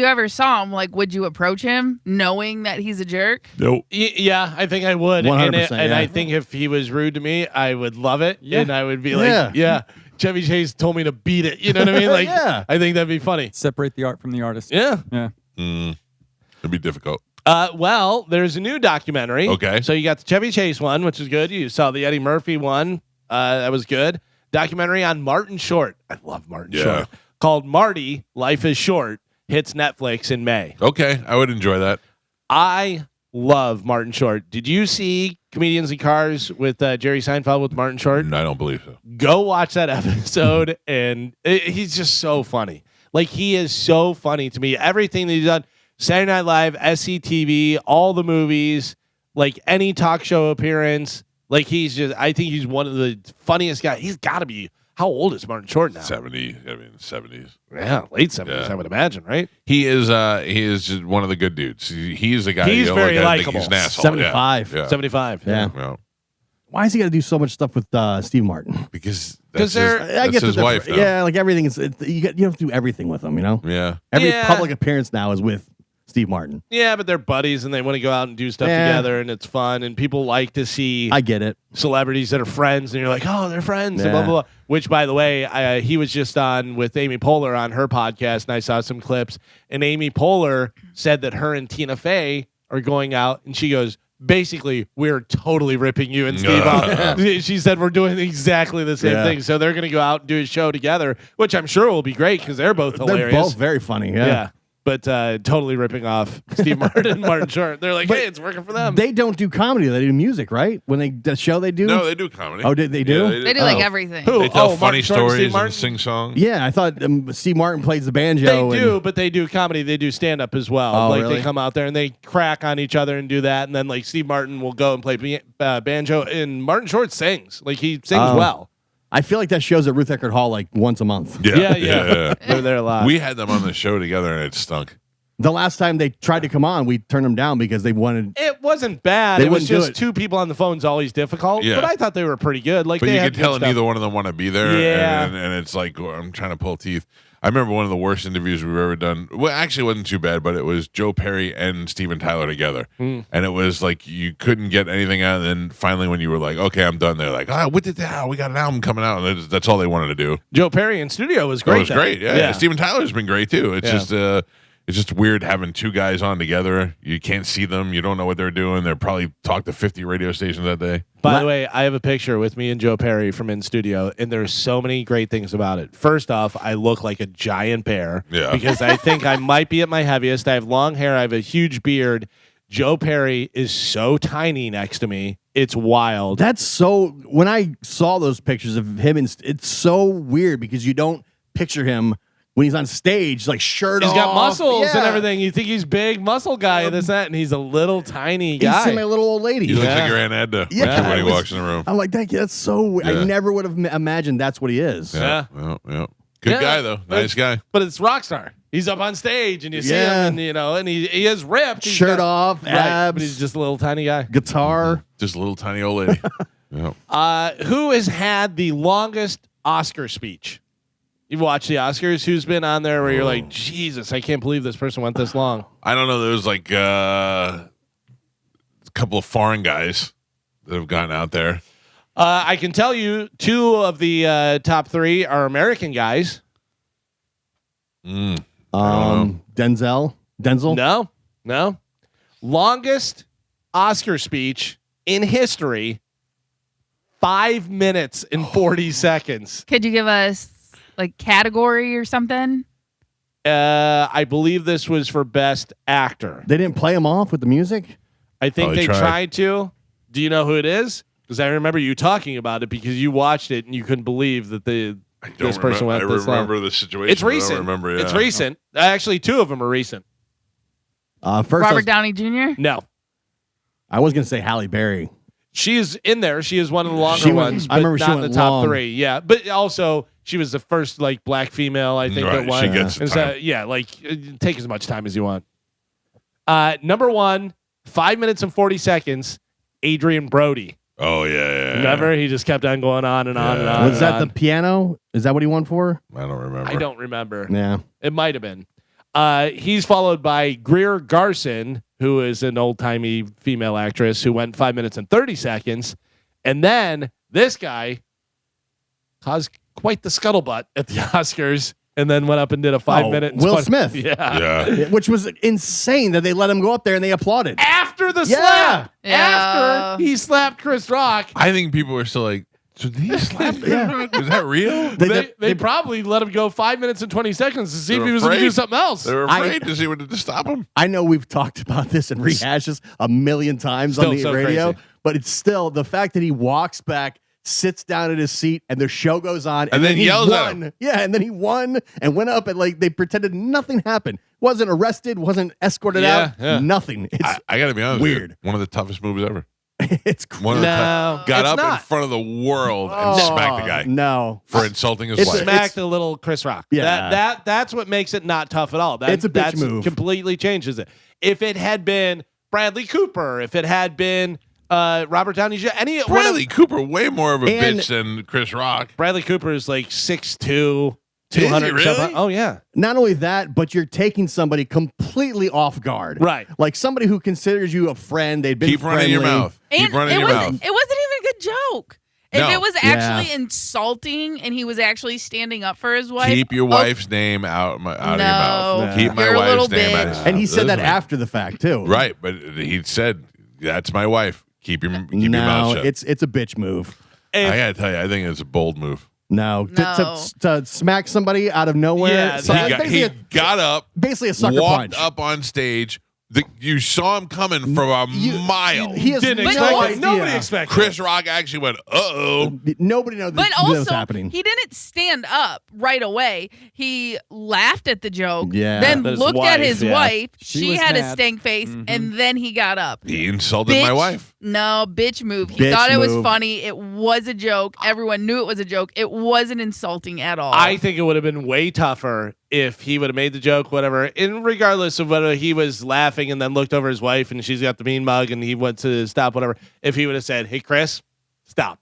him. ever saw him, like, would you approach him knowing that he's a jerk? Nope. Yeah, I think I would. 100%, And yeah. I think if he was rude to me, I would love it. Yeah. And I would be like, yeah, Chevy Chase told me to beat it. You know what I mean? Like, Yeah. I think that'd be funny. Separate the art from the artist. Yeah. Yeah. It'd be difficult. Well, there's a new documentary. Okay. So you got the Chevy Chase one, which is good. You saw the Eddie Murphy one. That was good. Documentary on Martin Short. I love Martin Yeah. Short. Called Marty, Life is Short. Hits Netflix in May. Okay, I would enjoy that. I love Martin Short. Did you see Comedians in Cars with Jerry Seinfeld with Martin Short? I don't believe so. Go watch that episode, and he's just so funny. Like, he is so funny to me. Everything that he's done, Saturday Night Live, SCTV, all the movies, like any talk show appearance, like I think he's one of the funniest guys. He's got to be, how old is Martin Short now? 70s. Yeah, late 70s, Yeah. I would imagine, right? He is just one of the good dudes. He's the guy. He's you know, very like, I think likable. He's an asshole. 75. Yeah. 75. Yeah. Yeah. Why has he got to do so much stuff with Steve Martin? Because 'Cause that's they're- his, I that's get his that they're wife. Though. Yeah, like everything is. You have to do everything with him. You know. Yeah. Every Yeah. public appearance now is with Steve Martin. Yeah, but they're buddies and they want to go out and do stuff Yeah. together, and it's fun. And people like to see I get it. celebrities that are friends, and you're like, oh, they're friends, and blah, Yeah. blah, blah. Which, by the way, he was just on with Amy Poehler on her podcast, and I saw some clips. And Amy Poehler said that her and Tina Fey are going out, and she goes, basically, we're totally ripping you and Steve off. She said we're doing exactly the same Yeah. thing. So they're going to go out and do a show together, which I'm sure will be great because they're both hilarious. They're both very funny. Yeah. Yeah. but totally ripping off Steve Martin and Martin Short. They're like, But hey, it's working for them. They don't do comedy. They do music, right? When the show they do. No, they do comedy. Oh, they do? Yeah, They do like everything. Who? They tell Martin funny Short and Steve stories Martin? and sing songs. Yeah, I thought Steve Martin plays the They banjo. do, but they do comedy. They do stand up as well. Oh, like really? they come out there and they crack on each other and do that. And then like Steve Martin will go and play banjo. And Martin Short sings. Like he sings well. I feel like that show's at Ruth Eckerd Hall like once a month. Yeah. They're there a lot. We had them on the show together, and it stunk. The last time they tried to come on, we turned them down because they wanted. It wasn't bad. They It was wouldn't do just it. two people on the phone is always difficult. Yeah. But I thought they were pretty good. Like But they you had can tell good stuff. neither one of them want to be there. Yeah. And it's like, I'm trying to pull teeth. I remember one of the worst interviews we've ever done. Well, actually, it wasn't too bad, but it was Joe Perry and Steven Tyler together. And it was like you couldn't get anything out. And then finally, when you were like, okay, I'm done, they're like, what did that? We got an album coming out. And that's all they wanted to do. Joe Perry in studio was great. It was then. great. Yeah. Steven Tyler's been great, too. Yeah. It's just weird having two guys on together. You can't see them. You don't know what they're doing. They're probably talked to 50 radio stations that day. By the way, I have a picture with me and Joe Perry from in studio, and there's so many great things about it. First off, I look like a giant bear because I think I might be at my heaviest. I have long hair. I have a huge beard. Joe Perry is so tiny next to me. It's wild. That's so. When I saw those pictures of him, it's so weird because you don't picture him when he's on stage, like shirt He's off. got muscles and Yeah. everything. You think he's big muscle guy, this, that, and he's a little tiny guy. He's my little old lady. He looks like your Aunt Edna Yeah, when he it was- walks in the room. I'm like, that's so weird. Yeah. I never would have imagined that's what he is. Yeah. Yeah. Good Yeah. guy, though. Nice guy. But it's Rockstar. He's up on stage, and you see Yeah. him, and he is ripped. He's Shirt got- off, right, abs, but he's just a little tiny guy. guitar. Just a little tiny old lady. Who has had the longest Oscar speech? You've watched the Oscars. Who's been on there where you're like, Jesus, I can't believe this person went this long? I don't know. There was like a couple of foreign guys that have gotten out there. I can tell you two of the top three are American guys. Denzel. No. Longest Oscar speech in history, 5 minutes and 40 seconds. Could you give us like category or something? I believe this was for Best Actor. They didn't play him off with the music. I think Oh, they they tried. tried to. Do you know who it is? Because I remember you talking about it because you watched it and you couldn't believe that this person went I this long. remember the situation. It's but I don't recent. remember, yeah. It's recent. Actually, two of them are recent. First, Robert Downey Jr. No. I was going to say Halle Berry. She is in there. She is one of the longer She went- ones, I but remember she not in the went top long. three. Yeah, but also she was the first like black female I think Right, that won. she gets And time. yeah, like take as much time as you want. Number one, 5 minutes and 40 seconds. Adrian Brody. Oh, yeah. Remember, he just kept on going on and on and on. Was and that on. the piano? Is that what he won for? I don't remember. I don't remember. Yeah. It might have been. He's followed by Greer Garson, who is an old timey female actress who went 5 minutes and 30 seconds. And then this guy caused quite the scuttlebutt at the Oscars and then went up and did a 5 minute. And Will 20 Smith. Yeah. Yeah. Which was insane that they let him go up there and they applauded. After the Yeah. slap. Yeah. After he slapped Chris Rock. I think people are still like, so did he slap him? Is that real? They probably let him go 5 minutes and 20 seconds to see They if were he was going to afraid. do something else. They were afraid to see what to stop him. I know we've talked about this and rehashed this a million times Still on the so radio, crazy. but it's still the fact that he walks back, sits down at his seat, and the show goes on, And then he yells at won. Yeah, and then he won and went up and like they pretended nothing happened. Wasn't arrested, wasn't escorted out, Yeah. nothing. It's I got to be honest. weird. With you, one of the toughest moves ever. it's One of the No, got it's up not. in front of the world and smacked the guy No. for insulting his It's wife. Smacked a little Chris Rock. Yeah. That's what makes it not tough at all. It's a bitch that's move. Completely changes it. If it had been Bradley Cooper, if it had been Robert Downey Jr., Bradley Cooper way more of a And- bitch than Chris Rock. Bradley Cooper is like 6'2", Is he 200 and really? something. Oh yeah, Not only that, but you're taking somebody completely off guard. Right. Like somebody who considers you a friend, they've been Keep running your friendly. mouth. And Keep running it your wasn't mouth. it wasn't even a good joke. No. If it was Yeah. actually insulting and he was actually standing up for his wife, Keep your oh, wife's name out of your mouth. No. Keep my You're a wife's little name out of bitch. his And he mouth. said that Listen. after the fact too. Right, but he said, that's my wife. Keep your mouth No, shut. it's a bitch move. I got to tell you, I think it's a bold move. No, No. To smack somebody out of nowhere. Yeah, So- that- He got up, basically a sucker walked punch. up on stage. You saw him coming from a mile. He has Didn't no expect it. idea. Nobody expected Chris Rock actually went, "Uh-oh." Nobody knows But that was also, happening. he didn't stand up right away. He laughed at the joke, Yeah. then His looked at his wife, yeah. wife. She She was had a mad. stank face, and then he got up. He insulted my Bitch. wife. No, bitch move. He Bitch thought it was move. funny. It was a joke. Everyone knew it was a joke. It wasn't insulting at all. I think it would have been way tougher if he would have made the joke, whatever. And regardless of whether he was laughing and then looked over his wife and she's got the mean mug and he went to stop, whatever. If he would have said, "Hey, Chris, stop,"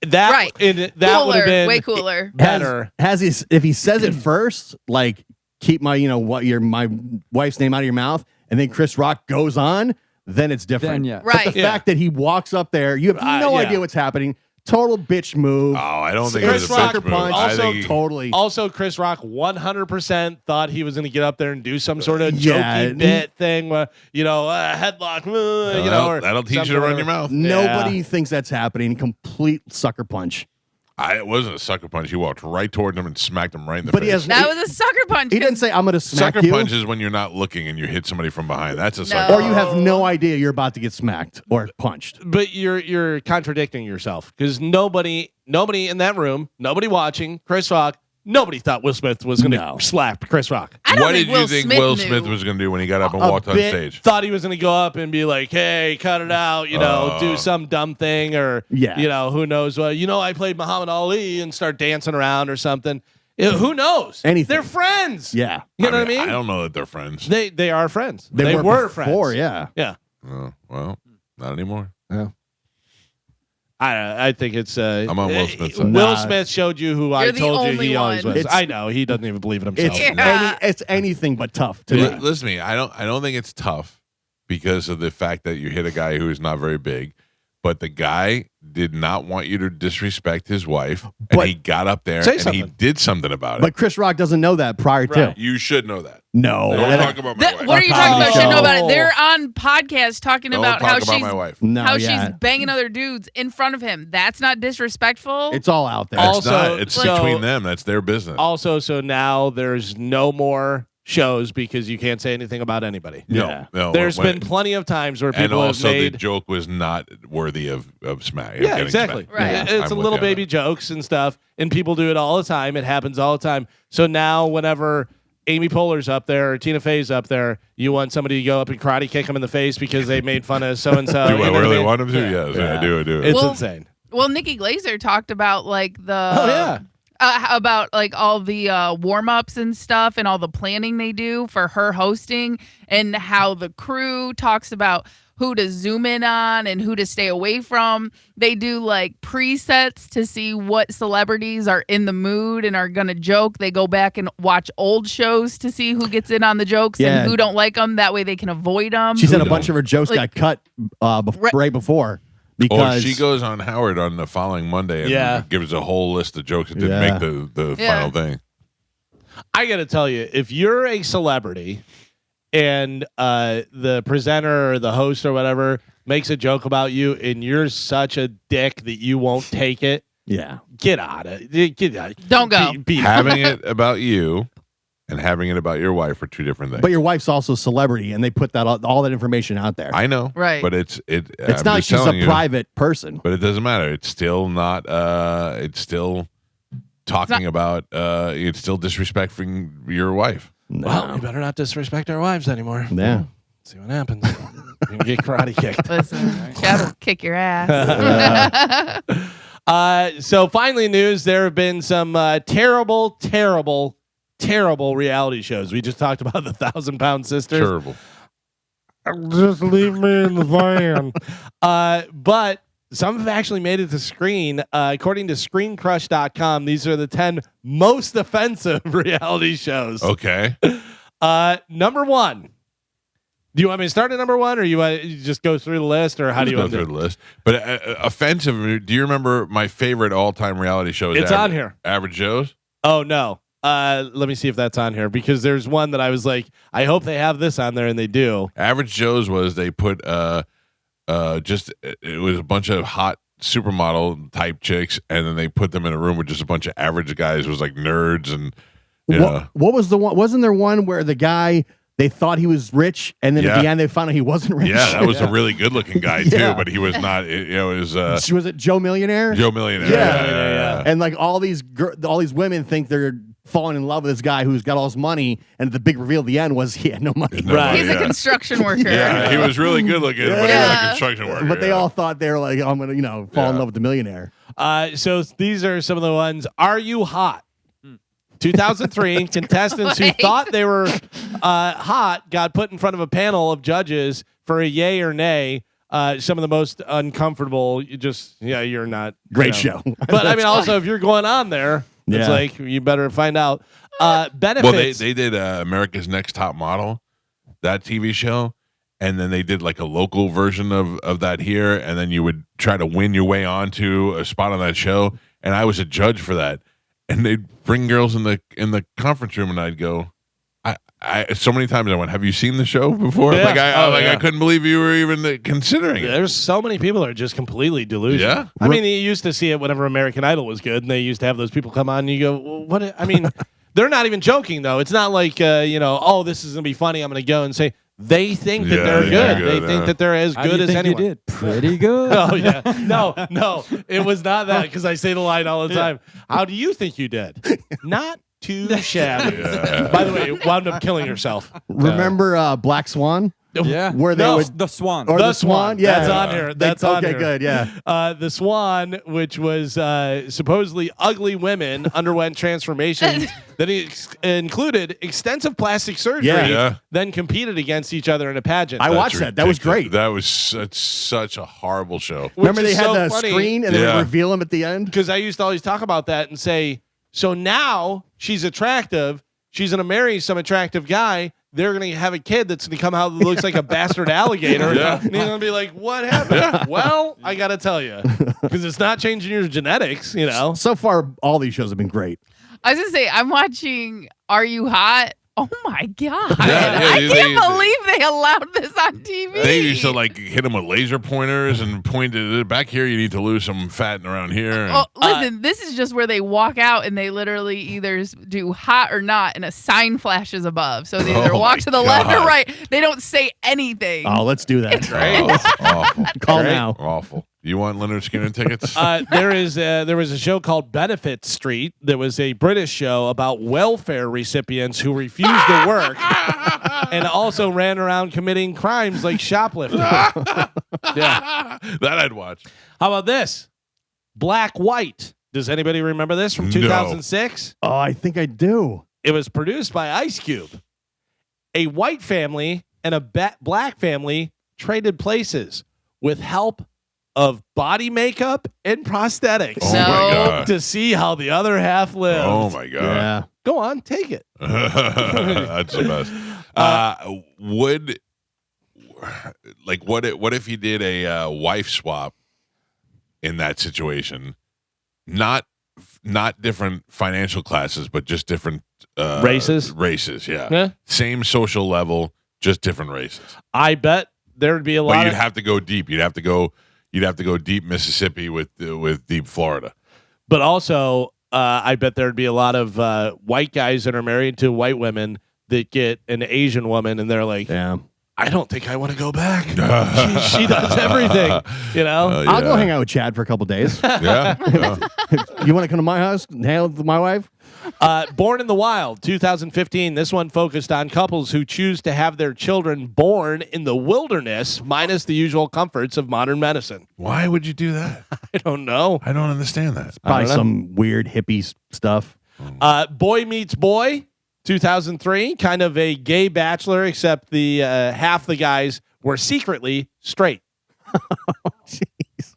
that Right. that would cooler, have been way cooler. better. Has he? If he says it first, like keep my my wife's name out of your mouth, and then Chris Rock goes on, then it's different. Then, yeah. Right. But the Yeah. fact that he walks up there, you have no yeah. idea what's happening. Total bitch move. Oh, I don't think Chris it was a Rock bitch move. punch. I Also think he- Totally. Also, Chris Rock 100% thought he was going to get up there and do some sort of Yeah. jokey bit thing where, headlock, or that'll teach you something to run whatever. your mouth. Nobody thinks that's happening. Complete sucker punch. It wasn't a sucker punch. He walked right towards him and smacked him right in the But face. he has That was a sucker punch. He 'cause didn't say I'm going to smack Sucker you, punch is when you're not looking and you hit somebody from behind. That's a No. sucker or punch. you have no idea you're about to get smacked or punched. But you're contradicting yourself because nobody in that room, nobody watching Chris Rock, nobody thought Will Smith was going to No. slap Chris Rock. I don't What think did Will you think Smith Will knew. Smith was going to do when he got up and A walked on bit. stage? Thought he was going to go up and be like, "Hey, cut it out," do some dumb thing, or Yeah. who knows what? I played Muhammad Ali and start dancing around or something. Who knows? Anything. They're friends. Yeah. You know what I mean? I don't know that they're friends. They are friends. They were were friends. before, yeah. Yeah. Oh, well, not anymore. I think it's. I'm on Will Smith's side. Will Nah. Smith showed you who I You're the told you only he always one. was. It's- I know he doesn't even believe it himself. Yeah. It's anything but tough to Li- me. Listen to me. I don't think it's tough because of the fact that you hit a guy who is not very big, but the guy did not want you to disrespect his wife, and But- he got up there Say and he something. did something about it. But Chris Rock doesn't know that prior to. Right. You should know that. No. Don't that- talk about my wife. What are you Our talking about? comedy Should know show. about it. They're on podcasts talking Don't about talk how about she's my wife. no, how yeah. she's banging other dudes in front of him. That's not disrespectful. It's all out there. It's Also, not. It's so- between them. That's their business. Also, so now there's no more shows because you can't say anything about anybody. Yeah. no. There's when- been plenty of times where and people have also the made. joke was not worthy of smack. of Yeah, getting exactly. smacked. Right. Yeah, It's I'm a with little you on baby that. jokes and stuff, and people do it all the time. It happens all the time. So now, whenever Amy Poehler's up there or Tina Fey's up there, you want somebody to go up and karate kick them in the face because they made fun of so and so. Do I really want him to? Yes, I do. I do. It's Well, insane. Well, Nikki Glazer talked about like the Oh yeah. about like all the warm-ups and stuff and all the planning they do for her hosting and how the crew talks about who to zoom in on and who to stay away from. They do like presets to see what celebrities are in the mood and are going to joke. They go back and watch old shows to see who gets in on the jokes Yeah. and who don't like them. That way they can avoid them. She said a bunch of her jokes Like- got cut right before because She goes on Howard on the following Monday and Yeah. gives a whole list of jokes that didn't Yeah. make the Yeah. final thing. I got to tell you, if you're a celebrity and the presenter or the host or whatever makes a joke about you and you're such a dick that you won't take it, yeah. get out of it. Get out. Don't go. Having it about you and having it about your wife are two different things. But your wife's also a celebrity, and they put that all that information out there. I know, Right. But it's it's I'm not like just she's telling a you, private person. But it doesn't matter. It's still not. It's still talking about. It's still disrespecting your wife. No. Well, we better not disrespect our wives anymore. Yeah. See what happens. You can get karate kicked. Listen, that'll kick your ass. So finally, news. There have been some terrible reality shows. We just talked about the 1,000-Pound Sisters. Terrible. Just leave me in the van. But some have actually made it to screen. According to ScreenCrush.com, these are the 10 most offensive reality shows. Okay. Number one. Do you want me to start at number one, or you want to just go through the list, or how do you go want to through do the it? list? But offensive. Do you remember my favorite all-time reality show? It's on here. Average Joe's. Oh no. Let me see if that's on here because there's one that I was like, I hope they have this on there, and they do. Average Joe's was they put just it was a bunch of hot supermodel type chicks, and then they put them in a room with just a bunch of average guys. It was like nerds and yeah. What was the one? Wasn't there one where the guy they thought he was rich, and then at the end they found out he wasn't rich? Yeah, that was a really good looking guy too, Yeah. but he was not. It was Was it Joe Millionaire? Joe Millionaire. Yeah. And like all these women think they're falling in love with this guy who's got all this money, and the big reveal at the end was he had no money. No money, He's a construction worker. Yeah, he was really good looking, but he was a construction worker. But they all thought they were like, I'm gonna, fall in love with the millionaire. So these are some of the ones. Are You Hot? 2003 contestants who thought they were hot got put in front of a panel of judges for a yay or nay. Some of the most uncomfortable. You're not. Great show. But I mean, also if you're going on there, it's Yeah. like you better find out. Benefits. Well, they did America's Next Top Model, that TV show, and then they did like a local version of that here, and then you would try to win your way onto a spot on that show. And I was a judge for that, and they'd bring girls in the conference room, and I'd go. I so many times I went, have you seen the show before? Yeah. I couldn't believe you were even considering it. There's so many people that are just completely delusional. Yeah. I mean, you used to see it whenever American Idol was good, and they used to have those people come on, and you go, well, what? I mean, they're not even joking, though. It's not like, oh, this is going to be funny. I'm going to go and say, they think that they're good. They think that they're as How do good you as think anyone. you did? Pretty good. Oh, yeah. No, it was not that, because I say the line all the time. How do you think you did? Not too shabby. Yeah. By the way, wound up killing herself. Remember Black Swan? Yeah. Where they would the Swan. or The Swan. Yeah, That's on here. That's on here. Okay, good. Yeah. The Swan, which was supposedly ugly women, underwent transformations that included extensive plastic surgery, Yeah. then competed against each other in a pageant. I watched that. That was great. That was such a horrible show. Remember Which they is had so the funny, screen and they Yeah. would reveal him at the end? because I used to always talk about that and say, so now she's attractive. She's going to marry some attractive guy. They're going to have a kid that's going to come out that looks like a bastard alligator. Yeah. And he's going to be like, what happened? Well, I got to tell you, because it's not changing your genetics, So far, all these shows have been great. I was gonna say I'm watching Are You Hot? Oh my god! Yeah, I they- can't believe they allowed this on TV. They used to like hit them with laser pointers and pointed it back here. You need to lose some fat around here. And, Oh, listen, this is just where they walk out and they literally either do hot or not, and a sign flashes above. So they either Oh walk my to the left or God. right. They don't say anything. Oh, let's do that. oh, that's awful. Call now. Awful. You want Leonard Skinner tickets? there was a show called Benefit Street. There was a British show about welfare recipients who refused to work and also ran around committing crimes like shoplifting. Yeah. That I'd watch. How about this? Black White. Does anybody remember this from No. 2006? Oh, I think I do. It was produced by Ice Cube. A white family and a black family traded places with help of body makeup and prosthetics Oh No. my god. to see how the other half lived. Oh my god. Yeah. Go on, take it. That's the best. What if you did a wife swap in that situation? Not different financial classes, but just different Races? Races, yeah. Yeah. Same social level, just different races. I bet there would be a But lot you'd of have to go deep. You'd have to go deep Mississippi with deep Florida. but also I bet there'd be a lot of white guys that are married to white women that get an Asian woman and they're like, Yeah. I don't think I want to go back. she does everything, I'll go hang out with Chad for a couple days. Yeah. You want to come to my house and hang out with my wife? Born in the Wild, 2015. This one focused on couples who choose to have their children born in the wilderness, minus the usual comforts of modern medicine. Why would you do that? I don't know. I don't understand that. Probably don't know. some weird hippie stuff. Boy Meets Boy, 2003. Kind of a gay bachelor, except the half the guys were secretly straight. Jeez.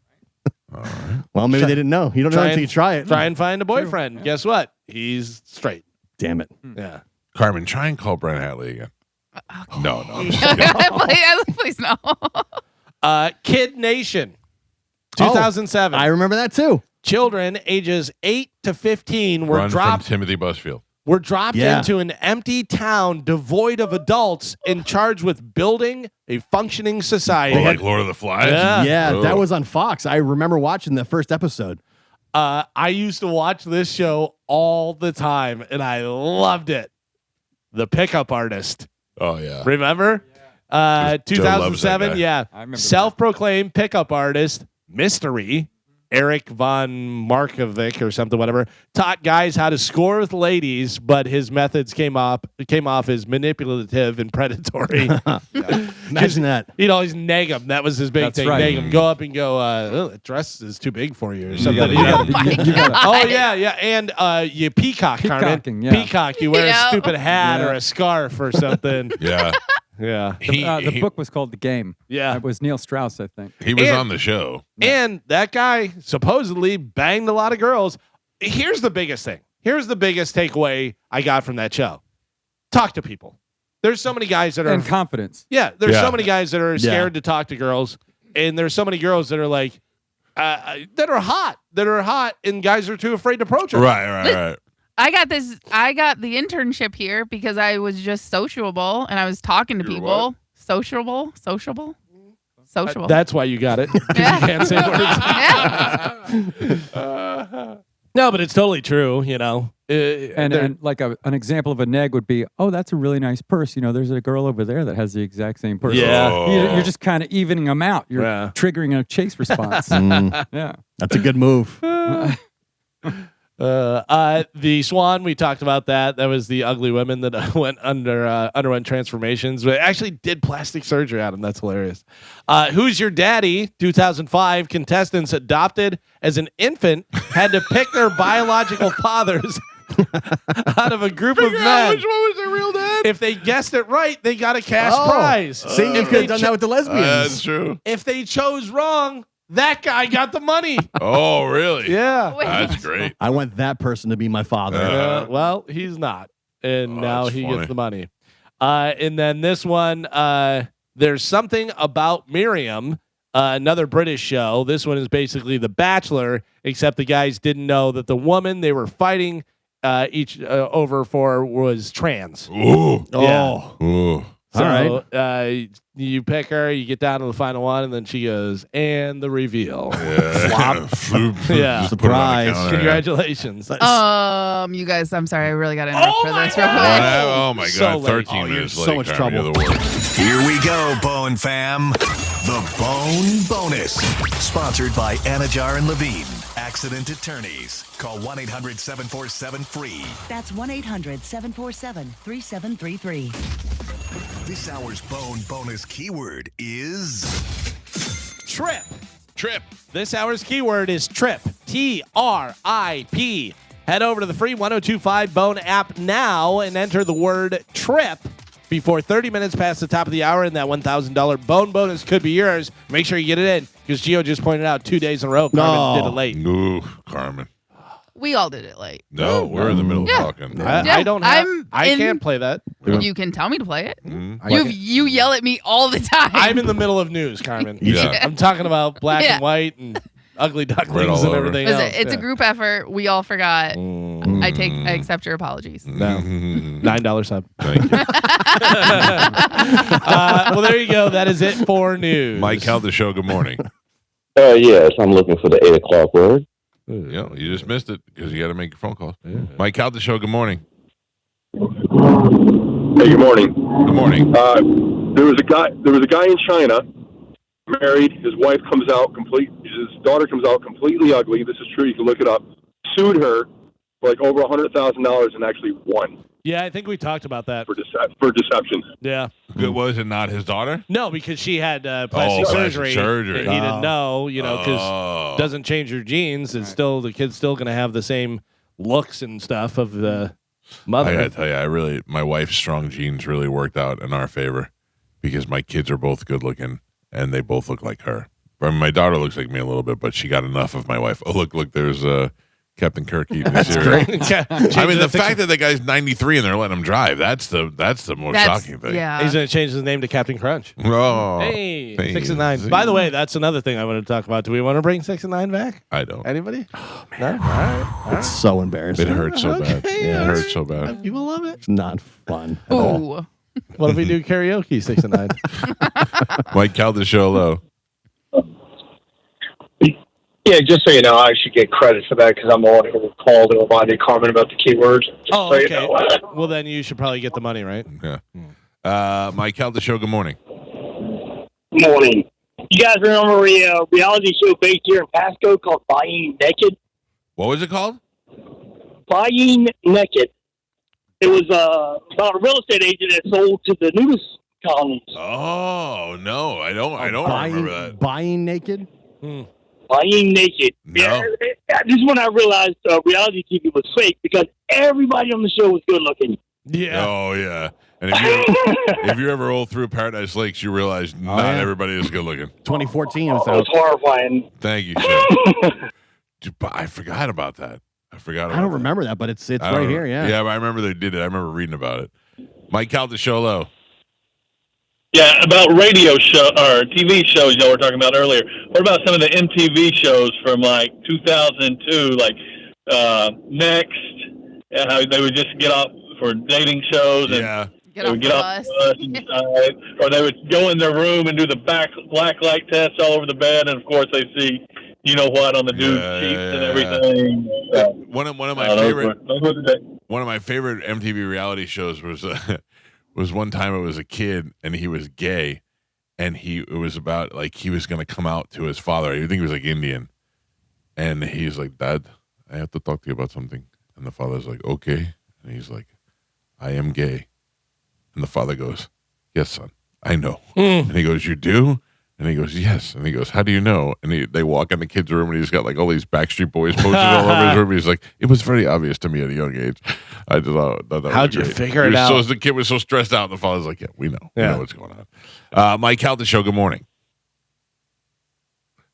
Well, maybe they didn't know. You don't know until you try it. Try and find a boyfriend. Guess what? He's straight. Damn it. Yeah. Carmen, try and call Brent Hatley again. No, I'm just kidding. Please no. Kid Nation, 2007. I remember that too. Children ages 8 to 15 were Run dropped. from Timothy Busfield. were dropped Yeah. into an empty town devoid of adults and charged with building a functioning society. Oh, like Lord of the Flies? Yeah. Oh. That was on Fox. I remember watching the first episode. I used to watch this show all the time, and I loved it. The Pickup Artist. Oh, yeah. Remember? Joe loves that 2007, guy. yeah. I remember that. Self-proclaimed pickup artist, mystery, Eric von Markovic or something, whatever, taught guys how to score with ladies, but his methods came off as manipulative and predatory. Imagine that. He'd always nag them. That was his big That's thing. right. Nag them. Go up and go, oh, that dress is too big for you or You something. gotta- Oh, yeah. And you peacock, Carmen. Peacocking, yeah. Peacock. You wear Yeah. a stupid hat Yeah. or a scarf or something. Yeah. Yeah. The book was called The Game. Yeah. It was Neil Strauss, I think. He was And- on the show. And that guy supposedly banged a lot of girls. Here's the biggest thing. Here's the biggest takeaway I got from that show. Talk to people. There's so many guys that are And confidence. there's Yeah. so many guys that are Yeah. scared to talk to girls, and there's so many girls that are like that are hot, and guys are too afraid to approach them. Right. I got the internship here because I was just sociable and I was talking to You were people. what? Sociable. That's why you got it. 'Cause Yeah. You can't say words. Yeah. No, but it's totally true. You know, And like an example of a neg would be, oh, that's a really nice purse. You know, there's a girl over there that has the exact same purse. Yeah. Oh. You're just kind of evening them out. You're Yeah. triggering a chase response. Mm, Yeah. that's a good move. The Swan, we talked about that. That was the ugly women that underwent transformations. But actually did plastic surgery on them. That's hilarious. Who's Your Daddy? 2005 contestants adopted as an infant had to pick their biological fathers out of a group of men. Which one was their real dad? If they guessed it right, they got a cash Oh. prize. See, you if could they have done cho- that with the lesbians. That's true. if they chose wrong, that guy got the money. Oh, really? Yeah. Wait. That's great. I want that person to be my father. Well, he's not, and Oh, now that's he funny. gets the money. And then this one, there's something about Miriam, another British show. This one is basically The Bachelor, except the guys didn't know that the woman they were fighting each over for was trans. Ooh. Yeah. Ooh. So, you pick her, you get down to the final one, and then she goes, and the reveal. Yeah. Flop. Yeah. Surprise. Congratulations. You guys, I'm sorry. I really got to interrupt for this real quick. Oh, my God. So late. 13 Oh, you're minutes so late. much Carmen. trouble. You're the worst. Here we go, Bone Fam. The Bone Bonus. Sponsored by Anajar and Levine. Accident Attorneys. Call 1-800-747-FREE. That's 1-800-747-3733. This hour's Bone Bonus keyword is Trip. Trip. This hour's keyword is TRIP. TRIP. Head over to the free 1025 Bone app now and enter the word TRIP before 30 minutes past the top of the hour, and that $1,000 Bone bonus could be yours. Make sure you get it in because Gio just pointed out 2 days in a row. Carmen No. did it late. Ooh, Carmen. We all did it late. No, we're in the middle Yeah. of talking. I don't have. I in- can't play that. You can tell me to play it. Mm. You yell at me all the time. I'm in the middle of news, Carmen. Yeah. I'm talking about black Yeah. and white and ugly Right ducklings all and over. everything Listen, else. it's a group effort. We all forgot. I Mm. accept your apologies. No. Mhm. $9 sub. Thank you. Well, there you go. That is it for news. Mike Calta Show, good morning. Yes, I'm looking for the 8 o'clock word. Yeah, you just missed it because you got to make your phone calls. Mike Calta Show, good morning. Hey, good morning. Good morning. There was a guy in China, married. His wife comes out his daughter comes out completely ugly. This is true. You can look it up. Sued her for like over $100,000 and actually won Yeah, I think we talked about that. for deception. Yeah. Good, was it not his daughter? No, because she had plastic Plastic surgery. surgery. And he didn't know, because Oh. doesn't change your genes. It's still the kid's still going to have the same looks and stuff of the mother. I gotta tell you, my wife's strong genes really worked out in our favor because my kids are both good looking and they both look like her. I mean, my daughter looks like me a little bit, but she got enough of my wife. Oh, look, there's Captain Kirk eating the cereal. I mean, the fact that the guy's 93 and they're letting him drive, that's the most shocking thing. Yeah. He's going to change his name to Captain Crunch. Oh, Hey, 6 and 9. By the way, that's another thing I want to talk about. Do we want to bring 6 and 9 back? I don't. Anybody? No? All right. It's so embarrassing. It hurts so bad. Okay, Yeah, it hurts so bad. People love it. It's not fun. at all. Ooh. What if we do karaoke 6 and 9? Mike Calta show low. Yeah, just so you know, I should get credit for that because I'm the one who called and reminded Carmen about the keywords. Just Oh, so you okay. know. Well, then you should probably get the money, right? Yeah. Mike Calta show. Good morning. Morning. You guys remember a reality show based here in Pasco called Buying Naked? What was it called? Buying Naked. It was about a real estate agent that sold to the nudist colonies. Oh no, I don't remember that. Buying naked? Buying Naked. No. Yeah, this is when I realized reality TV was fake because everybody on the show was good looking. Yeah. Oh yeah. And if you ever roll through Paradise Lakes, you realize not yeah. everybody is good looking. 2014 was It was out. horrifying. Thank you, sir. Dude, but I forgot about that. I don't remember that, but it's I right don't here. know. Yeah. Yeah, but I remember they did it. I remember reading about it. Mike Calta show low. Yeah, about radio show or TV shows y'all were talking about earlier. What about some of the MTV shows from like 2002, like Next? How they would just get off for dating shows and Yeah. Get they off would the get bus. off the bus, or they would go in their room and do the black light test all over the bed, and of course they see you know what on the dude's sheets and everything. One of my favorite one of my favorite MTV reality shows was was one time it was a kid and he was gay, and it was about like he was going to come out to his father. I think he was like Indian, and he's like, "Dad, I have to talk to you about something." And the father's like, "Okay," and he's like, "I am gay." And the father goes, "Yes, son, I know." And he goes, "You do?" And he goes, "Yes." And he goes, "How do you know?" And they walk in the kid's room, and he's got like all these Backstreet Boys posters all over his room. He's like, "It was very obvious to me at a young age." I just thought that How'd you was great. figure He it was out? The kid was so stressed out. The father's like, "Yeah, we know. We Yeah. know what's going on." Mike Calta show. Good morning.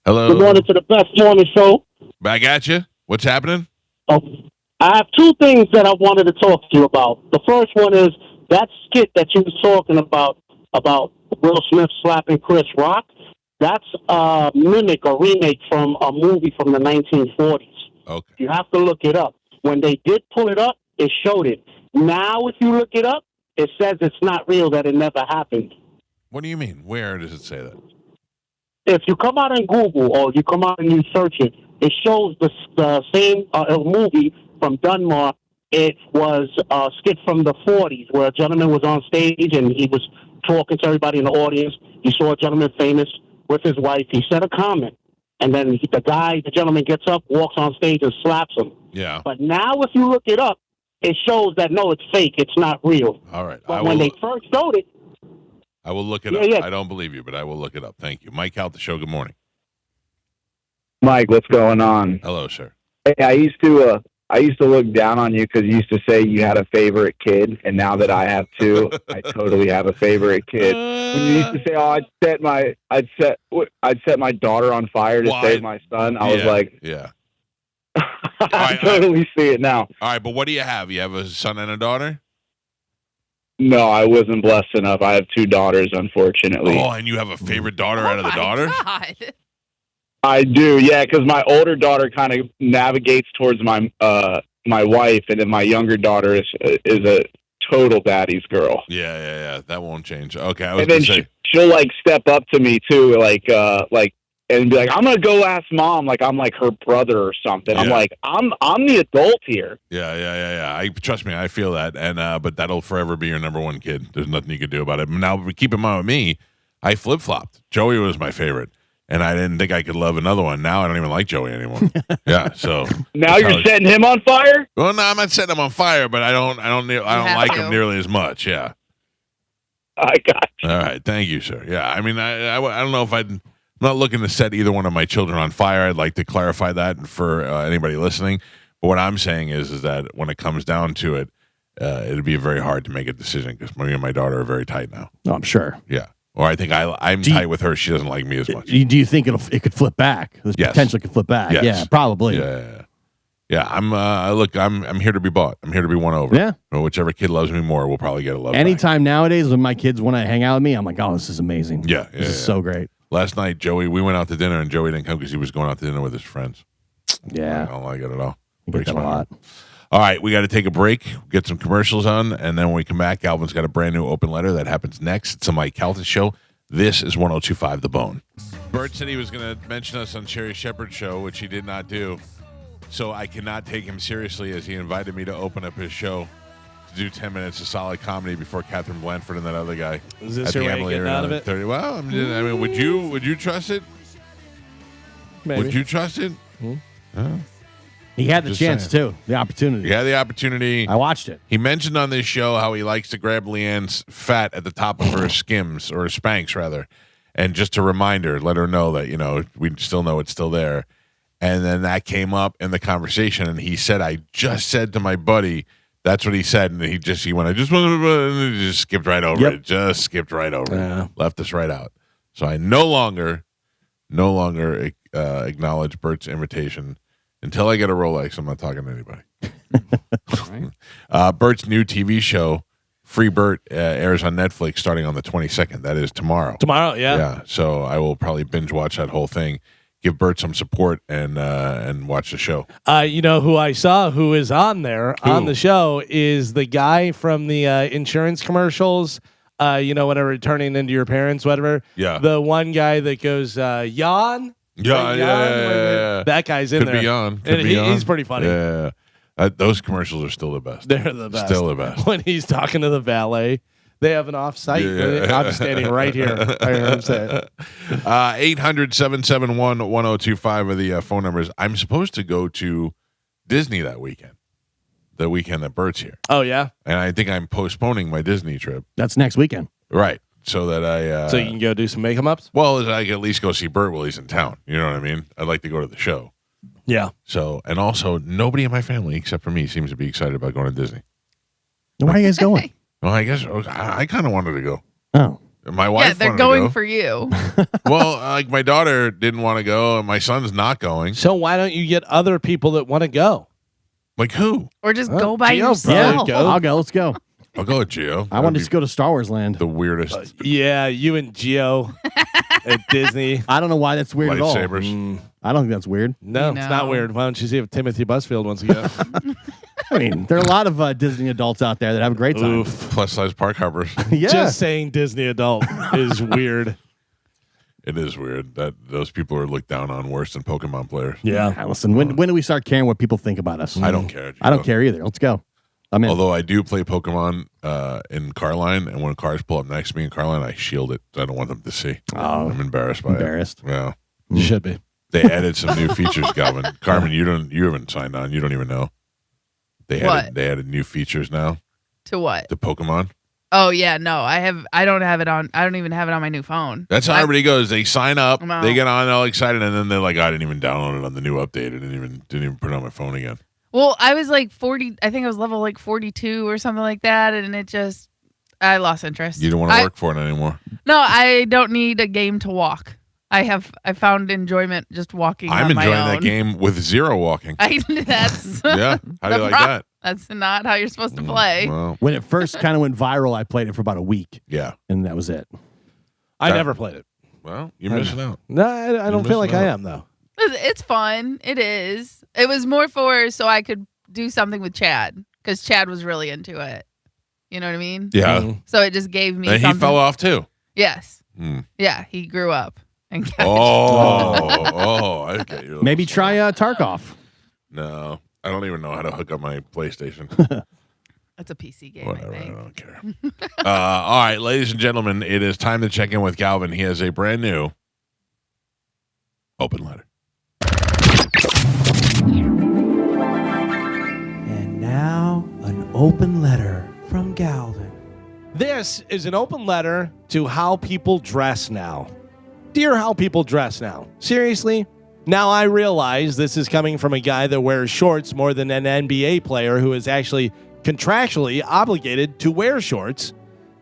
Hello. Good morning to the best morning show. Back at you. What's happening? I have two things that I wanted to talk to you about. The first one is that skit that you was talking about Will Smith slapping Chris Rock. That's a mimic or remake from a movie from the 1940s. Okay. You have to look it up. When they did pull it up, it showed it. Now, if you look it up, it says it's not real, that it never happened. What do you mean? Where does it say that? If you come out on Google or you come out and you search it, it shows the same movie from Dunmore. It was a skit from the 40s where a gentleman was on stage and he was talking to everybody in the audience. You saw a gentleman famous with his wife. He said a comment, and then the gentleman gets up, walks on stage, and slaps him. Yeah. But now, if you look it up, it shows that no, it's fake. It's not real. All right. But when they first showed it, I will look it Yeah, up. yeah. I don't believe you, but I will look it up. Thank you. Mike Calta show. Good morning. Mike, what's going on? Hello, sir. Hey, I used to look down on you because you used to say you had a favorite kid, and now that I have two, I totally have a favorite kid. When you used to say, "Oh, I'd set my daughter on fire to save my son," I was like, yeah. I totally see it now. All right, but what do you have? You have a son and a daughter? No, I wasn't blessed enough. I have two daughters, unfortunately. Oh, and you have a favorite daughter out of the daughter? God. I do, yeah, because my older daughter kind of navigates towards my wife, and then my younger daughter is a total daddy's girl. Yeah. That won't change. Okay, I was And then going to say. she'll like step up to me too, like and be like, "I'm gonna go ask mom," like I'm like her brother or something. I'm Yeah. like, I'm the adult here. Yeah. Trust me, I feel that, and but that'll forever be your number one kid. There's nothing you can do about it. Now, keep in mind with me, I flip flopped. Joey was my favorite, and I didn't think I could love another one. Now I don't even like Joey anymore. Yeah, so Now you're setting him on fire. well, no, I'm not setting him on fire, but I don't have like to. him nearly as much. Yeah. I got All right, thank you, sir. Yeah, I mean, I don't know if I'm not looking to set either one of my children on fire. I'd like to clarify that for anybody listening. But what I'm saying is that when it comes down to it, it'd be very hard to make a decision because me and my daughter are very tight now. Oh, I'm sure. Yeah, or I think I'm tight with her. She doesn't like me as much. Do you think it could flip back? This Yes. potentially could flip back. Yes. Yeah, probably. Yeah. Yeah, I'm here to be bought. I'm here to be won over. Yeah. Or whichever kid loves me more will probably get a love. Anytime nowadays when my kids want to hang out with me, I'm like, oh, this is amazing. Yeah, This is so great. Last night, we went out to dinner, and Joey didn't come because he was going out to dinner with his friends. Yeah. I don't like it at all. I get Breaks that a my heart. lot. All right, we got to take a break, get some commercials on, and then when we come back, Galvin's got a brand new open letter that happens next. It's a Mike Calta show. This is 102.5 The Bone. Bert said he was going to mention us on Sherry Shepherd's show, which he did not do. So I cannot take him seriously as he invited me to open up his show to do 10 minutes of solid comedy before Catherine Blanford and that other guy. Is this at your the way of Emily getting Arena out of at it? 30. Well, I mean, would you trust it? Maybe. Would you trust it? He had the Just chance, saying. too. The opportunity. He had the opportunity. I watched it. He mentioned on this show how he likes to grab Leanne's fat at the top of her Skims, or Spanx, rather. And just a reminder, let her know that, we still know it's still there. And then that came up in the conversation, and he said, I just said to my buddy, that's what he said. And he went, I just want to, and he just skipped right over it. Just skipped right over it. Left us right out. So I no longer acknowledge Bert's invitation until I get a Rolex. I'm not talking to anybody. Bert's new TV show, Free Bert, airs on Netflix starting on the 22nd. That is tomorrow. Tomorrow, yeah. Yeah. So I will probably binge watch that whole thing. Give Bert some support and watch the show. You know who I saw who is on there on the show is the guy from the insurance commercials. Whenever turning into your parents, whatever. Yeah. The one guy that goes, yawn. Yeah. That guy's in Could there. be on. And he's pretty funny. Yeah. Those commercials are still the best. They're the best. Still the best. When he's talking to the valet, they have an off-site. Yeah. I'm standing right here. I heard him say it. 800-771-1025 are the phone numbers. I'm supposed to go to Disney that weekend. The weekend that Bert's here. Oh, yeah? And I think I'm postponing my Disney trip. That's next weekend. Right. So that I... so you can go do some make-em-ups? Well, I can at least go see Bert while he's in town. You know what I mean? I'd like to go to the show. Yeah. So, and also, nobody in my family, except for me, seems to be excited about going to Disney. Where are you guys going? Well, I guess I kind of wanted to go. Oh. My wife Yeah, they're wanted to going go. for you. Well, like my daughter didn't want to go, and my son's not going. So why don't you get other people that want to go? Like who? Or just go by Gio, yourself. bro. I'll go. Let's go. I'll go with Gio. I want to just go to Star Wars Land. The weirdest Yeah, you and Gio at Disney. I don't know why that's weird at all. lightsabers. I don't think that's weird. No, it's not No. weird. Why don't you see if Timothy Busfield wants to go? I mean, there are a lot of Disney adults out there that have a great time. Oof. Plus size park hoppers. Yeah. Just saying Disney adult is weird. It is weird that those people are looked down on worse than Pokemon players. Yeah, listen, when do we start caring what people think about us? I don't care. I don't care either. Let's go. I'm in. Although I do play Pokemon in Carline, and when cars pull up next to me in Carline, I shield it. I don't want them to see. Oh. I'm embarrassed by Embarrassed. it. Yeah. You should be. They added some new features, Galvin. Carmen, you haven't signed on. You don't even know. They added new features now To what? to Pokemon. Oh yeah, no, I don't have it on. I don't even have it on my new phone. That's how everybody goes. They sign up, No. they get on all excited, and then they're like, I didn't even download it on the new update. I didn't even put it on my phone again. Well, I was like 40. I think I was level like 42 or something like that, and I lost interest. You don't want to work for it anymore. No, I don't need a game to walk. I found enjoyment just walking. I'm on my enjoying own. that game with zero walking. That's Yeah. How do you like that? That's not how you're supposed to play. Well, When it first kind of went viral, I played it for about a week, yeah. and that was it. I never played it. Well, you're missing out. No, I don't feel like I am, though. It's fun. It is. It was more so I could do something with Chad because Chad was really into it. You know what I mean? Yeah. So it just gave me. And he something. fell off too. Yes. Mm. Yeah, he grew up. And I get you. Maybe try Tarkov. No, I don't even know how to hook up my PlayStation. That's a PC game. Whatever, I I think. don't care. All right, ladies and gentlemen, it is time to check in with Galvin. He has a brand new open letter. And now, an open letter from Galvin. This is an open letter to how people dress now. Dear How People Dress Now. Seriously? Now I realize this is coming from a guy that wears shorts more than an NBA player who is actually contractually obligated to wear shorts.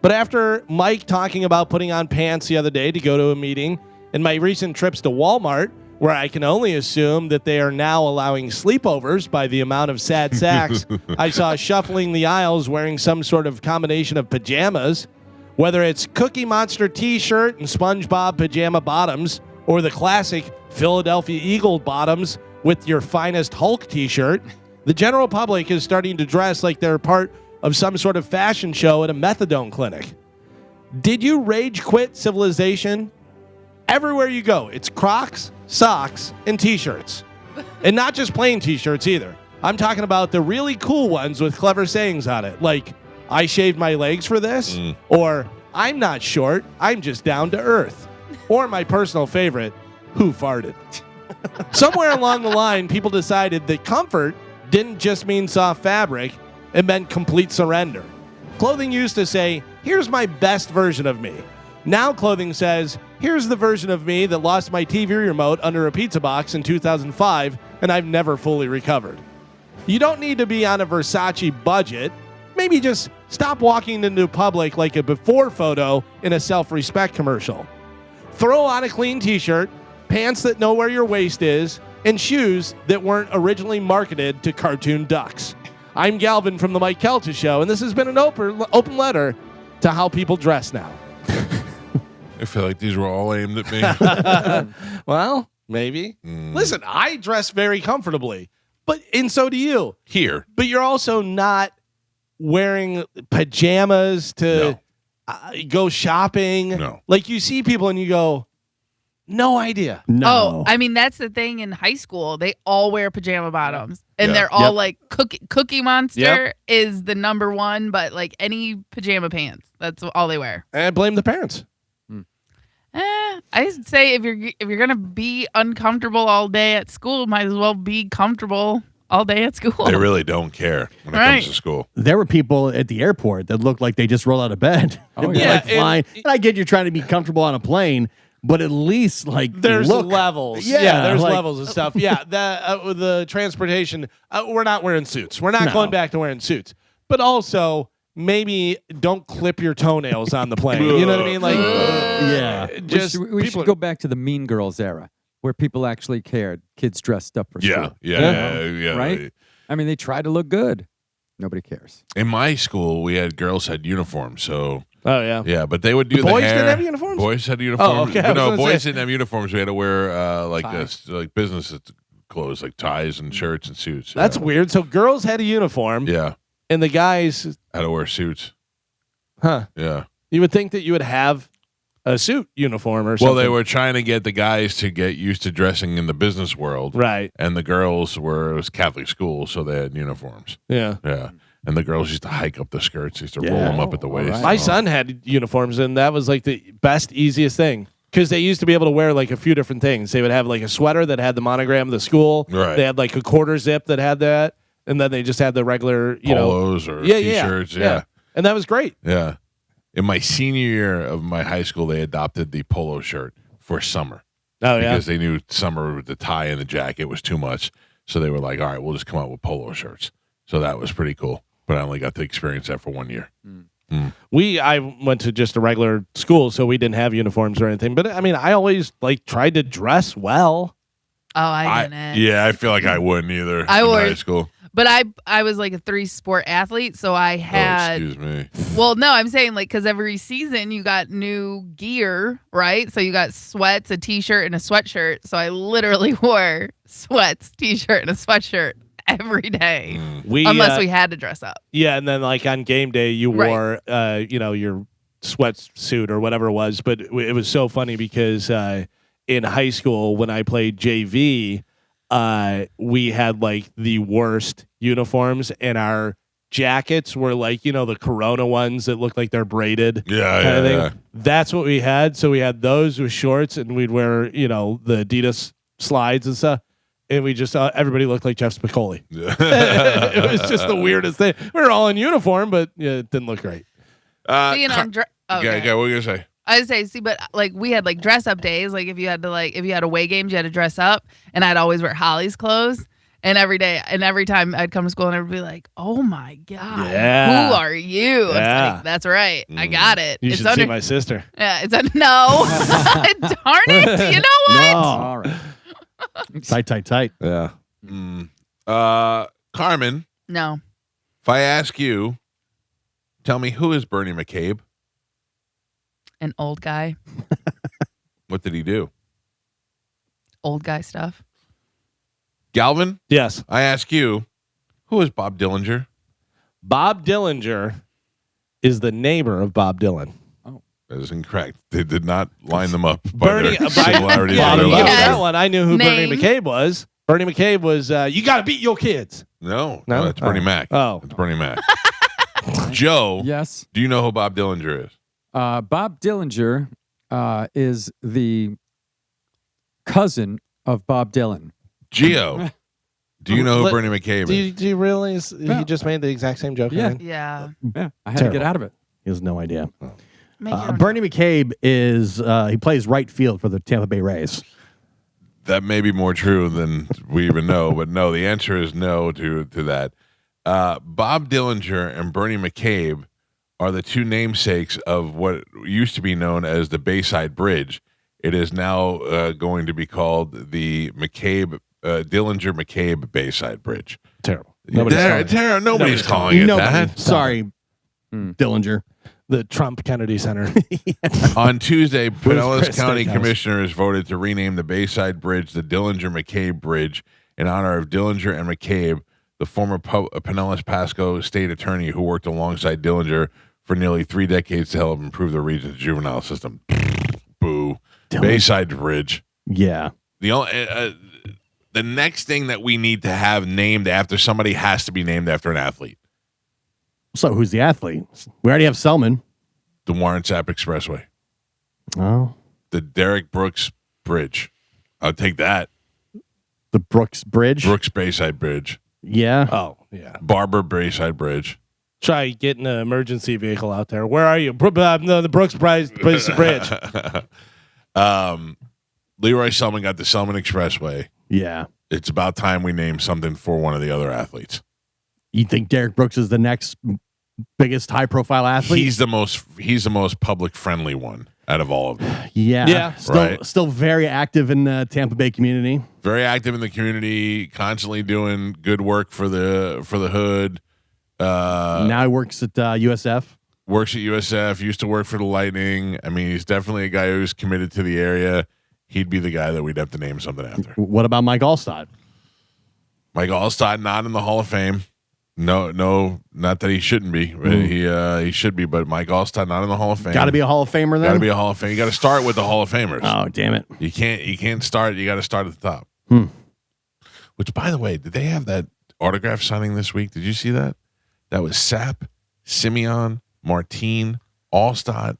But after Mike talking about putting on pants the other day to go to a meeting, and my recent trips to Walmart, where I can only assume that they are now allowing sleepovers by the amount of sad sacks I saw shuffling the aisles wearing some sort of combination of pajamas, whether it's Cookie Monster t-shirt and SpongeBob pajama bottoms, or the classic Philadelphia Eagle bottoms with your finest Hulk t-shirt. The general public is starting to dress like they're part of some sort of fashion show at a methadone clinic. Did you rage quit civilization? Everywhere you go, it's Crocs, socks, and t-shirts. And not just plain t-shirts either. I'm talking about the really cool ones with clever sayings on it, like, I shaved my legs for this, or I'm not short, I'm just down to earth. Or my personal favorite, who farted? Somewhere along the line, people decided that comfort didn't just mean soft fabric, it meant complete surrender. Clothing used to say, here's my best version of me. Now clothing says, here's the version of me that lost my TV remote under a pizza box in 2005, and I've never fully recovered. You don't need to be on a Versace budget. Maybe just stop walking into public like a before photo in a self-respect commercial. Throw on a clean t-shirt, pants that know where your waist is, and shoes that weren't originally marketed to cartoon ducks. I'm Galvin from the Mike Calta Show, and this has been an open letter to how people dress now. I feel like these were all aimed at me. Well, maybe. Listen, I dress very comfortably, and so do you. Here. But you're also not wearing pajamas to go shopping. No. Like you see people and you go, no idea. No. Oh, I mean, that's the thing in high school. They all wear pajama bottoms. And they're all like Cookie Monster is the number one, but like any pajama pants. That's all they wear. And I blame the parents. I say if you're gonna be uncomfortable all day at school, might as well be comfortable all day at school. They really don't care when it comes to school. There were people at the airport that looked like they just rolled out of bed. Oh, They'd be yeah. like flying. And I get you're trying to be comfortable on a plane, but at least like There's look. levels. Yeah, There's like- levels of stuff. Yeah, the transportation, we're not wearing suits. We're not No. going back to wearing suits. But also, maybe don't clip your toenails on the plane. You know what I mean? Like, Yeah. just we should go back to the Mean Girls era where people actually cared. Kids dressed up for school. Yeah. Right? I mean, they try to look good. Nobody cares. In my school, we had girls had uniforms, so Oh yeah. yeah, but they would do the boys hair. didn't have uniforms? Boys had uniforms. okay, I But was no, gonna boys say. didn't have uniforms. We had to wear like Ties. like business clothes, like ties and shirts and suits. That's weird. So girls had a uniform, Yeah, and the guys, had to wear suits. huh? Yeah. You would think that you would have a suit uniform or something. Well, they were trying to get the guys to get used to dressing in the business world, right. and the girls it was Catholic school, so they had uniforms. Yeah. Yeah, and the girls used to hike up the skirts, used to roll Yeah. them up at the waist. right. My son had uniforms, and that was like the best, easiest thing. Because they used to be able to wear like a few different things. They would have like a sweater that had the monogram of the school. Right. They had like a quarter zip that had that. And then they just had the regular, Polos or t-shirts. Yeah. And that was great. Yeah. In my senior year of my high school, they adopted the polo shirt for summer Oh, yeah. because they knew summer with the tie and the jacket was too much. So they were like, all right, we'll just come out with polo shirts. So that was pretty cool. But I only got to experience that for 1 year. I went to just a regular school, so we didn't have uniforms or anything. But I mean, I always like tried to dress well. Oh, I didn't. Yeah, I feel like I wouldn't either I in would. high school. But I was like a 3-sport athlete, so I had. Oh, excuse me. Well, no, I'm saying like because every season you got new gear, right? So you got sweats, a t-shirt, and a sweatshirt. So I literally wore sweats, t-shirt, and a sweatshirt every day, unless we had to dress up. Yeah, and then like on game day, you Right. wore, your sweatsuit or whatever it was. But it was so funny because in high school when I played JV, we had like the worst uniforms, and our jackets were like the Corona ones that look like they're braided. Yeah, kind of thing. yeah. That's what we had. So we had those with shorts, and we'd wear the Adidas slides and stuff. And we just everybody looked like Jeff Spicoli. It was just the weirdest thing. We were all in uniform, but it didn't look great. Seeing on Okay, what were you going to say? I would say, but like we had like dress up days. Like if you had away games, you had to dress up, and I'd always wear Holly's clothes. And every time I'd come to school, and everybody would be like, "Oh my god, Yeah. who are you?" I was Yeah. like, "That's right, I got it." You it's should see my sister. Yeah, it's no. Darn it! You know what? No. All right. Tight. Yeah. Carmen, No. if I ask you, tell me who is Bernie McCabe? An old guy. What did he do? Old guy stuff. Galvin, Yes. I ask you, who is Bob Dillinger? Bob Dillinger is the neighbor of Bob Dylan. That is incorrect. They did not line them up by Bernie, their similarities. Yeah, of their Bobby, last yes. that name. one. I knew who Name. Bernie McCabe was. Bernie McCabe was, you got to beat your kids. No, No? that's Bernie Oh. Mac. Oh. It's Bernie Mac. Joe, Yes. do you know who Bob Dillinger is? Bob Dillinger is the cousin of Bob Dylan. Gio, do you know who Let- Bernie McCabe is? Do you realize he just made the exact same joke? Yeah. again? Yeah. Yeah, I had to get Terrible. out of it. He has no idea. Make your own Bernie McCabe is he plays right field for the Tampa Bay Rays. That may be more true than we even know, but no, the answer is no to that. Bob Dillinger and Bernie McCabe are the two namesakes of what used to be known as the Bayside Bridge. It is now going to be called the Dillinger McCabe Bayside Bridge. Terrible. Nobody's calling it that. Sorry, Dillinger. The Trump Kennedy Center. On Tuesday, Pinellas Chris County Steakhouse? commissioners voted to rename the Bayside Bridge the Dillinger McCabe Bridge in honor of Dillinger and McCabe, the former Pinellas Pasco state attorney who worked alongside Dillinger for nearly 3 decades to help improve the region's juvenile system. Boo. Bayside Bridge. Yeah. The next thing that we need to have named after somebody has to be named after an athlete. So who's the athlete? We already have Selman. The Warren Sapp Expressway. Oh, The Derek Brooks Bridge. I'll take that. the Brooks Bridge. Brooks Bayside Bridge. Yeah. Oh, yeah. Barber Bayside Bridge. Try getting an emergency vehicle out there. Where are you? No, the Brooks Bridge Bridge. Leroy Selman got the Selman Expressway. Yeah. It's about time we name something for one of the other athletes. You think Derek Brooks is the next biggest high-profile athlete? He's the most public friendly one out of all of them. yeah. Yeah. Still very active in the Tampa Bay community. Very active in the community, constantly doing good work for the hood. Now he works at USF. Works at USF. Used to work for the Lightning. I mean, he's definitely a guy who's committed to the area. He'd be the guy that we'd have to name something after. What about Mike Allstott? Mike Allstott not in the Hall of Fame. No, not that he shouldn't be. He should be, but Mike Allstott not in the Hall of Fame. Got to be a Hall of Famer then? Got to be a Hall of Fame. You got to start with the Hall of Famers. Oh, damn it. You can't start. You got to start at the top. Which, by the way, did they have that autograph signing this week? Did you see that? That was Sapp, Simeon, Martine, Allstott,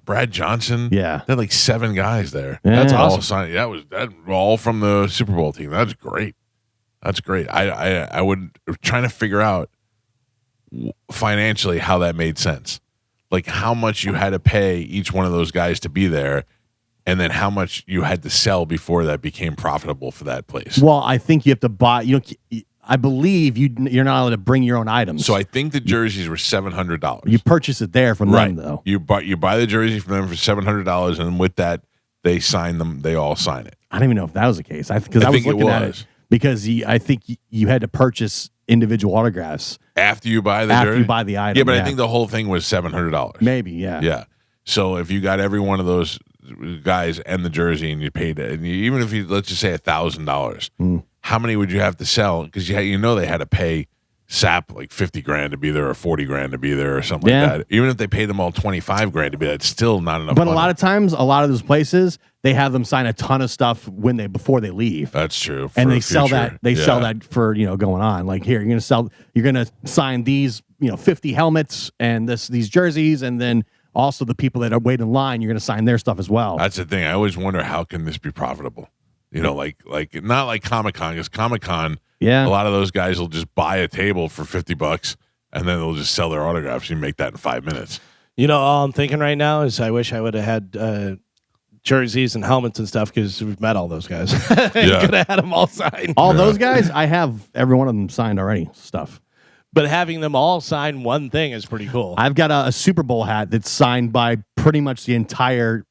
Brad Johnson. Yeah. They had like 7 guys there. Yeah. That's Awesome. all signed. That all from the Super Bowl team. That's great. That's great. I would trying to figure out financially how that made sense. Like how much you had to pay each one of those guys to be there, and then how much you had to sell before that became profitable for that place. Well, I think you have to buy. I believe you're not allowed to bring your own items. So I think the jerseys were $700. You purchase it there from them, though. You buy the jersey from them for $700, and with that, they sign them. They all sign it. I don't even know if that was the case. Because I was looking at it because I think you had to purchase individual autographs after you buy the after jersey. you buy the item. Yeah, but I think the whole thing was $700. Maybe, yeah. Yeah. So if you got every one of those guys and the jersey, and you paid it, and even if you let's just say $1,000, how many would you have to sell? Because they had to pay Sapp like $50,000 to be there, or $40,000 to be there, or something like that. Even if they paid them all $25,000 to be there, it's still not enough. But money. a lot of times, a lot of those places, they have them sign a ton of stuff before they leave. That's true. And for they the sell future. that. They sell that for going on. Like here, you're gonna sign these 50 helmets and these jerseys, and then also the people that are waiting in line, you're gonna sign their stuff as well. That's the thing. I always wonder, how can this be profitable? Like not like Comic-Con, because Comic-Con, Yeah. a lot of those guys will just buy a table for $50 and then they'll just sell their autographs. You make that in 5 minutes. All I'm thinking right now is I wish I would have had jerseys and helmets and stuff, because we've met all those guys. Yeah. Could have had them all signed. All those guys, I have every one of them signed already. Stuff. But having them all sign one thing is pretty cool. I've got a Super Bowl hat that's signed by pretty much the entire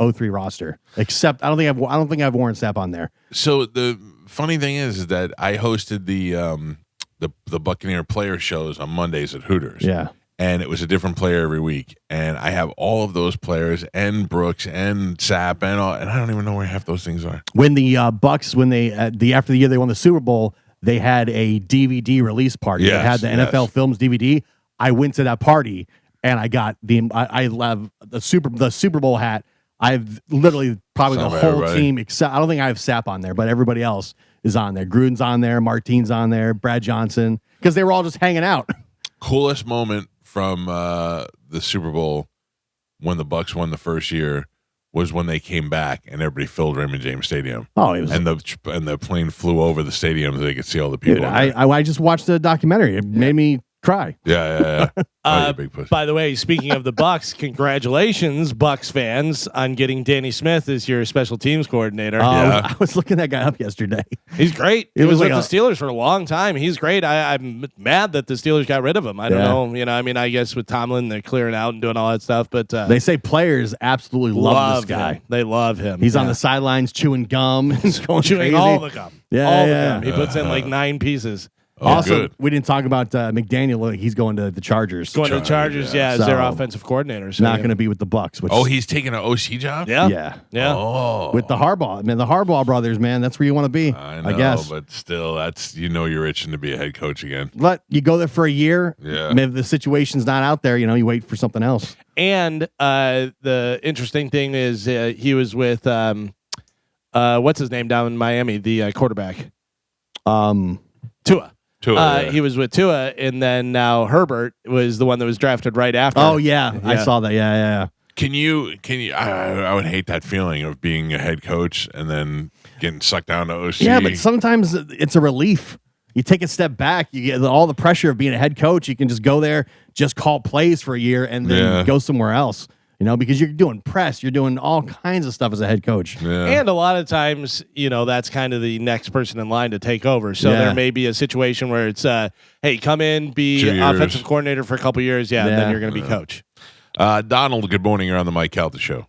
03 roster. Except I don't think I've Warren Sapp on there. So the funny thing is that I hosted the Buccaneer player shows on Mondays at Hooters. Yeah. And it was a different player every week. And I have all of those players and Brooks and Sapp and all, and I don't even know where half those things are. When the Bucks, when they after the year they won the Super Bowl, they had a DVD release party. They had the NFL Films DVD. I went to that party and I got I love the Super Bowl hat. I've literally probably the whole team except I don't think I have Sapp on there, but everybody else is on there. Gruden's on there, Martine's on there, Brad Johnson, because they were all just hanging out. Coolest moment from the Super Bowl when the Bucks won the first year was when they came back and everybody filled Raymond James Stadium. Oh, it was, and the plane flew over the stadium so they could see all the people. Dude, I just watched the documentary. It made me cry. Yeah. Oh, big pussy. By the way, speaking of the Bucks, congratulations, Bucks fans, on getting Danny Smith as your special teams coordinator. I was looking that guy up yesterday. He's great. It He was was with like the Steelers for a long time. He's great. I'm mad that the Steelers got rid of him. I don't know. I mean, I guess with Tomlin, they're clearing out and doing all that stuff. But they say players absolutely love this guy. Him. They love him. He's on the sidelines chewing gum. He's going chewing crazy. all the gum. Yeah, the gum. He puts in like 9 pieces. Also, good. we didn't talk about McDaniel. He's going to the Chargers. Going to the Chargers, as their offensive coordinator. So not going to be with the Bucks. Which, he's taking an OC job? Yeah. Oh. With the Harbaugh. Man, the Harbaugh brothers, man, that's where you want to be, I guess. But still, that's you're itching to be a head coach again. But you go there for a year. Yeah. Maybe the situation's not out there, you wait for something else. And the interesting thing is he was with, what's his name down in Miami, the quarterback? Tua. He was with Tua, and then now Herbert was the one that was drafted right after. Oh, yeah. I saw that. Yeah. Can you? I would hate that feeling of being a head coach and then getting sucked down to OC. Yeah, but sometimes it's a relief. You take a step back, you get all the pressure of being a head coach. You can just go there, just call plays for a year, and then go somewhere else. Because you're doing press, you're doing all kinds of stuff as a head coach. Yeah. And a lot of times, that's kind of the next person in line to take over. So there may be a situation where it's, hey, come in, be offensive coordinator for a couple years, and then you're going to be coach. Donald, good morning. You're on the Mike Calta Show.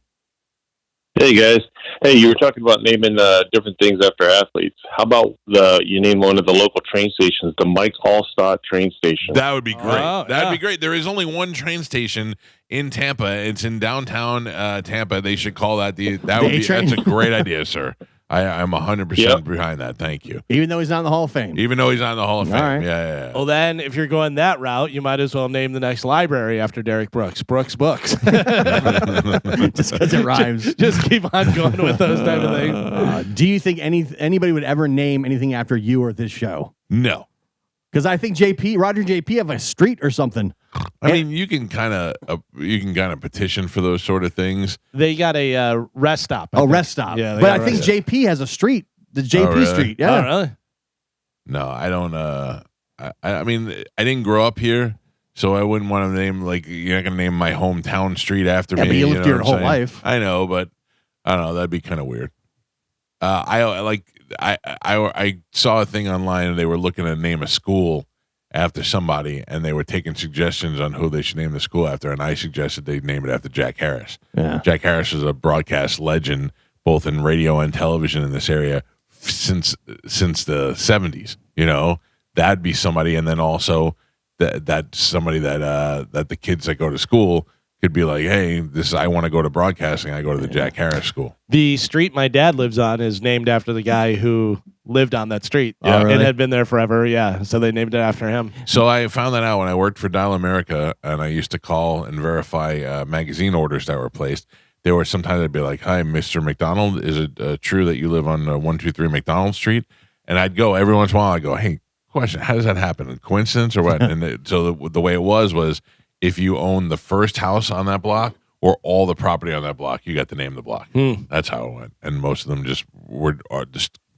Hey guys, you were talking about naming different things after athletes. How about you name one of the local train stations, the Mike Allstott train station? That would be great. That'd be great. There is only one train station in Tampa. It's in downtown Tampa. They should call that that's a great idea, sir. I'm 100% behind that. Thank you. Even though he's not in the Hall of Fame. Even though he's not in the Hall of Fame. Right. Yeah. Well, then, if you're going that route, you might as well name the next library after Derek Brooks. Brooks Books. Just because it rhymes. Just keep on going with those type of things. Do you think anybody would ever name anything after you or this show? No. Because I think Roger and JP have a street or something. I mean, you can kind of petition for those sort of things. They got a rest stop. Rest stop. Yeah, but I think JP has a street. The JP Street. Yeah. Oh, really? No, I don't. I mean, I didn't grow up here, so I wouldn't want to name you're not gonna name my hometown street after me. But you lived here your whole life. I know, but I don't know. That'd be kind of weird. I saw a thing online and they were looking to name a school after somebody, and they were taking suggestions on who they should name the school after, and I suggested they name it after Jack Harris. Yeah. Jack Harris is a broadcast legend, both in radio and television in this area since the 70s. That'd be somebody, and then also that's somebody that the kids that go to school could be like, hey, I want to go to broadcasting. I go to the Jack Harris School. The street my dad lives on is named after the guy who lived on that street and had been there forever. Yeah, so they named it after him. So I found that out when I worked for Dial America, and I used to call and verify magazine orders that were placed. There were sometimes I'd be like, hi, Mr. McDonald, is it true that you live on 123 McDonald Street? And I'd go every once in a while, I'd go, hey, question, how does that happen? A coincidence or what? And so the way it was if you own the first house on that block or all the property on that block, you got to name the block. That's how it went. And most of them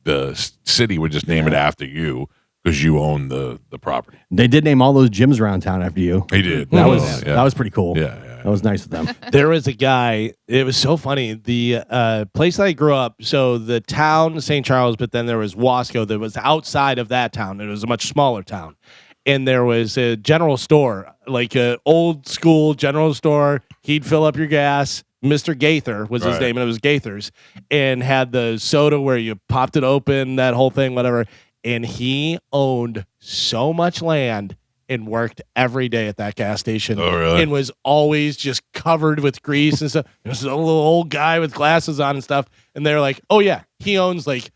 the city would just name it after you because you own the property. They did name all those gyms around town after you. They did. That was pretty cool. Yeah. That was nice of them. There was a guy, it was so funny. The place that I grew up, so the town, St. Charles, but then there was Wasco that was outside of that town. It was a much smaller town. And there was a general store, like an old school general store. He'd fill up your gas, Mr. Gaither was his Right. name, and it was Gaither's, and had the soda where you popped it open, that whole thing, whatever. And he owned so much land and worked every day at that gas station. Oh, really? And was always just covered with grease and stuff. This is a little old guy with glasses on and stuff. And they're like, oh, yeah, he owns like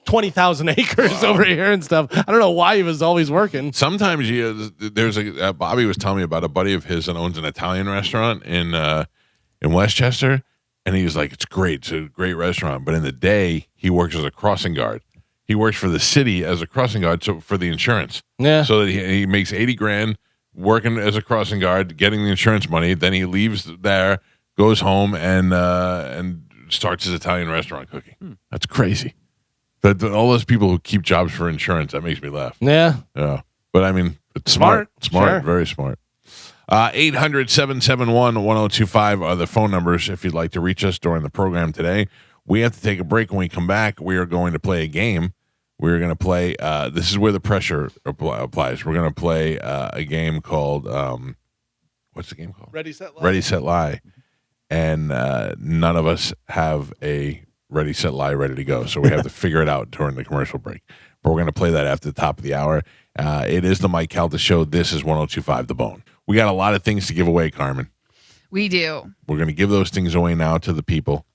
20,000 acres over here and stuff. I don't know why he was always working. Sometimes there's Bobby was telling me about a buddy of his that owns an Italian restaurant in Westchester, and he was like, it's great. It's a great restaurant. But in the day, he works as a crossing guard. He works for the city as a crossing guard for the insurance. Yeah. So that he makes $80,000 working as a crossing guard, getting the insurance money. Then he leaves there, goes home, and starts his Italian restaurant cooking. That's crazy. All those people who keep jobs for insurance, that makes me laugh. Yeah. Yeah. But I mean, it's Smart. smart, Sure. very smart. 800-771-1025 are the phone numbers if you'd like to reach us during the program today. We have to take a break. When we come back, we are going to play a game. We're going to play, this is where the pressure applies. We're going to play a game called, what's the game called? Ready, Set, Lie. Ready, Set, Lie. And none of us have a Ready, Set, Lie ready to go. So we have to figure it out during the commercial break. But we're going to play that after the top of the hour. It is the Mike Calta Show. This is 102.5 The Bone. We got a lot of things to give away, Carmen. We do. We're going to give those things away now to the people,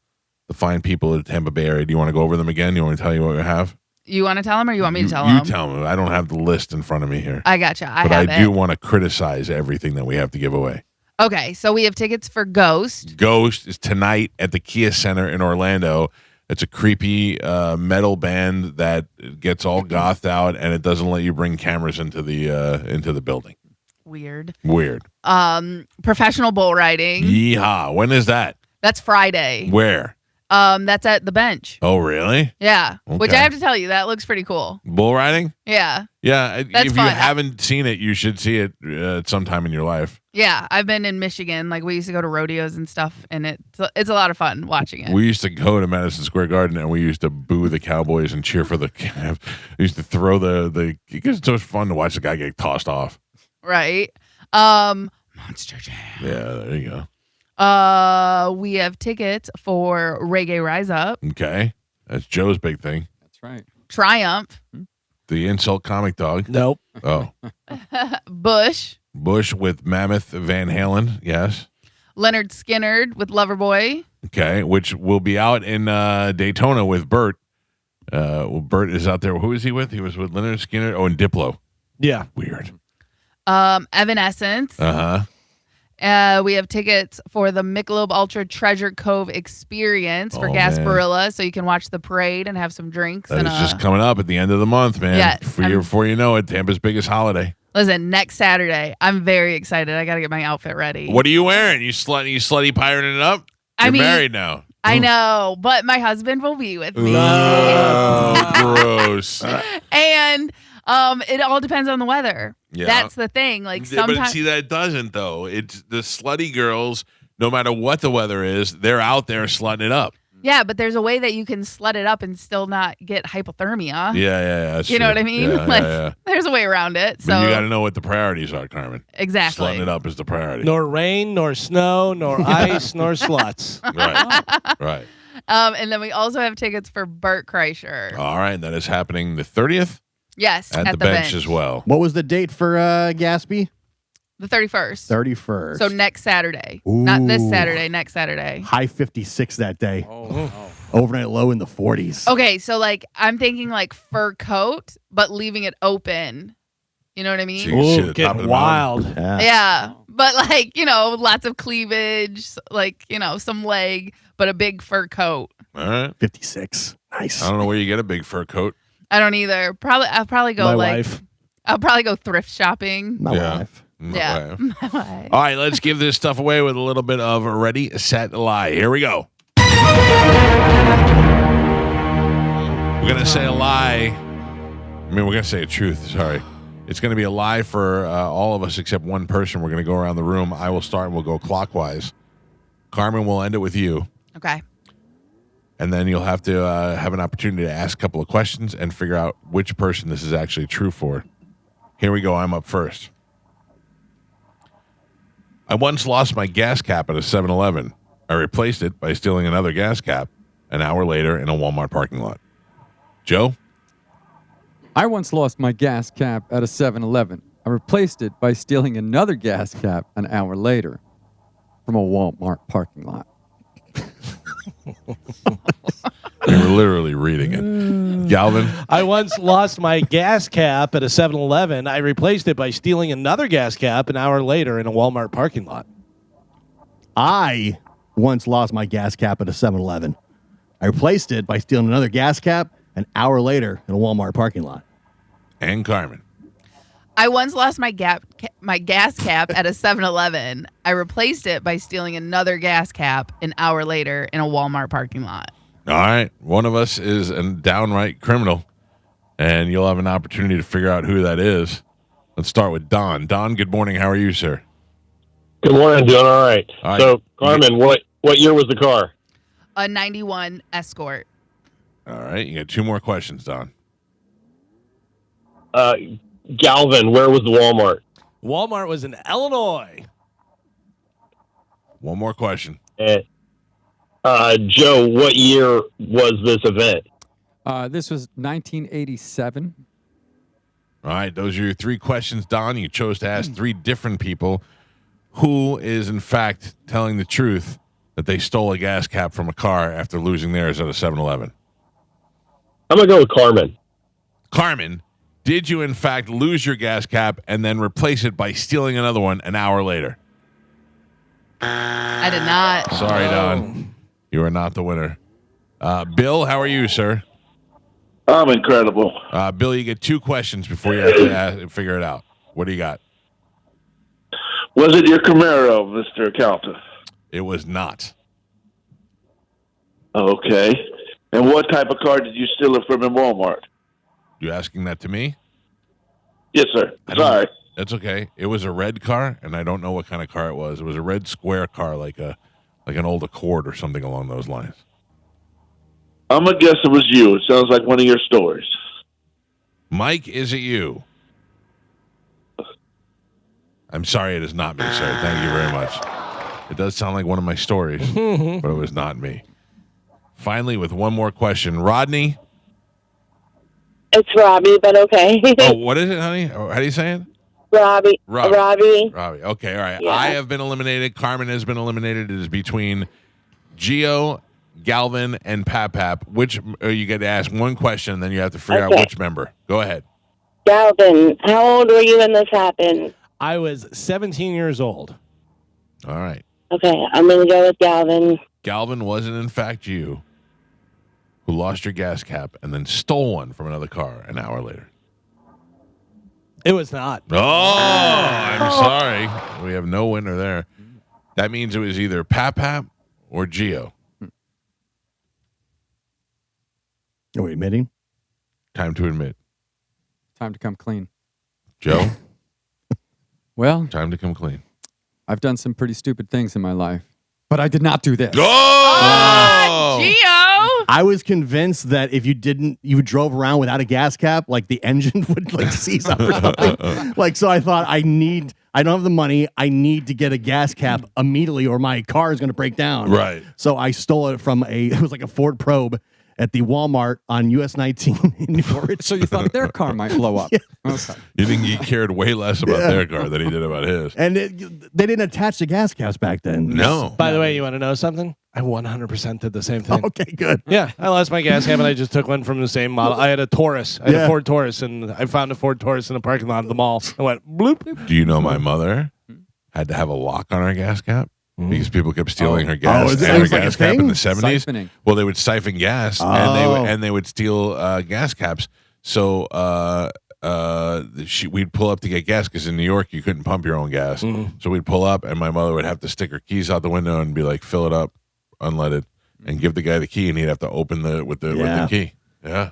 the fine people of the Tampa Bay area. Do you want to go over them again? You want me to tell you what we have? You want to tell them or you want me to tell You them? tell me. I don't have the list in front of me here. I gotcha. I but have I do it. want to criticize everything that we have to give away. Okay, so we have tickets for Ghost. Ghost is tonight at the Kia Center in Orlando. It's a creepy metal band that gets all gothed out, and it doesn't let you bring cameras into the building. Weird. Professional bull riding. Yeehaw! When is that? That's Friday. Where? That's at the bench. Oh, really? Yeah. Which Okay. I have to tell you, that looks pretty cool. Bull riding? Yeah. Yeah. That's if fun. you haven't seen it, you should see it at some time in your life. Yeah. I've been in Michigan. Like we used to go to rodeos and stuff, and it's a lot of fun watching it. We used to go to Madison Square Garden and we used to boo the Cowboys and cheer for the Cavs. We used to throw the because it's so fun to watch the guy get tossed off. Right. Monster Jam. Yeah, there you go. We have tickets for Reggae Rise Up, Okay. That's Joe's big thing. That's right. Triumph, The Insult Comic Dog. Nope. Oh. Bush, Bush with Mammoth Van Halen. Yes. Leonard Skinnard with Loverboy. Okay. Which will be out in Daytona with Bert. Bert is out there. Who is he with? He was with Leonard Skinner. Oh, and Diplo. Yeah. Weird. Evanescence. Uh-huh. We have tickets for the Michelob Ultra Treasure Cove experience for Oh, Gasparilla, so you can watch the parade and have some drinks. That and is just coming up at the end of the month, man. Yes, Before you know it, Tampa's biggest holiday. listen, next Saturday, I'm very excited. I got to get my outfit ready. What are you wearing? You slutty pirating it up? I You're mean- married now. I know, but my husband will be with me. Oh, gross. And it all depends on the weather. Yeah. That's the thing. Like But sometimes, see, that doesn't, though. It's the slutty girls, no matter what the weather is, they're out there slutting it up. yeah, but there's a way that you can slut it up and still not get hypothermia. Yeah. That's You know true. what I mean? Yeah, Like, yeah. there's a way around it. But So you got to know what the priorities are, Carmen. exactly. Slutting it up is the priority. Nor rain, nor snow, nor ice, nor sluts. Right. Right. And then we also have tickets for Bert Kreischer. All right. That is happening the 30th Yes, at the bench as well. What was the date for Gatsby? The 31st. 31st. So next Saturday. Not this Ooh. Saturday, next Saturday. High 56 that day. Oh. Overnight low in the 40s. Okay, so like I'm thinking like fur coat, but leaving it open. You know what I mean? So you can see Ooh, the top of getting the wild. Yeah. Yeah. But like, lots of cleavage, like, some leg, but a big fur coat. All right. 56. Nice. I don't know where you get a big fur coat. I don't either. I'll probably go My like wife. I'll probably go thrift shopping. My Yeah. wife. Yeah. Okay. My wife. All right, let's give this stuff away with a little bit of Ready, Set, Lie. Here we go. We're going to say a lie. We're going to say a truth. Sorry. It's going to be a lie for all of us except one person. We're going to go around the room. I will start and we'll go clockwise. Carmen will end it with you. Okay. And then you'll have to have an opportunity to ask a couple of questions and figure out which person this is actually true for. Here we go. I'm up first. I once lost my gas cap at a 7-Eleven. I replaced it by stealing another gas cap an hour later in a Walmart parking lot. Joe? I once lost my gas cap at a 7-Eleven. I replaced it by stealing another gas cap an hour later from a Walmart parking lot. You were literally reading it. Galvin? I once lost my gas cap at a 7-Eleven. I replaced it by stealing another gas cap an hour later in a Walmart parking lot. I once lost my gas cap at a 7-Eleven. I replaced it by stealing another gas cap an hour later in a Walmart parking lot. And Carmen? I once lost my gas cap at a 7-Eleven. I replaced it by stealing another gas cap an hour later in a Walmart parking lot. All right. One of us is a downright criminal, and you'll have an opportunity to figure out who that is. Let's start with Don. Don, good morning. How are you, sir? Good morning. Doing all right. All right. So, Carmen, what year was the car? A 91 Escort. All right. You got 2 more questions, Don. Galvin, where was the Walmart? Walmart was in Illinois. 1 more question. Joe, what year was this event? This was 1987. All right. Those are your 3 questions, Don. You chose to ask 3 different people who is, in fact, telling the truth that they stole a gas cap from a car after losing theirs at a 7-Eleven. I'm going to go with Carmen. Carmen, did you, in fact, lose your gas cap and then replace it by stealing another one an hour later? I did not. Sorry, Don. You are not the winner. Bill, how are you, sir? I'm incredible. Bill, you get 2 questions before you have to figure it out. What do you got? Was it your Camaro, Mr. Calta? It was not. Okay. And what type of car did you steal it from in Walmart? You asking that to me? Yes, sir. Sorry. That's okay. It was a red car, and I don't know what kind of car it was. It was a red square car, like an old Accord or something along those lines. I'm going to guess it was you. It sounds like one of your stories. Mike, is it you? I'm sorry it is not me, sir. Thank you very much. It does sound like one of my stories, but it was not me. Finally, with 1 more question. Rodney? It's Robbie, but okay. Oh, what is it, honey? How do you say it? Robbie. Robbie. Okay, all right. Yeah. I have been eliminated. Carmen has been eliminated. It is between Gio, Galvin, and Pap. Which you get to ask 1 question, then you have to figure out which member. Go ahead. Galvin, how old were you when this happened? I was 17 years old. All right. Okay, I'm going to go with Galvin. Galvin wasn't, in fact, you who lost your gas cap and then stole one from another car an hour later. It was not. Oh, I'm sorry. We have no winner there. That means it was either Pap or Gio. Are we admitting? Time to admit. Time to come clean. Joe? Well, time to come clean. I've done some pretty stupid things in my life, but I did not do this. Oh! Gio! I was convinced that if you drove around without a gas cap, like the engine would like seize up or something. So I thought I don't have the money. I need to get a gas cap immediately or my car is going to break down. Right. So I stole it from it was like a Ford Probe at the Walmart on US 19 in Norwich. So you thought their car might blow up. Yeah. Okay. You think he cared way less about their car than he did about his. And they didn't attach the gas caps back then. No. By the way, you want to know something? I 100% did the same thing. Okay, good. Yeah, I lost my gas cap and I just took one from the same model. I had a Taurus. I had a Ford Taurus, and I found a Ford Taurus in a parking lot of the mall. I went bloop. Do you know my mother had to have a lock on her gas cap? Because people kept stealing her gas and her gas cap in the 70s. Siphoning. Well, they would siphon gas and they would steal gas caps. So we'd pull up to get gas because in New York you couldn't pump your own gas. So we'd pull up and my mother would have to stick her keys out the window and be like, fill it up, unleaded, and give the guy the key, and he'd have to open with the key. Yeah.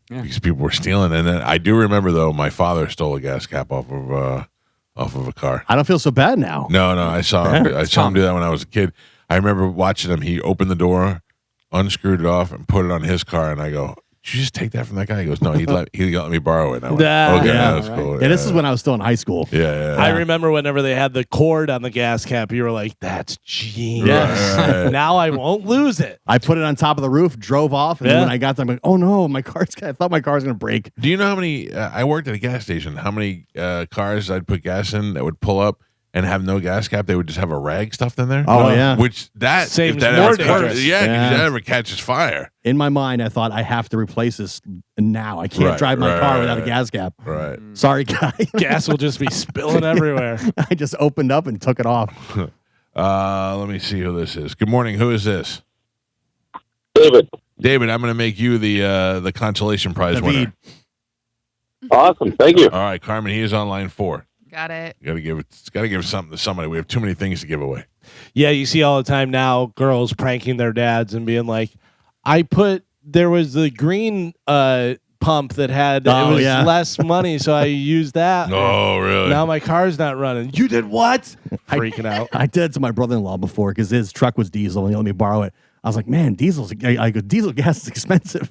Because people were stealing. And then I do remember though, my father stole a gas cap off of a car. I don't feel so bad now. No, I saw him. I saw him do that when I was a kid. I remember watching him. He opened the door, unscrewed it off, and put it on his car. And I go, "Did you just take that from that guy?" He goes, "No, he let me borrow it." And I went, Nah. "Okay, Yeah, that's cool." Yeah, this is when I was still in high school. Yeah. I remember whenever they had the cord on the gas cap, you were like, "That's genius." Right. Now I won't lose it. I put it on top of the roof, drove off, and then when I got there, I'm like, "Oh no, I thought my car was gonna break." Do you know how many? I worked at a gas station. How many cars I'd put gas in that would pull up and have no gas cap? They would just have a rag stuffed in there. Oh yeah, Which that Seems if that more ever dangerous. if that ever catches fire. in my mind, I thought I have to replace this now. I can't Right, drive my right, car right, without a right. gas cap. Right. Sorry, guy. Gas will just be spilling everywhere. I just opened up and took it off. Let me see who this is. Good morning. Who is this? David. David, I'm going to make you the consolation prize winner. Awesome. Thank you. All right, Carmen. He is on line 4. Got it. Got to give something to somebody. We have too many things to give away. Yeah, you see all the time now girls pranking their dads and being like, there was the green pump that had it was less money, so I used that. Oh, really? Now my car's not running. You did what? Freaking out. I did it to my brother-in-law before because his truck was diesel and he let me borrow it. I was like, man, diesel gas is expensive.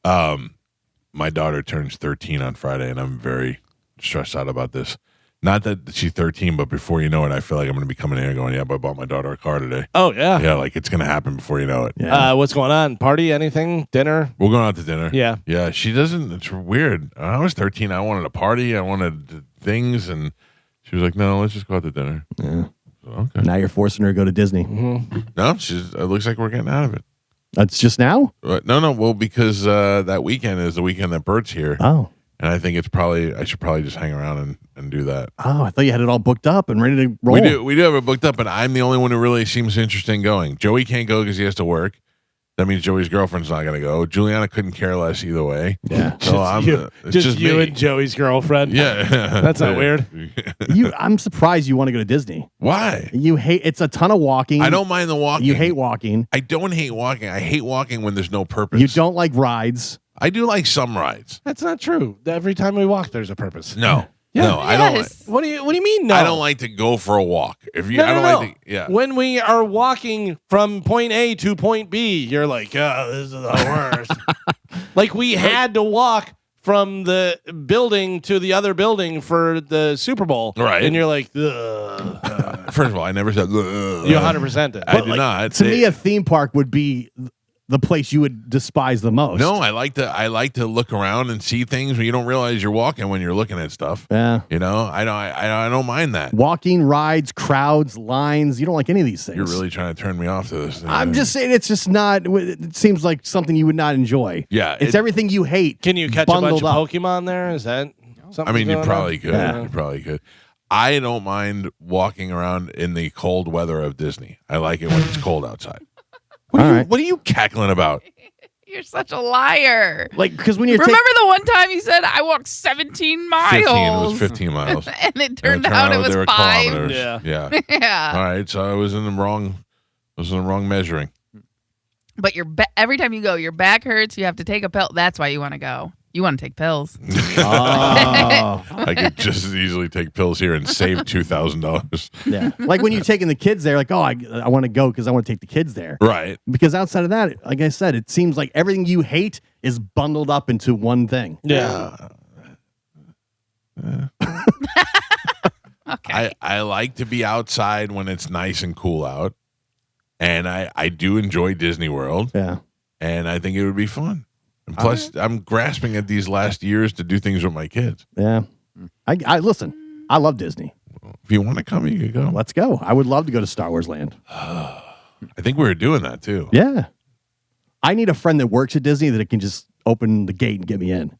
My daughter turns 13 on Friday, and I'm very stressed out about this. Not that she's 13, but before you know it, I feel like I'm going to be coming in here going, "Yeah, but I bought my daughter a car today." Oh yeah. Yeah, like it's going to happen before you know it. Yeah. What's going on? Party? Anything? Dinner? We're going out to dinner. Yeah. Yeah, she doesn't. It's weird. When I was 13, I wanted a party. I wanted things, and she was like, "No, let's just go out to dinner." Yeah. So, okay. Now you're forcing her to go to Disney. Mm-hmm. No, it looks like we're getting out of it. That's just now? No. Well, because that weekend is the weekend that Bert's here. Oh. And I think I should probably just hang around and do that. Oh, I thought you had it all booked up and ready to roll. We do have it booked up, but I'm the only one who really seems interested in going. Joey can't go because he has to work. That means Joey's girlfriend's not going to go. Juliana couldn't care less either way. Yeah. So it's just you me. and Joey's girlfriend. Yeah. That's not weird. I'm surprised you want to go to Disney. Why? It's a ton of walking. I don't mind the walking. You hate walking. I don't hate walking. I hate walking when there's no purpose. You don't like rides. I do like some rides. That's not true. Every time we walk, there's a purpose. No. Yeah. No, I don't. Yes. What do you mean? No, I don't like to go for a walk. If you, No, I don't no. like to. Yeah. When we are walking from point A to point B, you're like, "Oh, this is the worst." Like we had to walk from the building to the other building for the Super Bowl, Right. And you're like, ugh. First of all, I never said. You 100% did. I do not. To me, a theme park would be the place you would despise the most. No, I like to look around and see things when you don't realize you're walking when you're looking at stuff. Yeah. You know, I don't mind that. Walking, rides, crowds, lines. You don't like any of these things. You're really trying to turn me off to this thing. I'm just saying it's just not. It seems like something you would not enjoy. Yeah, It's everything you hate. Can you catch a bunch bundled of up. Pokemon there? Is that something? I mean, you going probably on? could. Yeah. You probably could. I don't mind walking around in the cold weather of Disney. I like it when it's cold outside. What are you cackling about? You're such a liar. Like, because when you're Remember the one time you said I walked 17 miles? 15. It was 15 miles. And it turned out it was they were 5. kilometers. Yeah. Yeah. All right. So I was in the wrong measuring. But every time you go, your back hurts. You have to take a pill. That's why you want to go. You want to take pills. Oh. I could just as easily take pills here and save $2,000. Yeah. Like when you're taking the kids there, like, oh, I want to go because I want to take the kids there. Right. Because outside of that, like I said, it seems like everything you hate is bundled up into one thing. Yeah. Okay. I like to be outside when it's nice and cool out. And I do enjoy Disney World. Yeah. And I think it would be fun. And plus, I'm grasping at these last years to do things with my kids. Yeah. I listen, I love Disney. If you want to come, you can go. Let's go. I would love to go to Star Wars Land. I think we were doing that too. Yeah. I need a friend that works at Disney that can just open the gate and get me in.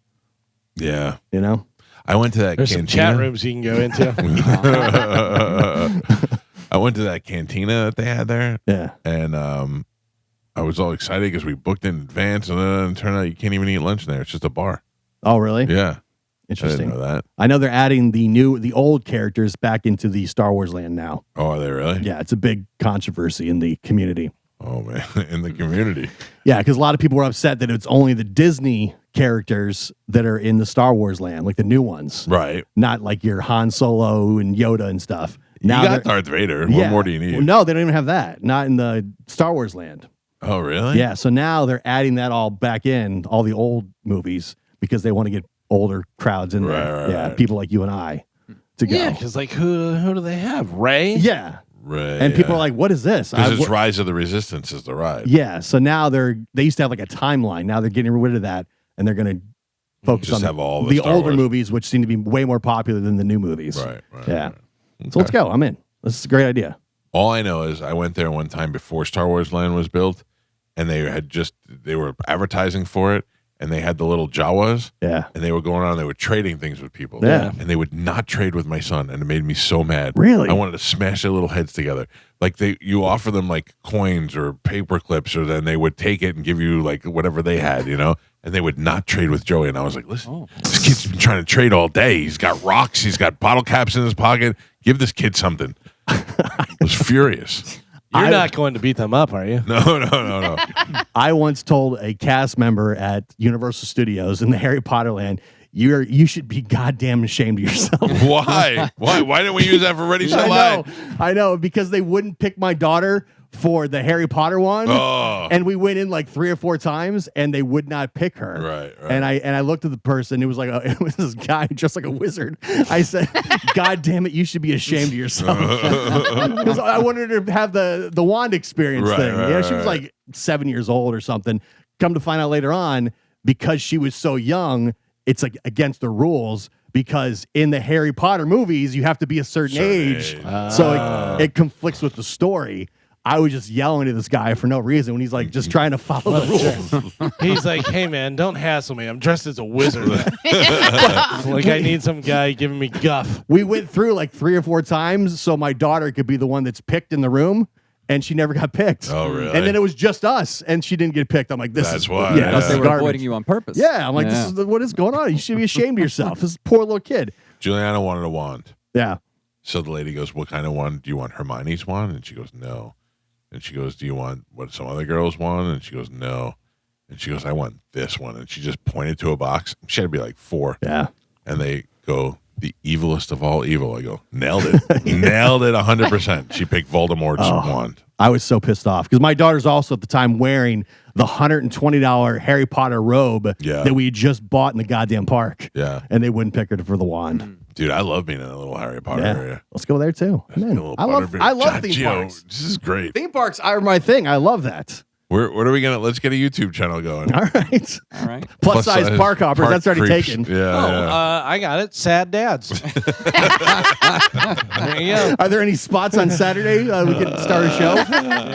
Yeah. You know? I went to that There's some cantina. chat rooms you can go into. I went to that cantina that they had there. Yeah. And I was all excited because we booked in advance, and then it turned out you can't even eat lunch in there. It's just a bar. Oh, really? Yeah. Interesting. I didn't know that. I know they're adding the old characters back into the Star Wars Land now. Oh, are they really? Yeah, it's a big controversy in the community. Oh, man. In the community. Yeah, because a lot of people were upset that it's only the Disney characters that are in the Star Wars Land, like the new ones. Right. Not like your Han Solo and Yoda and stuff. You got Darth Vader. What more do you need? Well, no, they don't even have that. Not in the Star Wars Land. Oh, really? Yeah. So now they're adding that all back in, all the old movies, because they want to get older crowds in there. Right, Yeah, right. people like you and I to go. Yeah, because like who do they have? Ray? Yeah. Right. And people are like, "What is this?" Because it's Rise of the Resistance is the ride. Yeah. So now they used to have like a timeline. Now they're getting rid of that, and they're going to focus Just on have all the Star older Wars. movies, which seem to be way more popular than the new movies. Right. Yeah. right. So let's go. I'm in. This is a great idea. All I know is I went there one time before Star Wars Land was built, and they were advertising for it, and they had the little Jawas. Yeah. And they were going around, they were trading things with people. Yeah. And they would not trade with my son, and it made me so mad. Really? I wanted to smash their little heads together. Like you offer them like coins or paper clips, or then they would take it and give you like whatever they had, and they would not trade with Joey. And I was like, listen, this kid's been trying to trade all day. He's got rocks, he's got bottle caps in his pocket. Give this kid something. I was furious. You're not going to beat them up, are you? No. I once told a cast member at Universal Studios in the Harry Potter land, you should be goddamn ashamed of yourself. Why? Why didn't we use that for Ready Set Live? I know, because they wouldn't pick my daughter for the Harry Potter one. Oh. And we went in like 3 or 4 times and they would not pick her. Right. And I looked at the person, it was like it was this guy dressed like a wizard. I said, God damn it, you should be ashamed of yourself. Because I wanted her to have the wand experience thing. She was like 7 years old or something. Come to find out later on, because she was so young, it's like against the rules. Because in the Harry Potter movies, you have to be a certain age. So it conflicts with the story. I was just yelling at this guy for no reason when he's like just trying to follow the rules. He's like, hey, man, don't hassle me. I'm dressed as a wizard. Like, I need some guy giving me guff. We went through like 3 or 4 times so my daughter could be the one that's picked in the room, and she never got picked. Oh, really? And then it was just us, and she didn't get picked. I'm like, this That's is why. Yeah, this They is were garbage. avoiding you on purpose. Yeah, I'm like, this is what is going on? You should be ashamed of yourself. This poor little kid. Juliana wanted a wand. Yeah. So the lady goes, what kind of wand? Do you want Hermione's wand? And she goes, no. And she goes, do you want what some other girls want? And she goes, no. And she goes, I want this one. And she just pointed to a box. She had to be like 4. Yeah. And they go, the evilest of all evil. I go, nailed it. Nailed it 100%. She picked Voldemort's wand. I was so pissed off because my daughter's also at the time wearing the $120 Harry Potter robe that we just bought in the goddamn park. Yeah. And they wouldn't pick her for the wand. Dude, I love being in a little Harry Potter area. Let's go there too. Man, I love theme Gio, parks. This is great. Theme parks are my thing. I love that. What are we gonna? Let's get a YouTube channel going. All right. All right. Plus size park hoppers. That's already creeps. taken. Yeah. I got it. Sad dads. There you go. Are there any spots on Saturday we can start a show?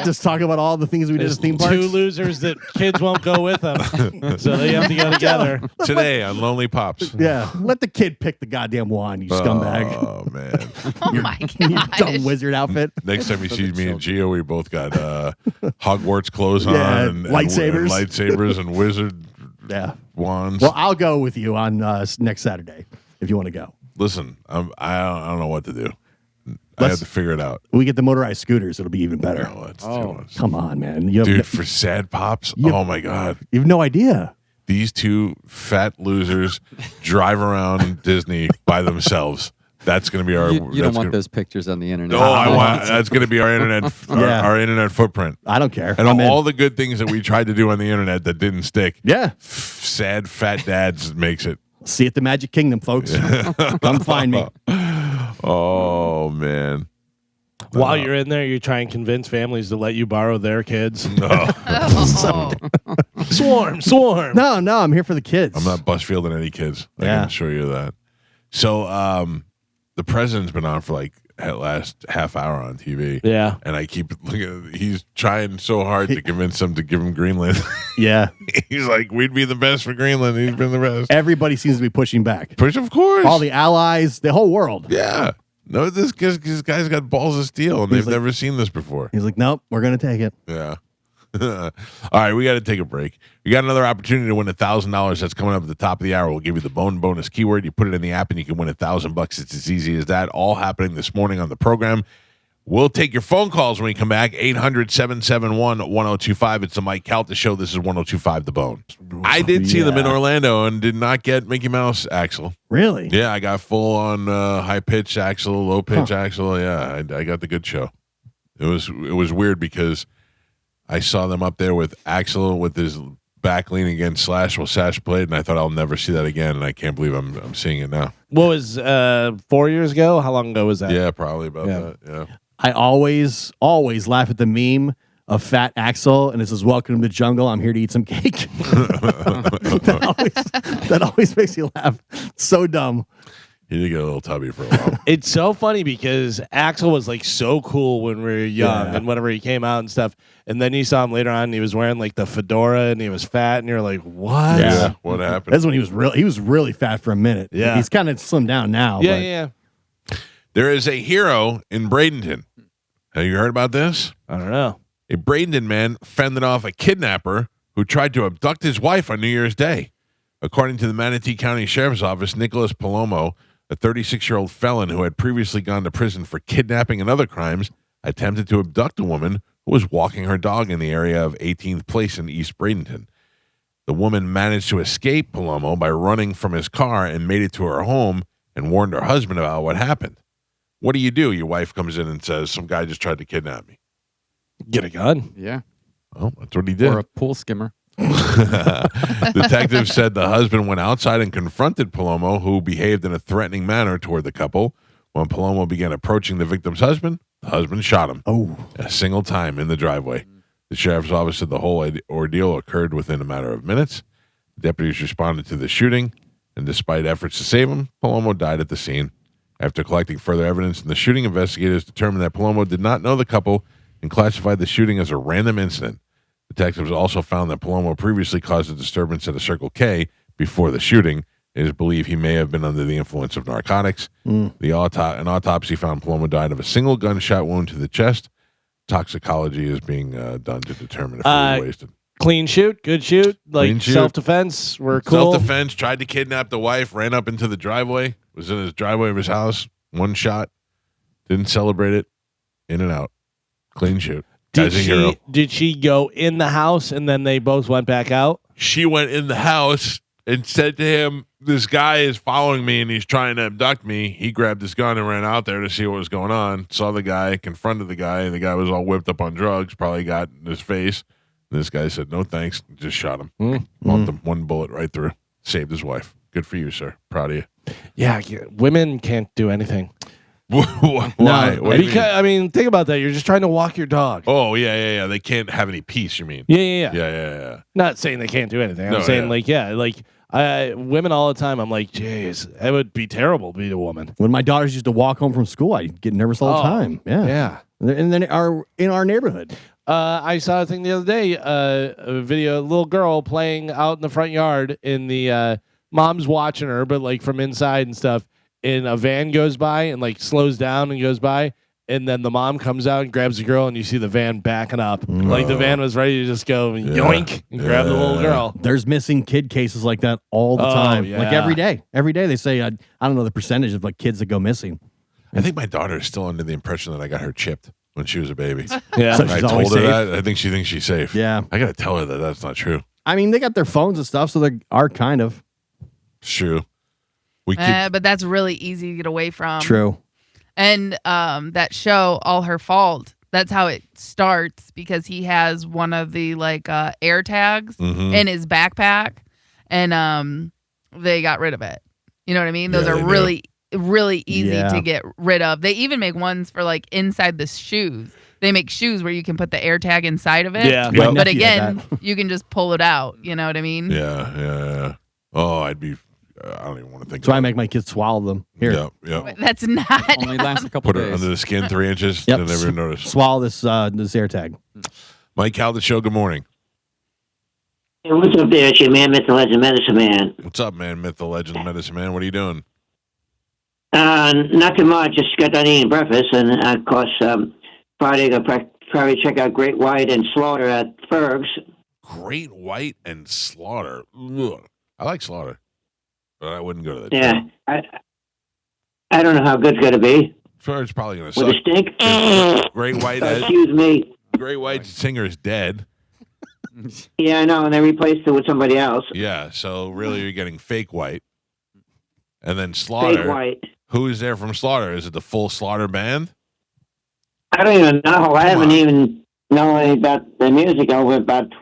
Just talk about all the things we did at theme parks. 2 losers that kids won't go with them, so they have to go together. Today on Lonely Pops. Yeah, let the kid pick the goddamn wand, you scumbag. Oh man. Oh my You god. dumb wizard outfit. Next time you see me and Gio, we both got Hogwarts clothes on Yeah, and lightsabers. lightsabers and wizard Yeah. wands. Well, I'll go with you on next Saturday if you want to go. Listen, I don't know what to do. I have to figure it out. We get the motorized scooters; it'll be even better. No, that's too much. Come on, man! You have, Dude, for sad pops, You- oh my god. you have no idea. These 2 fat losers drive around Disney by themselves. That's going to be our. You don't that's want gonna- those pictures on the internet. No, I want. That's going to be our internet. Yeah. Our internet footprint. I don't care. And I'm in. all the good things that we tried to do on the internet that didn't stick. Yeah. Sad fat dads makes it. See you at the Magic Kingdom, folks. Come find me. Oh man. While you're in there, you try and convince families to let you borrow their kids. No. Oh. Swarm. No, I'm here for the kids. I'm not bus fielding any kids. I Yeah. can assure you that. So the president's been on for like at last half hour on TV. Yeah. And I keep looking at he's trying so hard to convince them to give him Greenland. Yeah. He's like, we'd be the best for Greenland. He's been the best. Everybody seems to be pushing back. Push, of course. All the allies, the whole world. Yeah. No, this guy's got balls of steel, and He's they've like- never seen this before. He's like, nope, we're gonna take it. Yeah. All right, we got to take a break. We got another opportunity to win $1,000 that's coming up at the top of the hour. We'll give you the bone bonus keyword. You put it in the app, and you can win $1,000. It's as easy as that. All happening this morning on the program. We'll take your phone calls when we come back. 800-771-1025. It's the Mike Calta Show. This is 1025 The Bone. I did see them in Orlando and did not get Mickey Mouse axle. Really? Yeah, I got full on high pitch axle, low pitch axle. Yeah, I got the good show. It was weird because I saw them up there with Axel with his back leaning against Slash while Slash played, and I thought I'll never see that again, and I can't believe I'm seeing it now. What was 4 years ago? How long ago was that? Yeah, probably about that. Yeah. I always laugh at the meme of Fat Axel, and it says, "Welcome to the jungle. I'm here to eat some cake." that always makes you laugh. So dumb. He did get a little tubby for a while. It's so funny because Axel was like so cool when we were young and whenever he came out and stuff. And then you saw him later on and he was wearing like the fedora and he was fat and you're like, what? Yeah, what happened? That's when he was really fat for a minute. Yeah. He's kind of slimmed down now. Yeah. There is a hero in Bradenton. Have you heard about this? I don't know. A Bradenton man fended off a kidnapper who tried to abduct his wife on New Year's Day. According to the Manatee County Sheriff's Office, Nicholas Palomo, a 36-year-old felon who had previously gone to prison for kidnapping and other crimes, attempted to abduct a woman who was walking her dog in the area of 18th Place in East Bradenton. The woman managed to escape Palomo by running from his car and made it to her home and warned her husband about what happened. What do? Your wife comes in and says, some guy just tried to kidnap me. Get a gun. Yeah. Well, that's what he did. Or a pool skimmer. Detectives said the husband went outside and confronted Palomo, who behaved in a threatening manner toward the couple. When Palomo began approaching the victim's husband, the husband shot him a single time in the driveway. The sheriff's office said the whole ordeal occurred within a matter of minutes. Deputies responded to the shooting, and despite efforts to save him, Palomo died at the scene. After collecting further evidence in the shooting, investigators determined that Palomo did not know the couple and classified the shooting as a random incident. Detectives also found that Palomo previously caused a disturbance at a Circle K before the shooting. It is believed he may have been under the influence of narcotics. An autopsy found Palomo died of a single gunshot wound to the chest. Toxicology is being done to determine if he was wasted. Clean shoot, good shoot, like self-defense. We're cool. Self-defense, tried to kidnap the wife, ran up into the driveway, was in his driveway of his house, one shot, didn't celebrate it, in and out. Clean shoot. Did she go in the house and then they both went back out? She went in the house and said to him, this guy is following me and he's trying to abduct me. He grabbed his gun and ran out there to see what was going on. Saw the guy, confronted the guy. The guy was all whipped up on drugs, probably got in his face. And this guy said, no thanks, just shot him. Bumped him one bullet right through. Saved his wife. Good for you, sir. Proud of you. Yeah, women can't do anything. Why? No, because I mean, think about that. You're just trying to walk your dog. Oh yeah. They can't have any peace. You mean? Yeah. Not saying they can't do anything. I'm saying women all the time. I'm like, jeez, it would be terrible to be a woman. When my daughters used to walk home from school, I get nervous all the time. Yeah. And then in our neighborhood. I saw a thing the other day, a video, a little girl playing out in the front yard, in the mom's watching her, but like from inside and stuff. And a van goes by and like slows down and goes by, and then the mom comes out and grabs the girl, and you see the van backing up. Like the van was ready to just go yoink and grab the little girl. There's missing kid cases like that all the time. Yeah. Like every day. Every day they say, I don't know the percentage of like kids that go missing. I think my daughter is still under the impression that I got her chipped when she was a baby. Yeah. So I she's always told her safe. that. I think she thinks she's safe. Yeah. I got to tell her that that's not true. I mean, they got their phones and stuff, so they are kind of. It's true. But that's really easy to get away from. True. And that show, All Her Fault, that's how it starts, because he has one of the air tags in his backpack, and they got rid of it. You know what I mean? Those are really easy to get rid of. They even make ones for like inside the shoes. They make shoes where you can put the air tag inside of it. Yeah. But again, you can just pull it out. You know what I mean? Yeah. Oh, I don't even want to think. So I make my kids swallow them. Here. Yep. That's not. Only lasts a couple Put it days. under the skin 3 inches. Yep. They'll never even notice. Swallow this air tag. Mike Calta Show, good morning. Hey, what's up there? It's your man, Myth, the Legend, Medicine Man. What's up, man? Myth, the Legend, Medicine Man. What are you doing? Not too much. Just got done eating breakfast, and of course, Friday I'll probably check out Great White and Slaughter at Ferg's. Great White and Slaughter. Ugh. I like Slaughter, but I wouldn't go to that. Yeah, I don't know how good's gonna be. Ferg's probably gonna suck. With a stink. Great White. Excuse me. Great White singer is dead. Yeah, I know, and they replaced it with somebody else. Yeah, so really you're getting fake White. And then Slaughter. Fake White. Who is there from Slaughter? Is it the full Slaughter band? I don't even know. I haven't even knowing about the music over about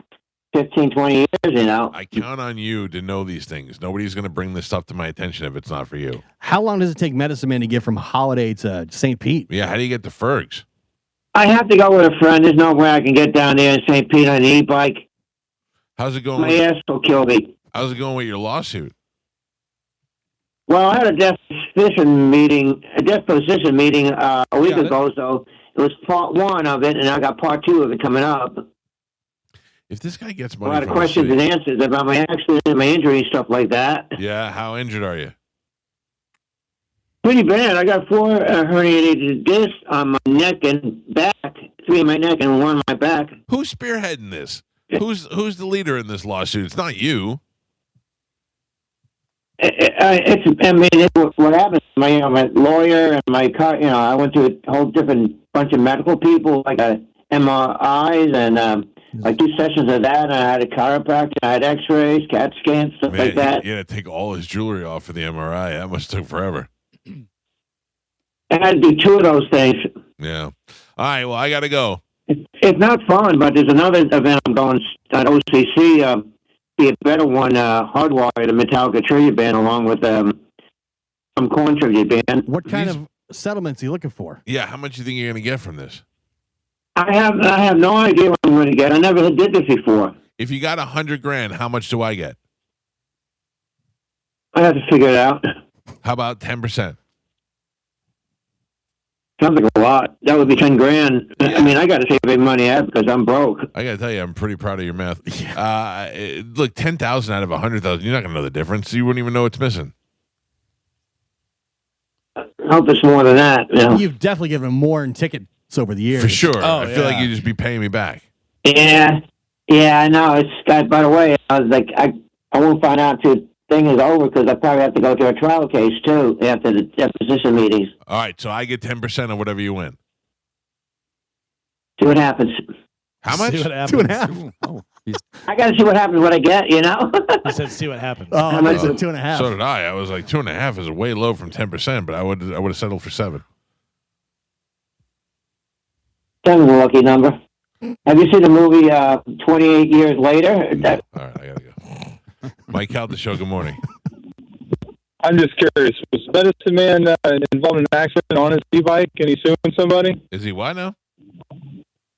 15, 20 years, you know. I count on you to know these things. Nobody's going to bring this stuff to my attention if it's not for you. How long does it take Medicine Man to get from Holiday to St. Pete? Yeah, how do you get to Fergs? I have to go with a friend. There's no way I can get down there in St. Pete on an e-bike. How's it going? My ass will kill me. How's it going with your lawsuit? Well, I had a deposition meeting a week ago, so it was part one of it, and I got part two of it coming up. If this guy gets A money, lot of from questions the and city- answers about my accident, my injury, and stuff like that. Yeah, how injured are you? Pretty bad. I got 4 herniated discs on my neck and back, 3 in my neck and 1 on my back. Who's spearheading this? Who's the leader in this lawsuit? It's not you. What happened? My lawyer and my car. You know, I went to a whole different bunch of medical people, like MRIs and like 2 sessions of that. And I had a chiropractor. I had X-rays, CAT scans, stuff like that. He had to take all his jewelry off for the MRI. That must have took forever. I had to do 2 of those things. Yeah. All right. Well, I got to go. It's not fun, but there's another event I'm going at OCC. Be a better one. Hardwired, a Metallica tribute band, along with some corn tribute band. What kind of settlements are you looking for? Yeah. How much do you think you're going to get from this? I have no idea what I'm going to get. I never did this before. If you got $100,000, how much do I get? I have to figure it out. How about 10%? Sounds like a lot. That would be 10 grand. Yeah. I mean, I got to save big money out because I'm broke. I got to tell you, I'm pretty proud of your math. Look, 10,000 out of 100,000. You're not going to know the difference. You wouldn't even know what's missing. I hope it's more than that. You know? You've definitely given more in tickets over the years. For sure. I feel like you'd just be paying me back. Yeah, I know. It's by the way, I was like, I won't find out till thing is over because I probably have to go to a trial case too after the deposition meetings. All right, so I get 10% of whatever you win. See what happens. How much? See what happens. 2.5. Oh, I got to see what happens when I get, you know? He said, see what happens. Oh, I much- said 2.5. So did I. I was like 2.5 is way low from 10%, but I would have settled for 7. That's a lucky number. Have you seen the movie 28 Years Later? All right, I gotta go. Mike Calta Show. Good morning. I'm just curious. Was Medicine Man involved in an accident on his e-bike and he's suing somebody? Is he what now?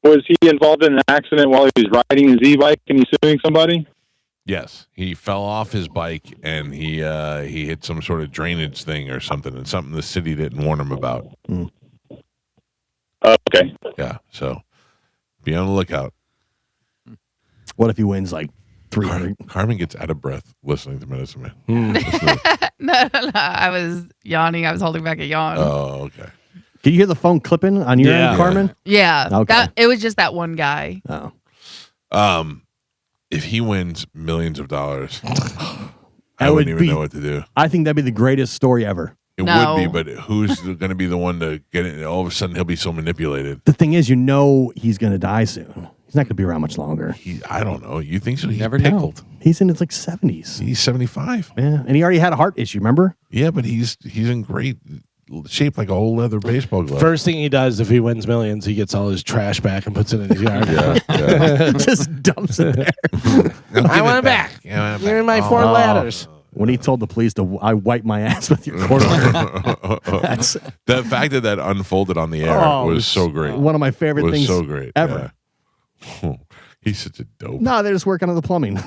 Was he involved in an accident while he was riding his e-bike and he's suing somebody? Yes, he fell off his bike and he hit some sort of drainage thing or something, and something the city didn't warn him about. Okay. Yeah, so be on the lookout. What if he wins like 300? Carmen gets out of breath listening to Medicine Man. No. I was yawning. I was holding back a yawn. Oh, okay. Can you hear the phone clipping on your end, Carmen? Yeah. Okay. It was just that one guy. Oh. If he wins millions of dollars, That I would wouldn't even be- know what to do. I think that'd be the greatest story ever. It No. would be, but who's going to be the one to get it? All of a sudden, he'll be so manipulated. The thing is, he's going to die soon. He's not going to be around much longer. I don't know. You think so? He's never know. pickled. He's in his like 70s. He's 75. Yeah, and he already had a heart issue. Remember? Yeah, but he's in great shape, like a whole leather baseball glove. First thing he does if he wins millions, he gets all his trash back and puts it in his yard. Just dumps it there. I want it back. You're in my 4 ladders. When he told the police I wipe my ass with your quarter. That's The fact that unfolded on the air was so great. one of my favorite was things so great ever. Yeah. He's such a dope. No, they're just working on the plumbing.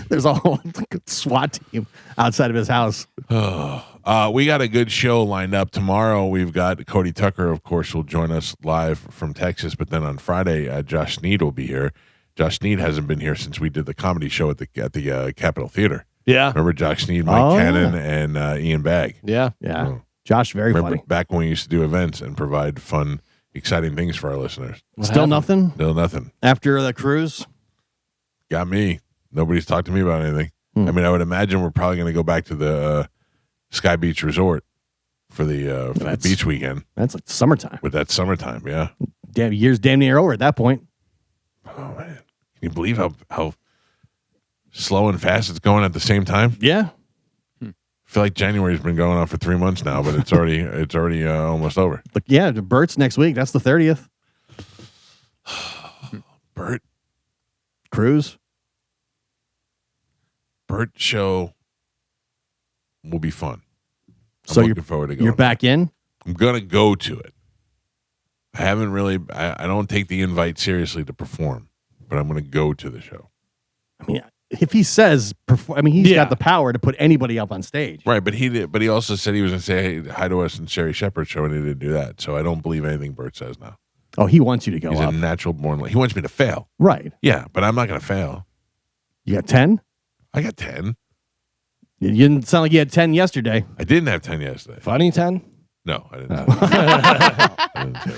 There's a whole SWAT team outside of his house. We got a good show lined up tomorrow. We've got Cody Tucker, of course, will join us live from Texas. But then on Friday, Josh Sneed will be here. Josh Sneed hasn't been here since we did the comedy show at the Capitol Theater. Yeah. Remember Josh Sneed, Mike Cannon, and Ian Bagg? Yeah. Yeah. Oh. Josh, very Remember funny. back when we used to do events and provide fun, exciting things for our listeners. Still nothing Still nothing. after the cruise. Got me. Nobody's talked to me about anything. I mean, I would imagine we're probably going to go back to the Sky Beach Resort for the beach weekend. That's like summertime. But that's summertime, yeah. Year's damn near over at that point. Oh man, can you believe how slow and fast it's going at the same time? Yeah. I feel like January's been going on for 3 months now, but it's already almost over. But yeah, the Bert's next week. That's the 30th. Bert Cruz. Bert show will be fun. So I'm looking forward to going. You're back in? I'm gonna go to it. I haven't really. I don't take the invite seriously to perform, but I'm gonna go to the show. I mean, if he says, he's got the power to put anybody up on stage. Right, but he did. But he also said he was gonna say hi to us in Sherry Shepherd's show, and he didn't do that. So I don't believe anything Bert says now. Oh, he wants you to go He's up. a natural born. He wants me to fail. Right. Yeah, but I'm not gonna fail. You got 10? I got 10. You didn't sound like you had 10 yesterday. I didn't have 10 yesterday. Funny 10? No, I didn't. I didn't say that.